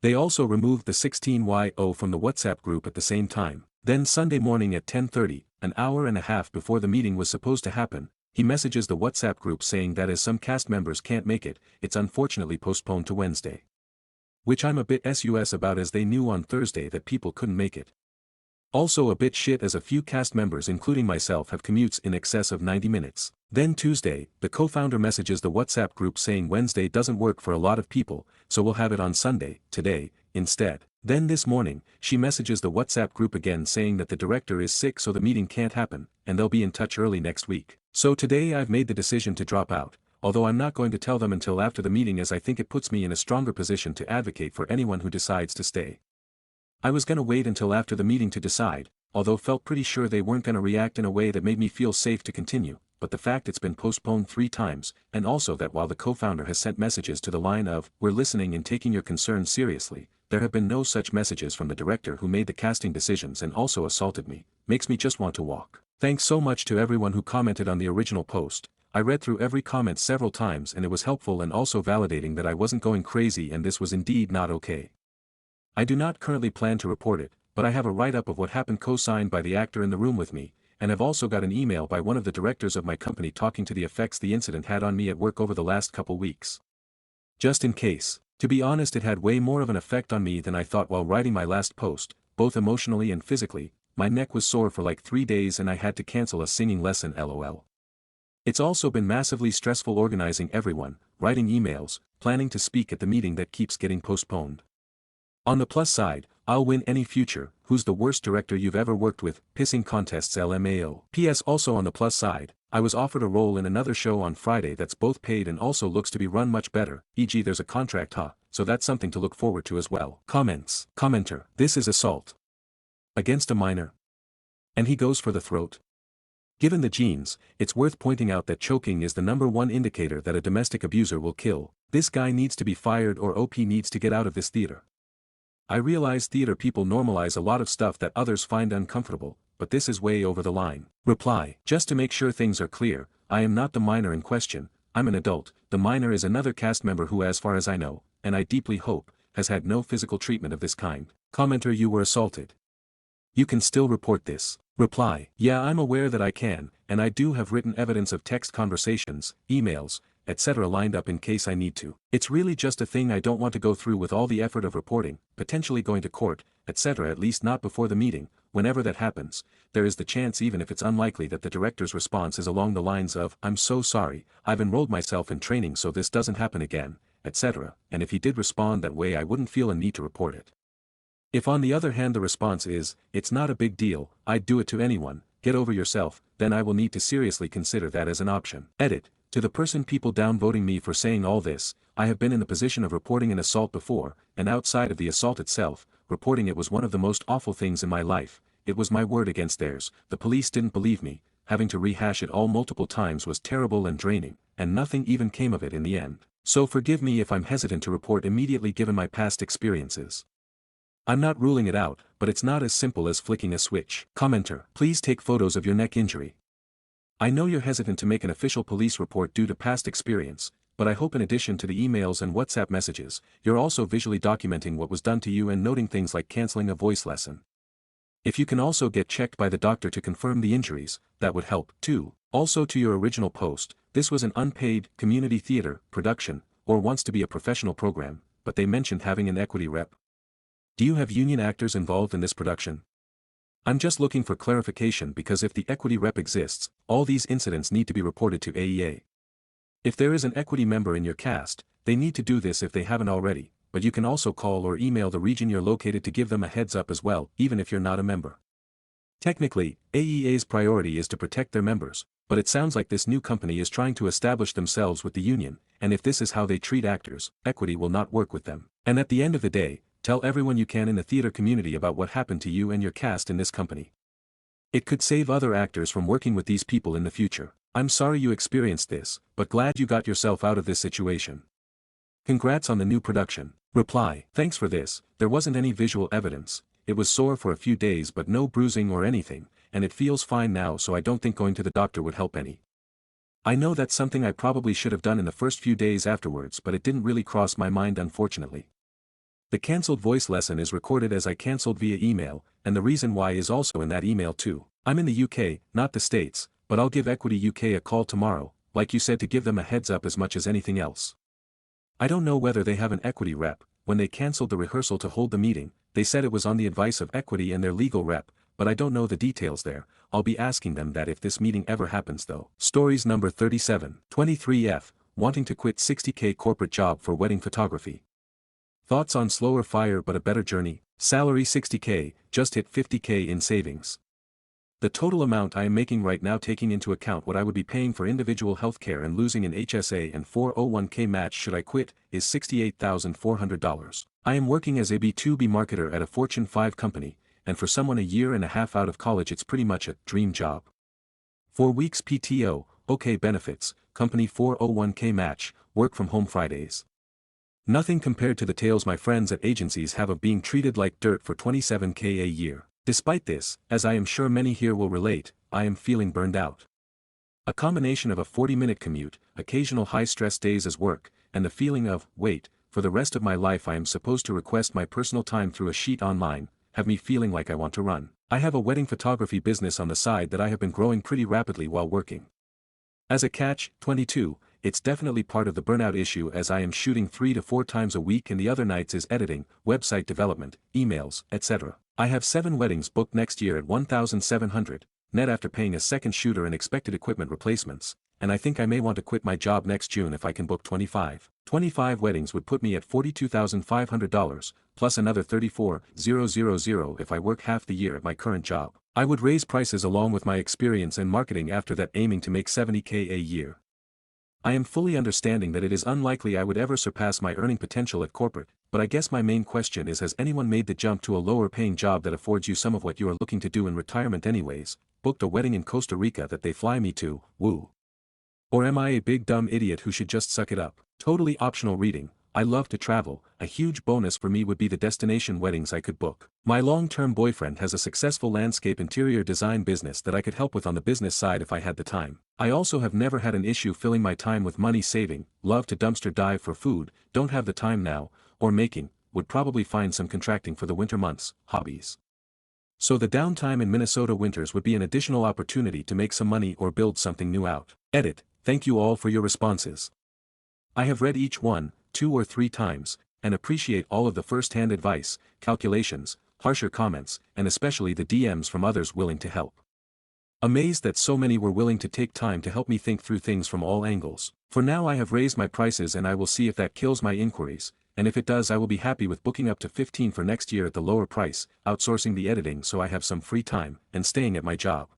They also removed the 16YO from the WhatsApp group at the same time. Then Sunday morning at 10:30, an hour and a half before the meeting was supposed to happen, he messages the WhatsApp group saying that as some cast members can't make it, it's unfortunately postponed to Wednesday. Which I'm a bit sus about, as they knew on Thursday that people couldn't make it. Also a bit shit as a few cast members including myself have commutes in excess of 90 minutes. Then Tuesday, the co-founder messages the WhatsApp group saying Wednesday doesn't work for a lot of people, so we'll have it on Sunday, today, instead. Then this morning, she messages the WhatsApp group again saying that the director is sick so the meeting can't happen, and they'll be in touch early next week. So today I've made the decision to drop out, although I'm not going to tell them until after the meeting, as I think it puts me in a stronger position to advocate for anyone who decides to stay. I was gonna wait until after the meeting to decide, although felt pretty sure they weren't gonna react in a way that made me feel safe to continue, but the fact it's been postponed 3 times, and also that while the co-founder has sent messages to the line of, "We're listening and taking your concerns seriously," there have been no such messages from the director who made the casting decisions and also assaulted me, makes me just want to walk. Thanks so much to everyone who commented on the original post. I read through every comment several times and it was helpful and also validating that I wasn't going crazy and this was indeed not okay. I do not currently plan to report it, but I have a write-up of what happened co-signed by the actor in the room with me, and have also got an email by one of the directors of my company talking to the effects the incident had on me at work over the last couple weeks. Just in case. To be honest, it had way more of an effect on me than I thought while writing my last post, both emotionally and physically. My neck was sore for like 3 days and I had to cancel a singing lesson, lol. It's also been massively stressful organizing everyone, writing emails, planning to speak at the meeting that keeps getting postponed. On the plus side, I'll win any future, who's the worst director you've ever worked with, pissing contests LMAO. PS also on the plus side, I was offered a role in another show on Friday that's both paid and also looks to be run much better, e.g. there's a contract so that's something to look forward to as well. Comments. Commenter. This is assault against a minor. And he goes for the throat. Given the genes, it's worth pointing out that choking is the #1 indicator that a domestic abuser will kill. This guy needs to be fired or OP needs to get out of this theater. I realize theater people normalize a lot of stuff that others find uncomfortable, but this is way over the line. Reply. Just to make sure things are clear, I am not the minor in question, I'm an adult. The minor is another cast member who, as far as I know, and I deeply hope, has had no physical treatment of this kind. Commenter. You were assaulted. You can still report this. Reply. Yeah, I'm aware that I can, and I do have written evidence of text conversations, emails, etc. lined up in case I need to. It's really just a thing I don't want to go through with all the effort of reporting, potentially going to court, etc. At least not before the meeting. Whenever that happens, there is the chance, even if it's unlikely, that the director's response is along the lines of, "I'm so sorry, I've enrolled myself in training so this doesn't happen again," etc. And if he did respond that way, I wouldn't feel a need to report it. If on the other hand the response is, "It's not a big deal, I'd do it to anyone, get over yourself," then I will need to seriously consider that as an option. Edit. To the person people downvoting me for saying all this, I have been in the position of reporting an assault before, and outside of the assault itself, reporting it was one of the most awful things in my life. It was my word against theirs. The police didn't believe me, having to rehash it all multiple times was terrible and draining, and nothing even came of it in the end. So forgive me if I'm hesitant to report immediately given my past experiences. I'm not ruling it out, but it's not as simple as flicking a switch. Commenter. Please take photos of your neck injury. I know you're hesitant to make an official police report due to past experience, but I hope in addition to the emails and WhatsApp messages, you're also visually documenting what was done to you and noting things like canceling a voice lesson. If you can also get checked by the doctor to confirm the injuries, that would help, too. Also to your original post, this was an unpaid, community theater, production, or wants to be a professional program, but they mentioned having an equity rep. Do you have union actors involved in this production? I'm just looking for clarification because if the equity rep exists, all these incidents need to be reported to AEA. If there is an equity member in your cast, they need to do this if they haven't already, but you can also call or email the region you're located to give them a heads up as well, even if you're not a member. Technically, AEA's priority is to protect their members, but it sounds like this new company is trying to establish themselves with the union, and if this is how they treat actors, equity will not work with them. And at the end of the day, tell everyone you can in the theater community about what happened to you and your cast in this company. It could save other actors from working with these people in the future. I'm sorry you experienced this, but glad you got yourself out of this situation. Congrats on the new production. Reply. Thanks for this, there wasn't any visual evidence, it was sore for a few days but no bruising or anything, and it feels fine now so I don't think going to the doctor would help any. I know that's something I probably should have done in the first few days afterwards but it didn't really cross my mind unfortunately. The cancelled voice lesson is recorded as I cancelled via email, and the reason why is also in that email too. I'm in the UK, not the States, but I'll give Equity UK a call tomorrow, like you said to give them a heads up as much as anything else. I don't know whether they have an equity rep. When they cancelled the rehearsal to hold the meeting, they said it was on the advice of Equity and their legal rep, but I don't know the details there. I'll be asking them that if this meeting ever happens though. Stories number 37. 23F, wanting to quit 60k corporate job for wedding photography. Thoughts on slower fire but a better journey. Salary 60k, just hit 50k in savings. The total amount I am making right now taking into account what I would be paying for individual healthcare and losing an HSA and 401k match should I quit, is $68,400. I am working as a B2B marketer at a Fortune 5 company, and for someone a year and a half out of college it's pretty much a dream job. 4 weeks PTO, okay benefits, company 401k match, work from home Fridays. Nothing compared to the tales my friends at agencies have of being treated like dirt for 27k a year. Despite this, as I am sure many here will relate, I am feeling burned out. A combination of a 40-minute commute, occasional high-stress days as work, and the feeling of, wait, for the rest of my life I am supposed to request my personal time through a sheet online, have me feeling like I want to run. I have a wedding photography business on the side that I have been growing pretty rapidly while working. As a catch, 22, it's definitely part of the burnout issue as I am shooting 3 to 4 times a week and the other nights is editing, website development, emails, etc. I have 7 weddings booked next year at $1,700, net after paying a second shooter and expected equipment replacements, and I think I may want to quit my job next June if I can book 25. 25 weddings would put me at $42,500, plus another $34,000 if I work half the year at my current job. I would raise prices along with my experience in marketing after that, aiming to make $70k a year. I am fully understanding that it is unlikely I would ever surpass my earning potential at corporate, but I guess my main question is, has anyone made the jump to a lower paying job that affords you some of what you are looking to do in retirement anyways, booked a wedding in Costa Rica that they fly me to, woo? Or am I a big dumb idiot who should just suck it up? Totally optional reading. I love to travel, a huge bonus for me would be the destination weddings I could book. My long-term boyfriend has a successful landscape interior design business that I could help with on the business side if I had the time. I also have never had an issue filling my time with money saving, love to dumpster dive for food, don't have the time now, or making, would probably find some contracting for the winter months, hobbies. So the downtime in Minnesota winters would be an additional opportunity to make some money or build something new out. Edit, thank you all for your responses. I have read each one, 2 or 3 times, and appreciate all of the first-hand advice, calculations, harsher comments, and especially the DMs from others willing to help. Amazed that so many were willing to take time to help me think through things from all angles. For now I have raised my prices and I will see if that kills my inquiries, and if it does I will be happy with booking up to 15 for next year at the lower price, outsourcing the editing so I have some free time, and staying at my job.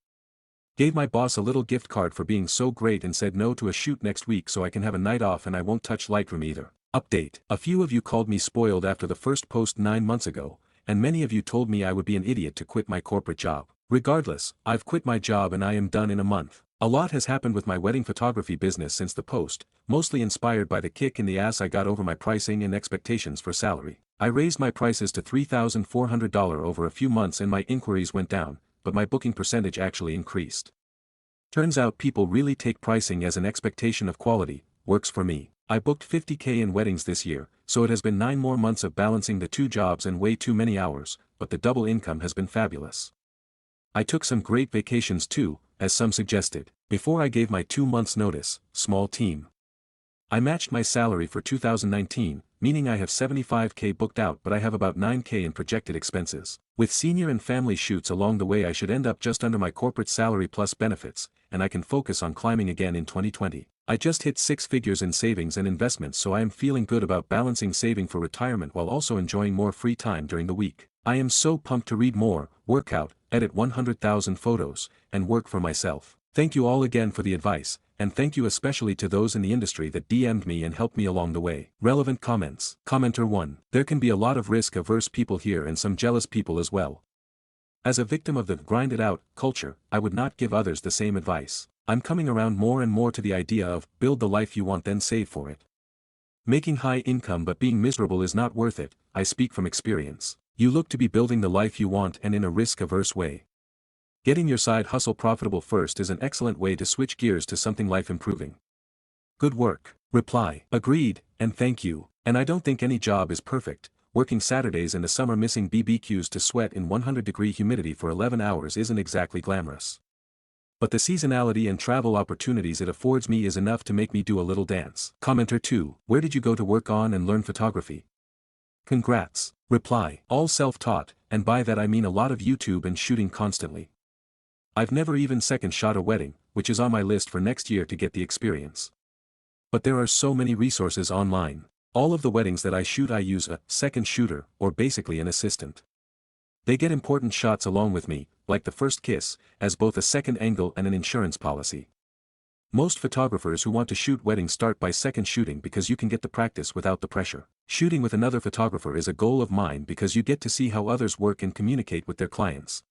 Gave my boss a little gift card for being so great and said no to a shoot next week so I can have a night off and I won't touch Lightroom either. Update. A few of you called me spoiled after the first post 9 months ago, and many of you told me I would be an idiot to quit my corporate job. Regardless, I've quit my job and I am done in a month. A lot has happened with my wedding photography business since the post, mostly inspired by the kick in the ass I got over my pricing and expectations for salary. I raised my prices to $3,400 over a few months and my inquiries went down, but my booking percentage actually increased. Turns out people really take pricing as an expectation of quality, works for me. I booked 50k in weddings this year, so it has been 9 more months of balancing the 2 jobs and way too many hours, but the double income has been fabulous. I took some great vacations too, as some suggested. Before I gave my 2 months notice, small team. I matched my salary for 2019, meaning I have 75k booked out but I have about 9k in projected expenses. With senior and family shoots along the way I should end up just under my corporate salary plus benefits, and I can focus on climbing again in 2020. I just hit 6 figures in savings and investments, so I am feeling good about balancing saving for retirement while also enjoying more free time during the week. I am so pumped to read more, work out, edit 100,000 photos, and work for myself. Thank you all again for the advice, and thank you especially to those in the industry that DM'd me and helped me along the way. Relevant comments. Commenter 1. There can be a lot of risk-averse people here and some jealous people as well. As a victim of the grind-it-out culture, I would not give others the same advice. I'm coming around more and more to the idea of, build the life you want then save for it. Making high income but being miserable is not worth it, I speak from experience. You look to be building the life you want and in a risk-averse way. Getting your side hustle profitable first is an excellent way to switch gears to something life-improving. Good work. Reply. Agreed, and thank you. And I don't think any job is perfect. Working Saturdays in the summer missing BBQs to sweat in 100-degree humidity for 11 hours isn't exactly glamorous. But the seasonality and travel opportunities it affords me is enough to make me do a little dance. Commenter 2. Where did you go to work on and learn photography? Congrats. Reply. All self-taught, and by that I mean a lot of YouTube and shooting constantly. I've never even second shot a wedding, which is on my list for next year to get the experience. But there are so many resources online. All of the weddings that I shoot I use a second shooter, or basically an assistant. They get important shots along with me, like the first kiss, as both a second angle and an insurance policy. Most photographers who want to shoot weddings start by second shooting because you can get the practice without the pressure. Shooting with another photographer is a goal of mine because you get to see how others work and communicate with their clients.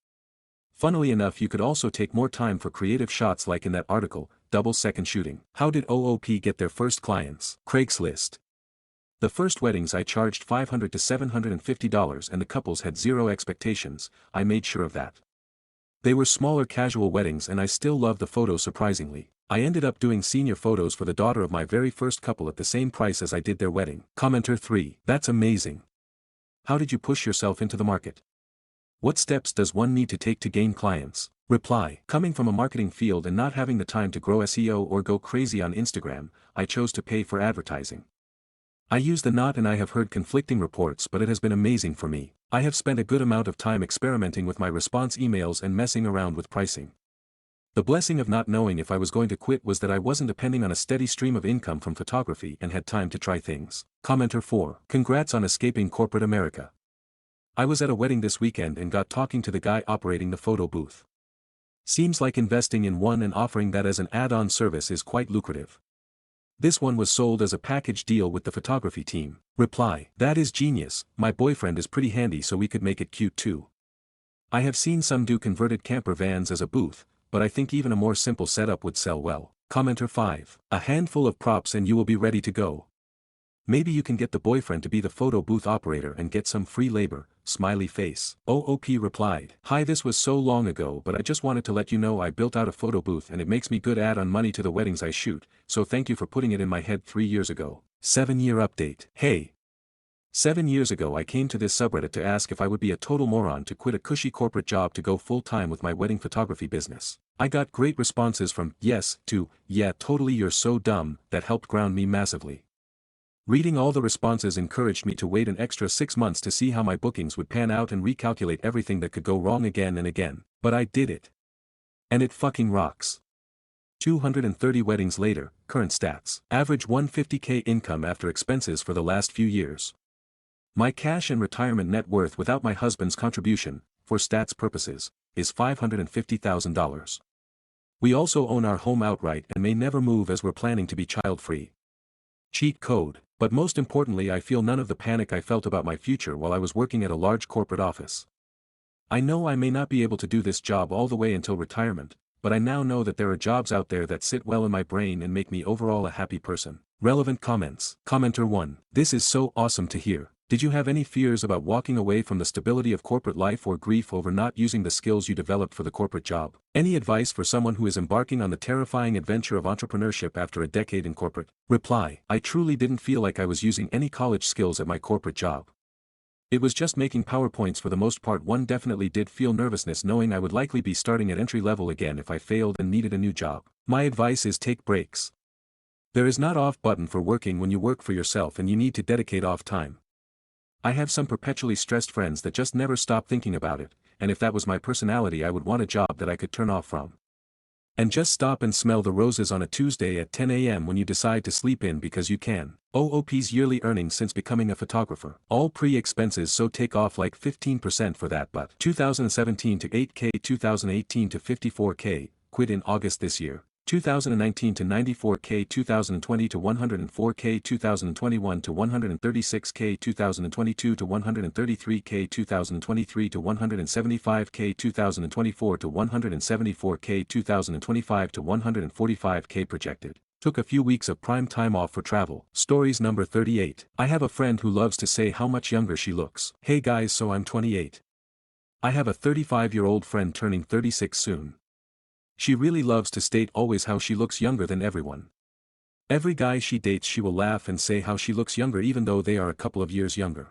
Funnily enough, you could also take more time for creative shots like in that article, double second shooting. How did OOP get their first clients? Craigslist. The first weddings I charged $500 to $750 and the couples had zero expectations. I made sure of that. They were smaller casual weddings and I still love the photos surprisingly. I ended up doing senior photos for the daughter of my very first couple at the same price as I did their wedding. Commenter 3. That's amazing. How did you push yourself into the market? What steps does one need to take to gain clients? Reply. Coming from a marketing field and not having the time to grow SEO or go crazy on Instagram, I chose to pay for advertising. I use the Knot and I have heard conflicting reports, but it has been amazing for me. I have spent a good amount of time experimenting with my response emails and messing around with pricing. The blessing of not knowing if I was going to quit was that I wasn't depending on a steady stream of income from photography and had time to try things. Commenter 4. Congrats on escaping corporate America. I was at a wedding this weekend and got talking to the guy operating the photo booth. Seems like investing in one and offering that as an add-on service is quite lucrative. This one was sold as a package deal with the photography team. Reply. That is genius. My boyfriend is pretty handy so we could make it cute too. I have seen some do converted camper vans as a booth, but I think even a more simple setup would sell well. Commenter 5. A handful of props and you will be ready to go. Maybe you can get the boyfriend to be the photo booth operator and get some free labor, smiley face. OOP replied. Hi, this was so long ago but I just wanted to let you know I built out a photo booth and it makes me good add-on money to the weddings I shoot, so thank you for putting it in my head 3 years ago. 7-year update. Hey. 7 years ago I came to this subreddit to ask if I would be a total moron to quit a cushy corporate job to go full-time with my wedding photography business. I got great responses from yes to yeah totally you're so dumb that helped ground me massively. Reading all the responses encouraged me to wait an extra 6 months to see how my bookings would pan out and recalculate everything that could go wrong again and again, but I did it. And it fucking rocks. 230 weddings later, current stats. Average 150k income after expenses for the last few years. My cash and retirement net worth without my husband's contribution, for stats purposes, is $550,000. We also own our home outright and may never move as we're planning to be child-free. Cheat code. But most importantly, I feel none of the panic I felt about my future while I was working at a large corporate office. I know I may not be able to do this job all the way until retirement, but I now know that there are jobs out there that sit well in my brain and make me overall a happy person. Relevant comments. Commenter 1. This is so awesome to hear. Did you have any fears about walking away from the stability of corporate life or grief over not using the skills you developed for the corporate job? Any advice for someone who is embarking on the terrifying adventure of entrepreneurship after a decade in corporate? Reply. I truly didn't feel like I was using any college skills at my corporate job. It was just making PowerPoints for the most part. One definitely did feel nervousness knowing I would likely be starting at entry level again if I failed and needed a new job. My advice is take breaks. There is not off button for working when you work for yourself and you need to dedicate off time. I have some perpetually stressed friends that just never stop thinking about it, and if that was my personality I would want a job that I could turn off from. And just stop and smell the roses on a Tuesday at 10 a.m. when you decide to sleep in because you can. OOP's yearly earnings since becoming a photographer. All pre-expenses, so take off like 15% for that, but 2017 to 8K, 2018 to 54K, quit in August this year. 2019 to 94K, 2020 to 104K, 2021 to 136K, 2022 to 133K, 2023 to 175K, 2024 to 174K, 2025 to 145K projected. Took a few weeks of prime time off for travel. Stories number 38. I have a friend who loves to say how much younger she looks. Hey guys, so I'm 28. I have a 35-year-old friend turning 36 soon. She really loves to state always how she looks younger than everyone. Every guy she dates she will laugh and say how she looks younger even though they are a couple of years younger.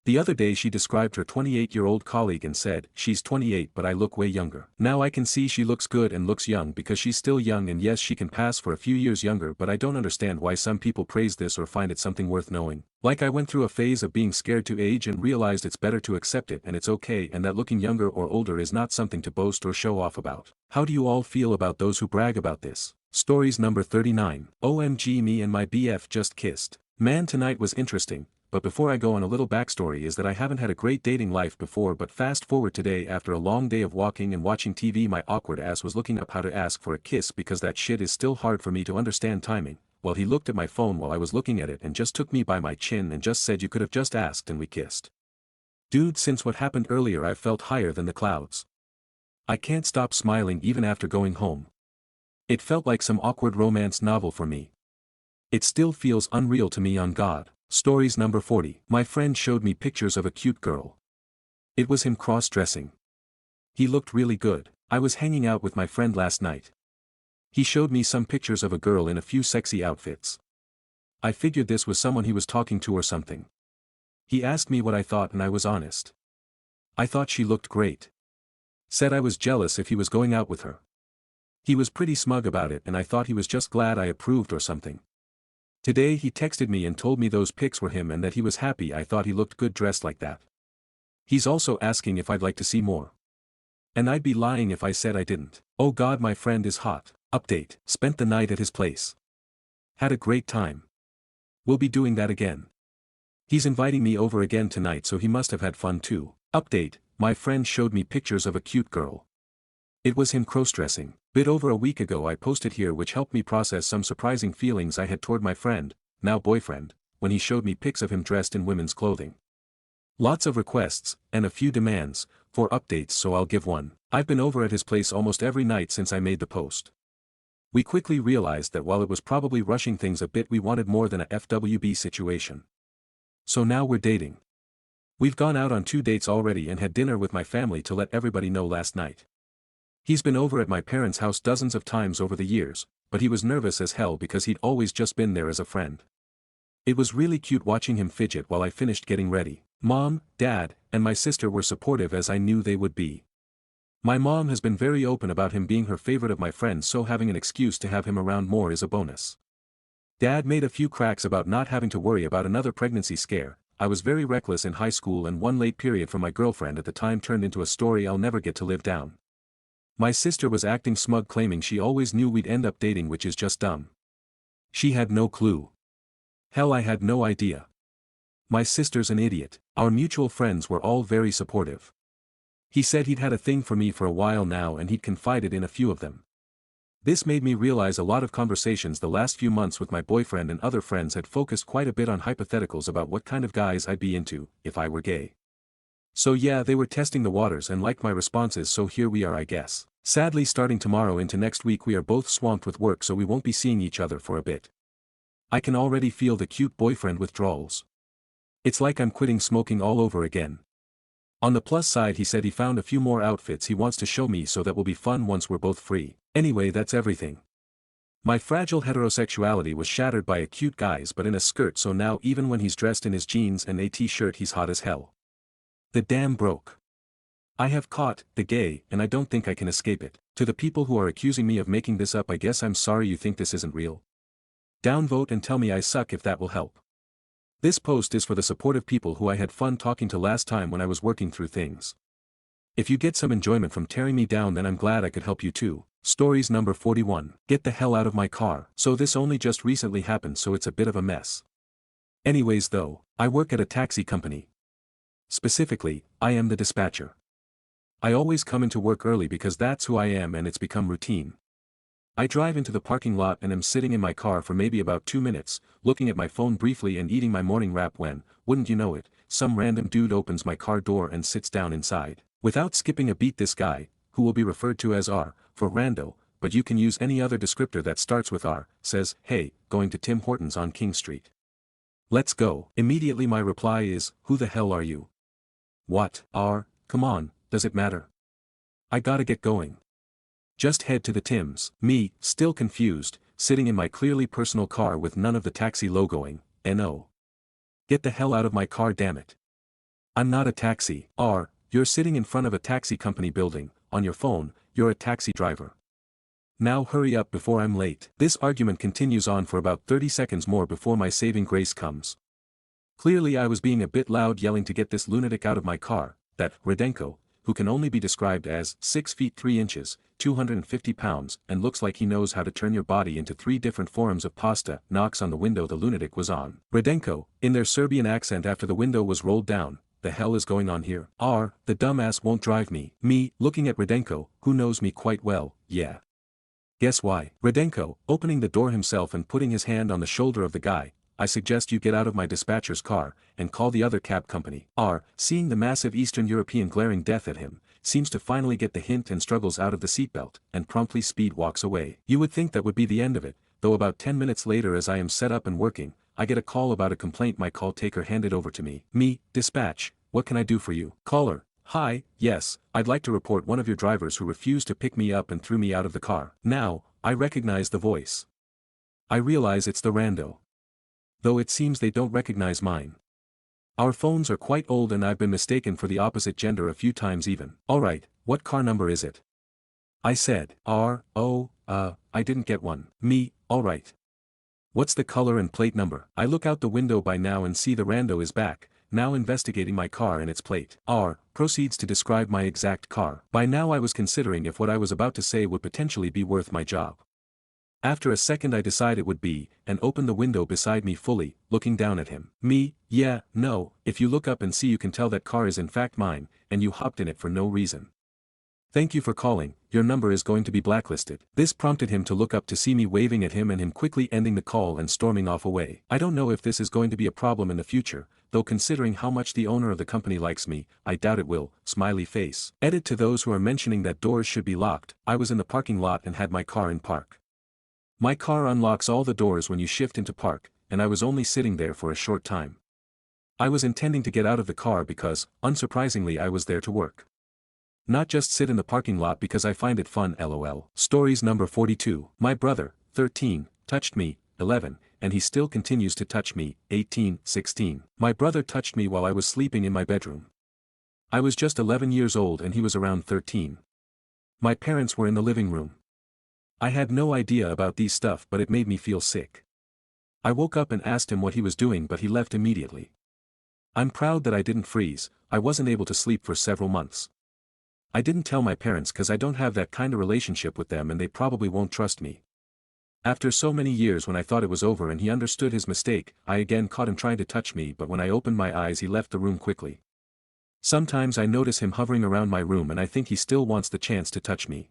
The other day she described her 28-year-old colleague and said, "She's 28 but I look way younger." Now I can see she looks good and looks young because she's still young, and yes, she can pass for a few years younger, but I don't understand why some people praise this or find it something worth knowing. Like I went through a phase of being scared to age and realized it's better to accept it and it's okay, and that looking younger or older is not something to boast or show off about. How do you all feel about those who brag about this? Stories number 39. OMG, me and my BF just kissed. Man, tonight was interesting. But before I go on, a little backstory is that I haven't had a great dating life before, but fast forward today after a long day of walking and watching TV, my awkward ass was looking up how to ask for a kiss because that shit is still hard for me to understand timing. Well, he looked at my phone while I was looking at it and just took me by my chin and just said, "You could have just asked," and we kissed. Dude, since what happened earlier I've felt higher than the clouds. I can't stop smiling even after going home. It felt like some awkward romance novel for me. It still feels unreal to me, on God. Stories number 40. My friend showed me pictures of a cute girl. It was him cross-dressing. He looked really good. I was hanging out with my friend last night. He showed me some pictures of a girl in a few sexy outfits. I figured this was someone he was talking to or something. He asked me what I thought and I was honest. I thought she looked great. Said I was jealous if he was going out with her. He was pretty smug about it and I thought he was just glad I approved or something. Today he texted me and told me those pics were him and that he was happy I thought he looked good dressed like that. He's also asking if I'd like to see more. And I'd be lying if I said I didn't. Oh God, my friend is hot. Update. Spent the night at his place. Had a great time. We'll be doing that again. He's inviting me over again tonight, so he must have had fun too. Update. My friend showed me pictures of a cute girl. It was him cross-dressing. Bit over a week ago I posted here, which helped me process some surprising feelings I had toward my friend, now boyfriend, when he showed me pics of him dressed in women's clothing. Lots of requests, and a few demands, for updates, so I'll give one. I've been over at his place almost every night since I made the post. We quickly realized that while it was probably rushing things a bit, we wanted more than a FWB situation. So now we're dating. We've gone out on 2 dates already and had dinner with my family to let everybody know last night. He's been over at my parents' house dozens of times over the years, but he was nervous as hell because he'd always just been there as a friend. It was really cute watching him fidget while I finished getting ready. Mom, Dad, and my sister were supportive as I knew they would be. My mom has been very open about him being her favorite of my friends, so having an excuse to have him around more is a bonus. Dad made a few cracks about not having to worry about another pregnancy scare. I was very reckless in high school and one late period from my girlfriend at the time turned into a story I'll never get to live down. My sister was acting smug, claiming she always knew we'd end up dating, which is just dumb. She had no clue. Hell, I had no idea. My sister's an idiot. Our mutual friends were all very supportive. He said he'd had a thing for me for a while now and he'd confided in a few of them. This made me realize a lot of conversations the last few months with my boyfriend and other friends had focused quite a bit on hypotheticals about what kind of guys I'd be into, if I were gay. So yeah, they were testing the waters and liked my responses, so here we are, I guess. Sadly, starting tomorrow into next week we are both swamped with work, so we won't be seeing each other for a bit. I can already feel the cute boyfriend withdrawals. It's like I'm quitting smoking all over again. On the plus side, he said he found a few more outfits he wants to show me, so that will be fun once we're both free. Anyway, that's everything. My fragile heterosexuality was shattered by a cute guys but in a skirt, so now even when he's dressed in his jeans and a t-shirt he's hot as hell. The damn broke. I have caught the gay and I don't think I can escape it. To the people who are accusing me of making this up, I guess I'm sorry you think this isn't real. Downvote and tell me I suck if that will help. This post is for the supportive people who I had fun talking to last time when I was working through things. If you get some enjoyment from tearing me down, then I'm glad I could help you too. Stories number 41. Get the hell out of my car. So this only just recently happened, so it's a bit of a mess. Anyways though, I work at a taxi company. Specifically, I am the dispatcher. I always come into work early because that's who I am and it's become routine. I drive into the parking lot and am sitting in my car for maybe about 2 minutes, looking at my phone briefly and eating my morning wrap when, wouldn't you know it, some random dude opens my car door and sits down inside. Without skipping a beat, this guy, who will be referred to as R, for rando, but you can use any other descriptor that starts with R, says, "Hey, going to Tim Hortons on King Street. Let's go." Immediately my reply is, "Who the hell are you?" "What, R, come on, does it matter? I gotta get going. Just head to the Tim's." Me, still confused, sitting in my clearly personal car with none of the taxi logoing, no. Get the hell out of my car, damn it. I'm not a taxi. R, you're sitting in front of a taxi company building, on your phone, you're a taxi driver. Now hurry up before I'm late. This argument continues on for about 30 seconds more before my saving grace comes. Clearly I was being a bit loud, yelling to get this lunatic out of my car, that Redenko, who can only be described as 6 feet 3 inches, 250 pounds, and looks like he knows how to turn your body into 3 different forms of pasta, knocks on the window the lunatic was on. Redenko, in their Serbian accent after the window was rolled down, "The hell is going on here?" R, the dumbass won't drive me. Me, looking at Redenko, who knows me quite well, yeah. Guess why? Redenko, opening the door himself and putting his hand on the shoulder of the guy, "I suggest you get out of my dispatcher's car, and call the other cab company." R, seeing the massive Eastern European glaring death at him, seems to finally get the hint and struggles out of the seatbelt, and promptly speed walks away. You would think that would be the end of it, though about 10 minutes later, as I am set up and working, I get a call about a complaint my call taker handed over to me. Me, dispatch, what can I do for you? Caller, hi, yes, I'd like to report one of your drivers who refused to pick me up and threw me out of the car. Now, I recognize the voice. I realize it's the rando. Though it seems they don't recognize mine. Our phones are quite old and I've been mistaken for the opposite gender a few times even. Alright, what car number is it? I said. R, oh, I didn't get one. Me, alright. What's the color and plate number? I look out the window by now and see the rando is back, now investigating my car and its plate. R, proceeds to describe my exact car. By now I was considering if what I was about to say would potentially be worth my job. After a second I decide it would be, and open the window beside me fully, looking down at him. Me, yeah, no, if you look up and see you can tell that car is in fact mine, and you hopped in it for no reason. Thank you for calling, your number is going to be blacklisted. This prompted him to look up to see me waving at him and him quickly ending the call and storming off away. I don't know if this is going to be a problem in the future, though considering how much the owner of the company likes me, I doubt it will, smiley face. Edit to those who are mentioning that doors should be locked. I was in the parking lot and had my car in park. My car unlocks all the doors when you shift into park, and I was only sitting there for a short time. I was intending to get out of the car because, unsurprisingly, I was there to work. Not just sit in the parking lot because I find it fun, lol. Stories number 42. My brother, 13, touched me, 11, and he still continues to touch me, 18, 16. My brother touched me while I was sleeping in my bedroom. I was just 11 years old and he was around 13. My parents were in the living room. I had no idea about these stuff, but it made me feel sick. I woke up and asked him what he was doing, but he left immediately. I'm proud that I didn't freeze. I wasn't able to sleep for several months. I didn't tell my parents because I don't have that kind of relationship with them and they probably won't trust me. After so many years, when I thought it was over and he understood his mistake, I again caught him trying to touch me, but when I opened my eyes he left the room quickly. Sometimes I notice him hovering around my room and I think he still wants the chance to touch me.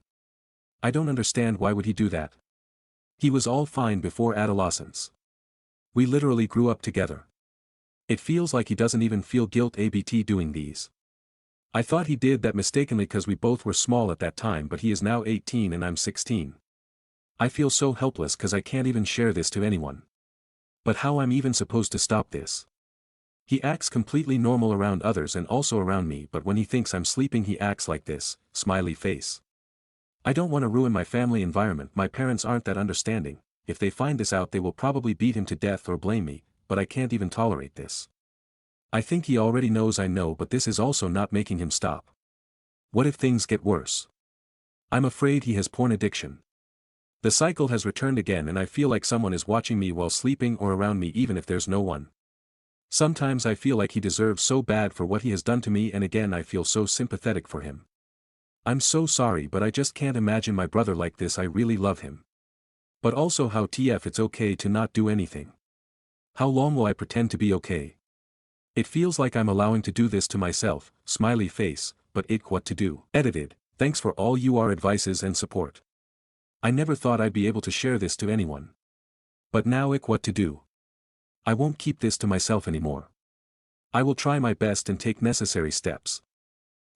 I don't understand why would he do that. He was all fine before adolescence. We literally grew up together. It feels like he doesn't even feel guilt abt doing these. I thought he did that mistakenly because we both were small at that time, but he is now 18 and I'm 16. I feel so helpless because I can't even share this to anyone. But how I'm even supposed to stop this? He acts completely normal around others and also around me, but when he thinks I'm sleeping he acts like this, smiley face. I don't want to ruin my family environment. My parents aren't that understanding. If they find this out they will probably beat him to death or blame me, but I can't even tolerate this. I think he already knows I know, but this is also not making him stop. What if things get worse? I'm afraid he has porn addiction. The cycle has returned again and I feel like someone is watching me while sleeping or around me even if there's no one. Sometimes I feel like he deserves so bad for what he has done to me, and again I feel so sympathetic for him. I'm so sorry, but I just can't imagine my brother like this. I really love him. But also, how TF it's okay to not do anything. How long will I pretend to be okay? It feels like I'm allowing to do this to myself, smiley face, but what to do. Edited. Thanks for all your advices and support. I never thought I'd be able to share this to anyone. But now what to do. I won't keep this to myself anymore. I will try my best and take necessary steps.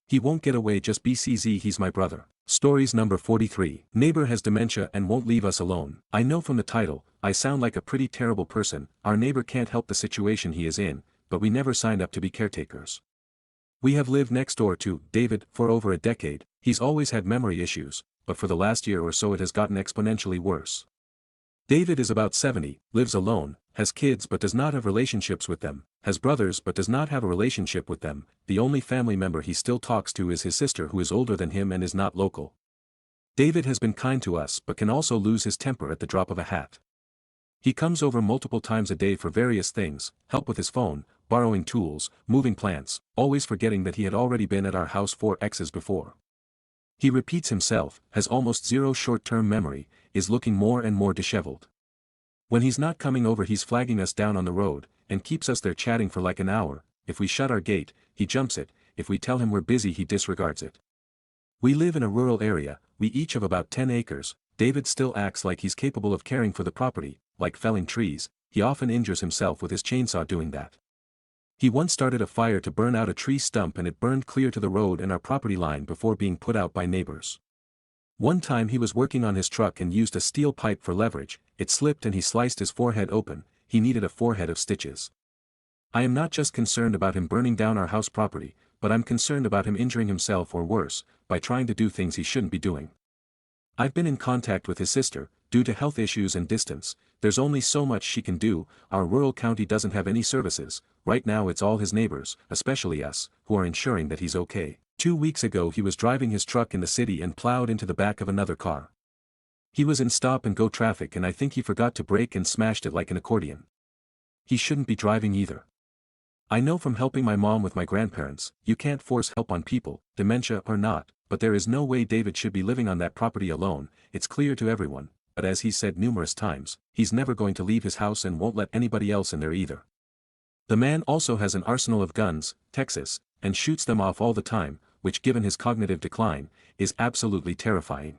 He won't get away. Just BCZ, he's my brother. Stories number 43. Neighbor has dementia and won't leave us alone. I know from the title, I sound like a pretty terrible person. Our neighbor can't help the situation he is in, but we never signed up to be caretakers. We have lived next door to David for over a decade. He's always had memory issues, but for the last year or so it has gotten exponentially worse. David is about 70, lives alone, has kids but does not have relationships with them, has brothers but does not have a relationship with them. The only family member he still talks to is his sister, who is older than him and is not local. David has been kind to us but can also lose his temper at the drop of a hat. He comes over multiple times a day for various things: help with his phone, borrowing tools, moving plants, always forgetting that he had already been at our house 4 X's before. He repeats himself, has almost zero short-term memory, is looking more and more disheveled. When he's not coming over he's flagging us down on the road, and keeps us there chatting for like an hour. If we shut our gate, he jumps it. If we tell him we're busy he disregards it. We live in a rural area, we each have about 10 acres, David still acts like he's capable of caring for the property, like felling trees. He often injures himself with his chainsaw doing that. He once started a fire to burn out a tree stump and it burned clear to the road and our property line before being put out by neighbors. One time he was working on his truck and used a steel pipe for leverage, it slipped and he sliced his forehead open. He needed a forehead of stitches. I am not just concerned about him burning down our house property, but I'm concerned about him injuring himself or worse, by trying to do things he shouldn't be doing. I've been in contact with his sister. Due to health issues and distance, there's only so much she can do. Our rural county doesn't have any services. Right now it's all his neighbors, especially us, who are ensuring that he's okay. 2 weeks ago he was driving his truck in the city and plowed into the back of another car. He was in stop and go traffic and I think he forgot to brake and smashed it like an accordion. He shouldn't be driving either. I know from helping my mom with my grandparents, you can't force help on people, dementia or not, but there is no way David should be living on that property alone. It's clear to everyone, but as he said numerous times, he's never going to leave his house and won't let anybody else in there either. The man also has an arsenal of guns, Texas, and shoots them off all the time, which given his cognitive decline, is absolutely terrifying.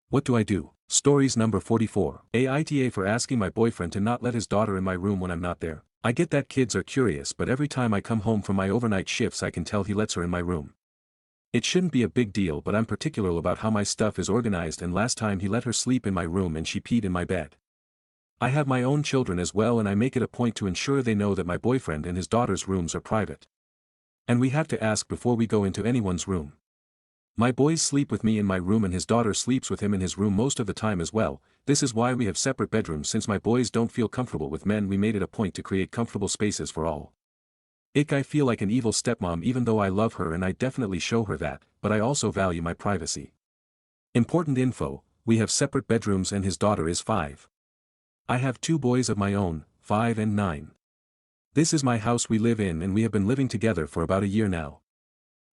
What do I do? Stories number 44. Aita for asking my boyfriend to not let his daughter in my room when I'm not there. I get that kids are curious, but every time I come home from my overnight shifts I can tell he lets her in my room. It shouldn't be a big deal, but I'm particular about how my stuff is organized, and last time he let her sleep in my room and she peed in my bed. I have my own children as well and I make it a point to ensure they know that my boyfriend and his daughter's rooms are private. And we have to ask before we go into anyone's room. My boys sleep with me in my room and his daughter sleeps with him in his room most of the time as well. This is why we have separate bedrooms. Since my boys don't feel comfortable with men, we made it a point to create comfortable spaces for all. I feel like an evil stepmom even though I love her and I definitely show her that, but I also value my privacy. Important info, we have separate bedrooms and his daughter is 5. I have 2 boys of my own, 5 and 9. This is my house we live in and we have been living together for about a year now.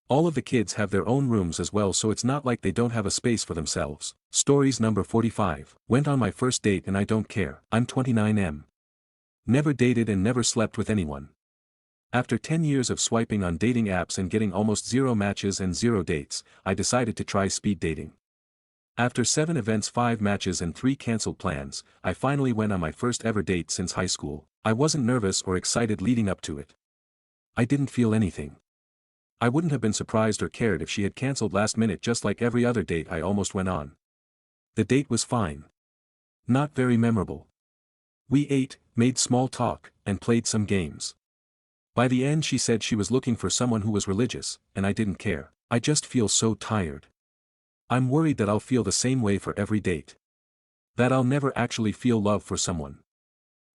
All of the kids have their own rooms as well, so it's not like they don't have a space for themselves. Stories number 45. Went on my first date and I don't care. I'm 29M. Never dated and never slept with anyone. After 10 years of swiping on dating apps and getting almost 0 matches and 0 dates, I decided to try speed dating. After 7 events, 5 matches and 3 cancelled plans, I finally went on my first ever date since high school. I wasn't nervous or excited leading up to it. I didn't feel anything. I wouldn't have been surprised or cared if she had cancelled last minute, just like every other date I almost went on. The date was fine. Not very memorable. We ate, made small talk, and played some games. By the end she said she was looking for someone who was religious, and I didn't care. I just feel so tired. I'm worried that I'll feel the same way for every date. That I'll never actually feel love for someone.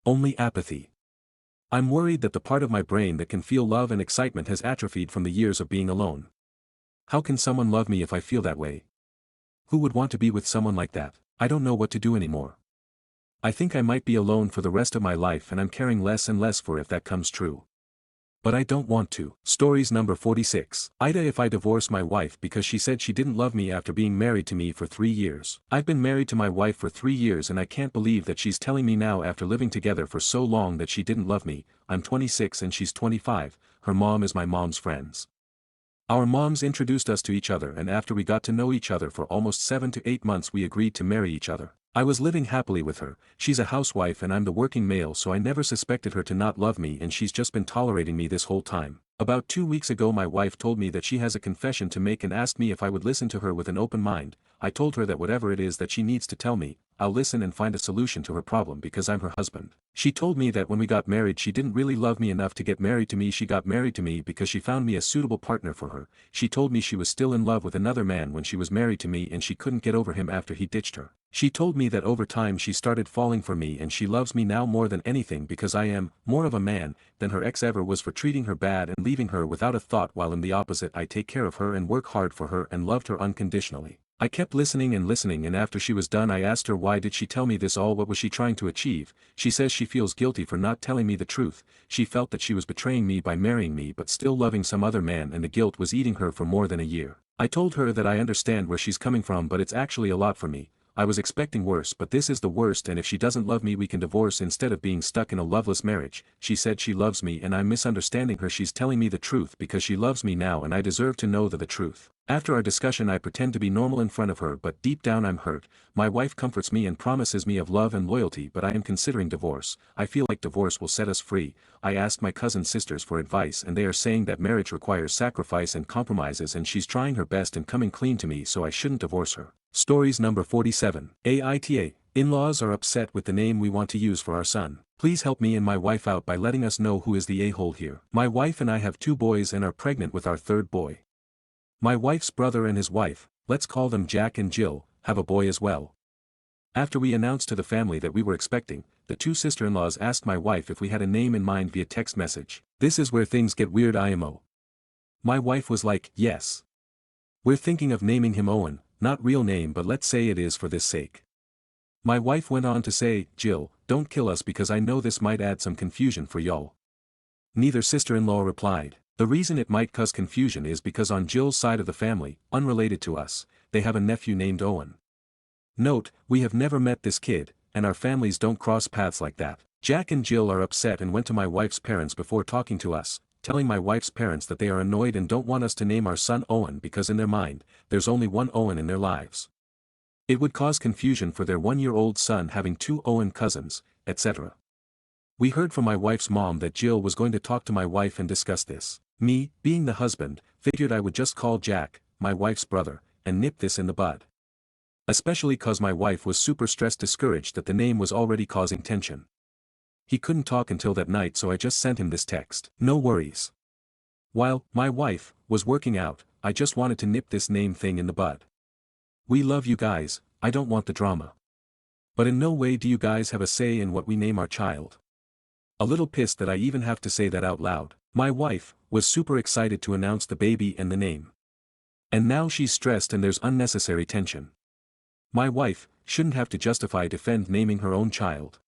Only apathy. I'm worried that the part of my brain that can feel love and excitement has atrophied from the years of being alone. How can someone love me if I feel that way? Who would want to be with someone like that? I don't know what to do anymore. I think I might be alone for the rest of my life and I'm caring less and less for if that comes true. But I don't want to. Stories number 46. Aita, if I divorce my wife because she said she didn't love me after being married to me for 3 years. I've been married to my wife for 3 years and I can't believe that she's telling me now after living together for so long that she didn't love me. I'm 26 and she's 25, her mom is my mom's friends. Our moms introduced us to each other and after we got to know each other for almost 7 to 8 months we agreed to marry each other. I was living happily with her, she's a housewife and I'm the working male so I never suspected her to not love me and she's just been tolerating me this whole time. About 2 weeks ago my wife told me that she has a confession to make and asked me if I would listen to her with an open mind. I told her that whatever it is that she needs to tell me, I'll listen and find a solution to her problem because I'm her husband. She told me that when we got married she didn't really love me enough to get married to me. She got married to me because she found me a suitable partner for her. She told me she was still in love with another man when she was married to me and she couldn't get over him after he ditched her. She told me that over time she started falling for me and she loves me now more than anything because I am more of a man than her ex ever was for treating her bad and leaving her without a thought, while in the opposite I take care of her and work hard for her and loved her unconditionally. I kept listening and after she was done I asked her why did she tell me this all, what was she trying to achieve. She says she feels guilty for not telling me the truth. She felt that she was betraying me by marrying me but still loving some other man and the guilt was eating her for more than a year. I told her that I understand where she's coming from but it's actually a lot for me. I was expecting worse but this is the worst and if she doesn't love me we can divorce instead of being stuck in a loveless marriage. She said she loves me and I'm misunderstanding her. She's telling me the truth because she loves me now and I deserve to know the truth. After our discussion I pretend to be normal in front of her but deep down I'm hurt. My wife comforts me and promises me of love and loyalty but I am considering divorce. I feel like divorce will set us free. I asked my cousin's sisters for advice and they are saying that marriage requires sacrifice and compromises and she's trying her best and coming clean to me so I shouldn't divorce her. Stories number 47. Aita, in-laws are upset with the name we want to use for our son. Please help me and my wife out by letting us know who is the a-hole here. My wife and I have 2 boys and are pregnant with our 3rd boy. My wife's brother and his wife, let's call them Jack and Jill, have a boy as well. After we announced to the family that we were expecting, the 2 sister-in-laws asked my wife if we had a name in mind via text message. This is where things get weird IMO. My wife was like, yes. We're thinking of naming him Owen, not real name but let's say it is for this sake. My wife went on to say, Jill, don't kill us because I know this might add some confusion for y'all. Neither sister-in-law replied. The reason it might cause confusion is because on Jill's side of the family, unrelated to us, they have a nephew named Owen. Note, we have never met this kid, and our families don't cross paths like that. Jack and Jill are upset and went to my wife's parents before talking to us, telling my wife's parents that they are annoyed and don't want us to name our son Owen because in their mind, there's only one Owen in their lives. It would cause confusion for their 1-year-old son having 2 Owen cousins, etc. We heard from my wife's mom that Jill was going to talk to my wife and discuss this. Me, being the husband, figured I would just call Jack, my wife's brother, and nip this in the bud. Especially cause my wife was super stressed, discouraged that the name was already causing tension. He couldn't talk until that night so I just sent him this text. No worries. While my wife was working out, I just wanted to nip this name thing in the bud. We love you guys, I don't want the drama. But in no way do you guys have a say in what we name our child. A little pissed that I even have to say that out loud. My wife was super excited to announce the baby and the name. And now she's stressed and there's unnecessary tension. My wife shouldn't have to defend naming her own child.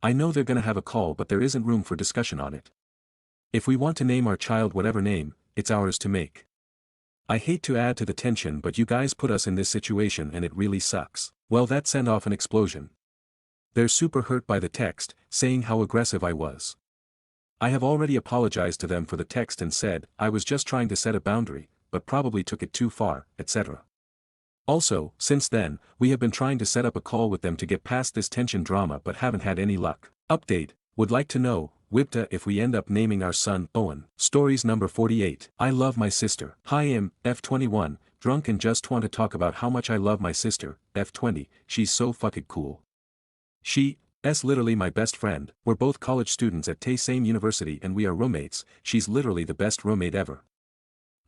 I know they're gonna have a call but there isn't room for discussion on it. If we want to name our child whatever name, it's ours to make. I hate to add to the tension but you guys put us in this situation and it really sucks. Well, that sent off an explosion. They're super hurt by the text, saying how aggressive I was. I have already apologized to them for the text and said I was just trying to set a boundary, but probably took it too far, etc. Also, since then, we have been trying to set up a call with them to get past this tension drama but haven't had any luck. Update, would like to know, Wibta, if we end up naming our son Owen. Stories number 48. I love my sister. Hi, I'm F21, drunk and just want to talk about how much I love my sister, F20, she's so fucking cool. She's literally my best friend. We're both college students at the same university and we are roommates. She's literally the best roommate ever.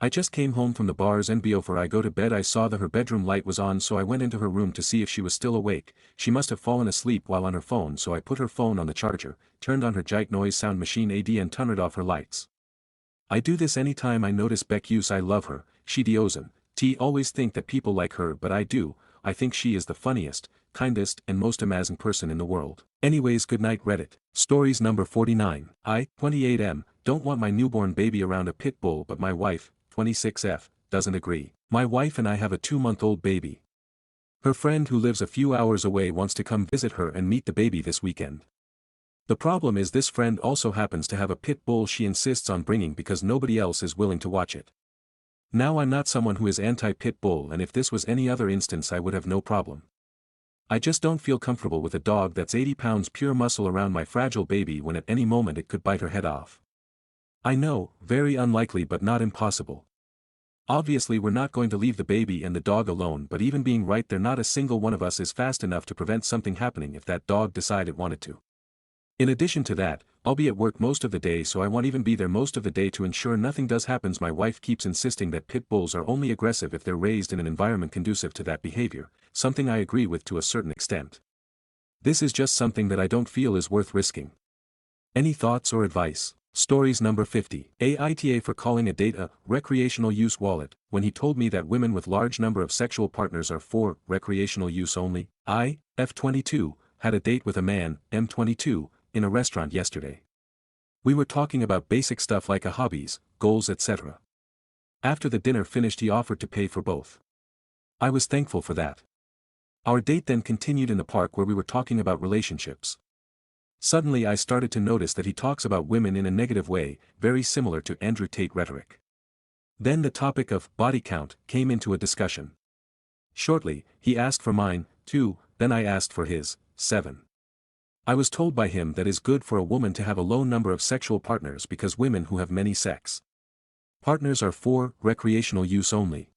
I just came home from the bars and before I go to bed I saw that her bedroom light was on, so I went into her room to see if she was still awake. She must have fallen asleep while on her phone, so I put her phone on the charger, turned on her giant noise sound machine AD and turned off her lights. I do this anytime I notice Beck use I love her, she doesn't. Always think that people like her, but I do. I think she is the funniest, kindest and most amazing person in the world. Anyways, good night Reddit. Stories number 49. I, 28M, don't want my newborn baby around a pit bull, but my wife, 26F, doesn't agree. My wife and I have a 2-month-old baby. Her friend who lives a few hours away wants to come visit her and meet the baby this weekend. The problem is this friend also happens to have a pit bull she insists on bringing because nobody else is willing to watch it. Now I'm not someone who is anti-pit bull, and if this was any other instance I would have no problem. I just don't feel comfortable with a dog that's 80 pounds pure muscle around my fragile baby when at any moment it could bite her head off. I know, very unlikely but not impossible. Obviously we're not going to leave the baby and the dog alone, but even being right there, not a single one of us is fast enough to prevent something happening if that dog decided it wanted to. In addition to that, I'll be at work most of the day, so I won't even be there most of the day to ensure nothing does happens. My wife keeps insisting that pit bulls are only aggressive if they're raised in an environment conducive to that behavior, something I agree with to a certain extent. This is just something that I don't feel is worth risking. Any thoughts or advice? Stories number 50. Aita for calling a date a recreational use wallet, when he told me that women with large number of sexual partners are for recreational use only. I, F22, had a date with a man, M22, in a restaurant yesterday. We were talking about basic stuff like hobbies, goals, etc. After the dinner finished he offered to pay for both. I was thankful for that. Our date then continued in the park where we were talking about relationships. Suddenly I started to notice that he talks about women in a negative way, very similar to Andrew Tate rhetoric. Then the topic of body count came into a discussion. Shortly, he asked for mine, 2, then I asked for his, 7. I was told by him that it is good for a woman to have a low number of sexual partners because women who have many sex partners are for recreational use only.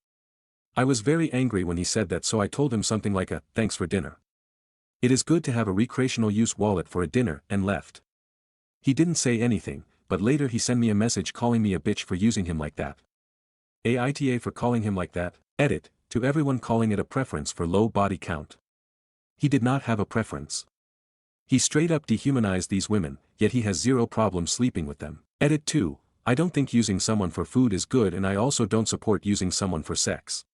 I was very angry when he said that, so I told him something like thanks for dinner. It is good to have a recreational use wallet for a dinner, and left. He didn't say anything, but later he sent me a message calling me a bitch for using him like that. Aita for calling him like that. Edit, to everyone calling it a preference for low body count. He did not have a preference. He straight up dehumanized these women, yet he has zero problem sleeping with them. Edit 2, I don't think using someone for food is good, and I also don't support using someone for sex.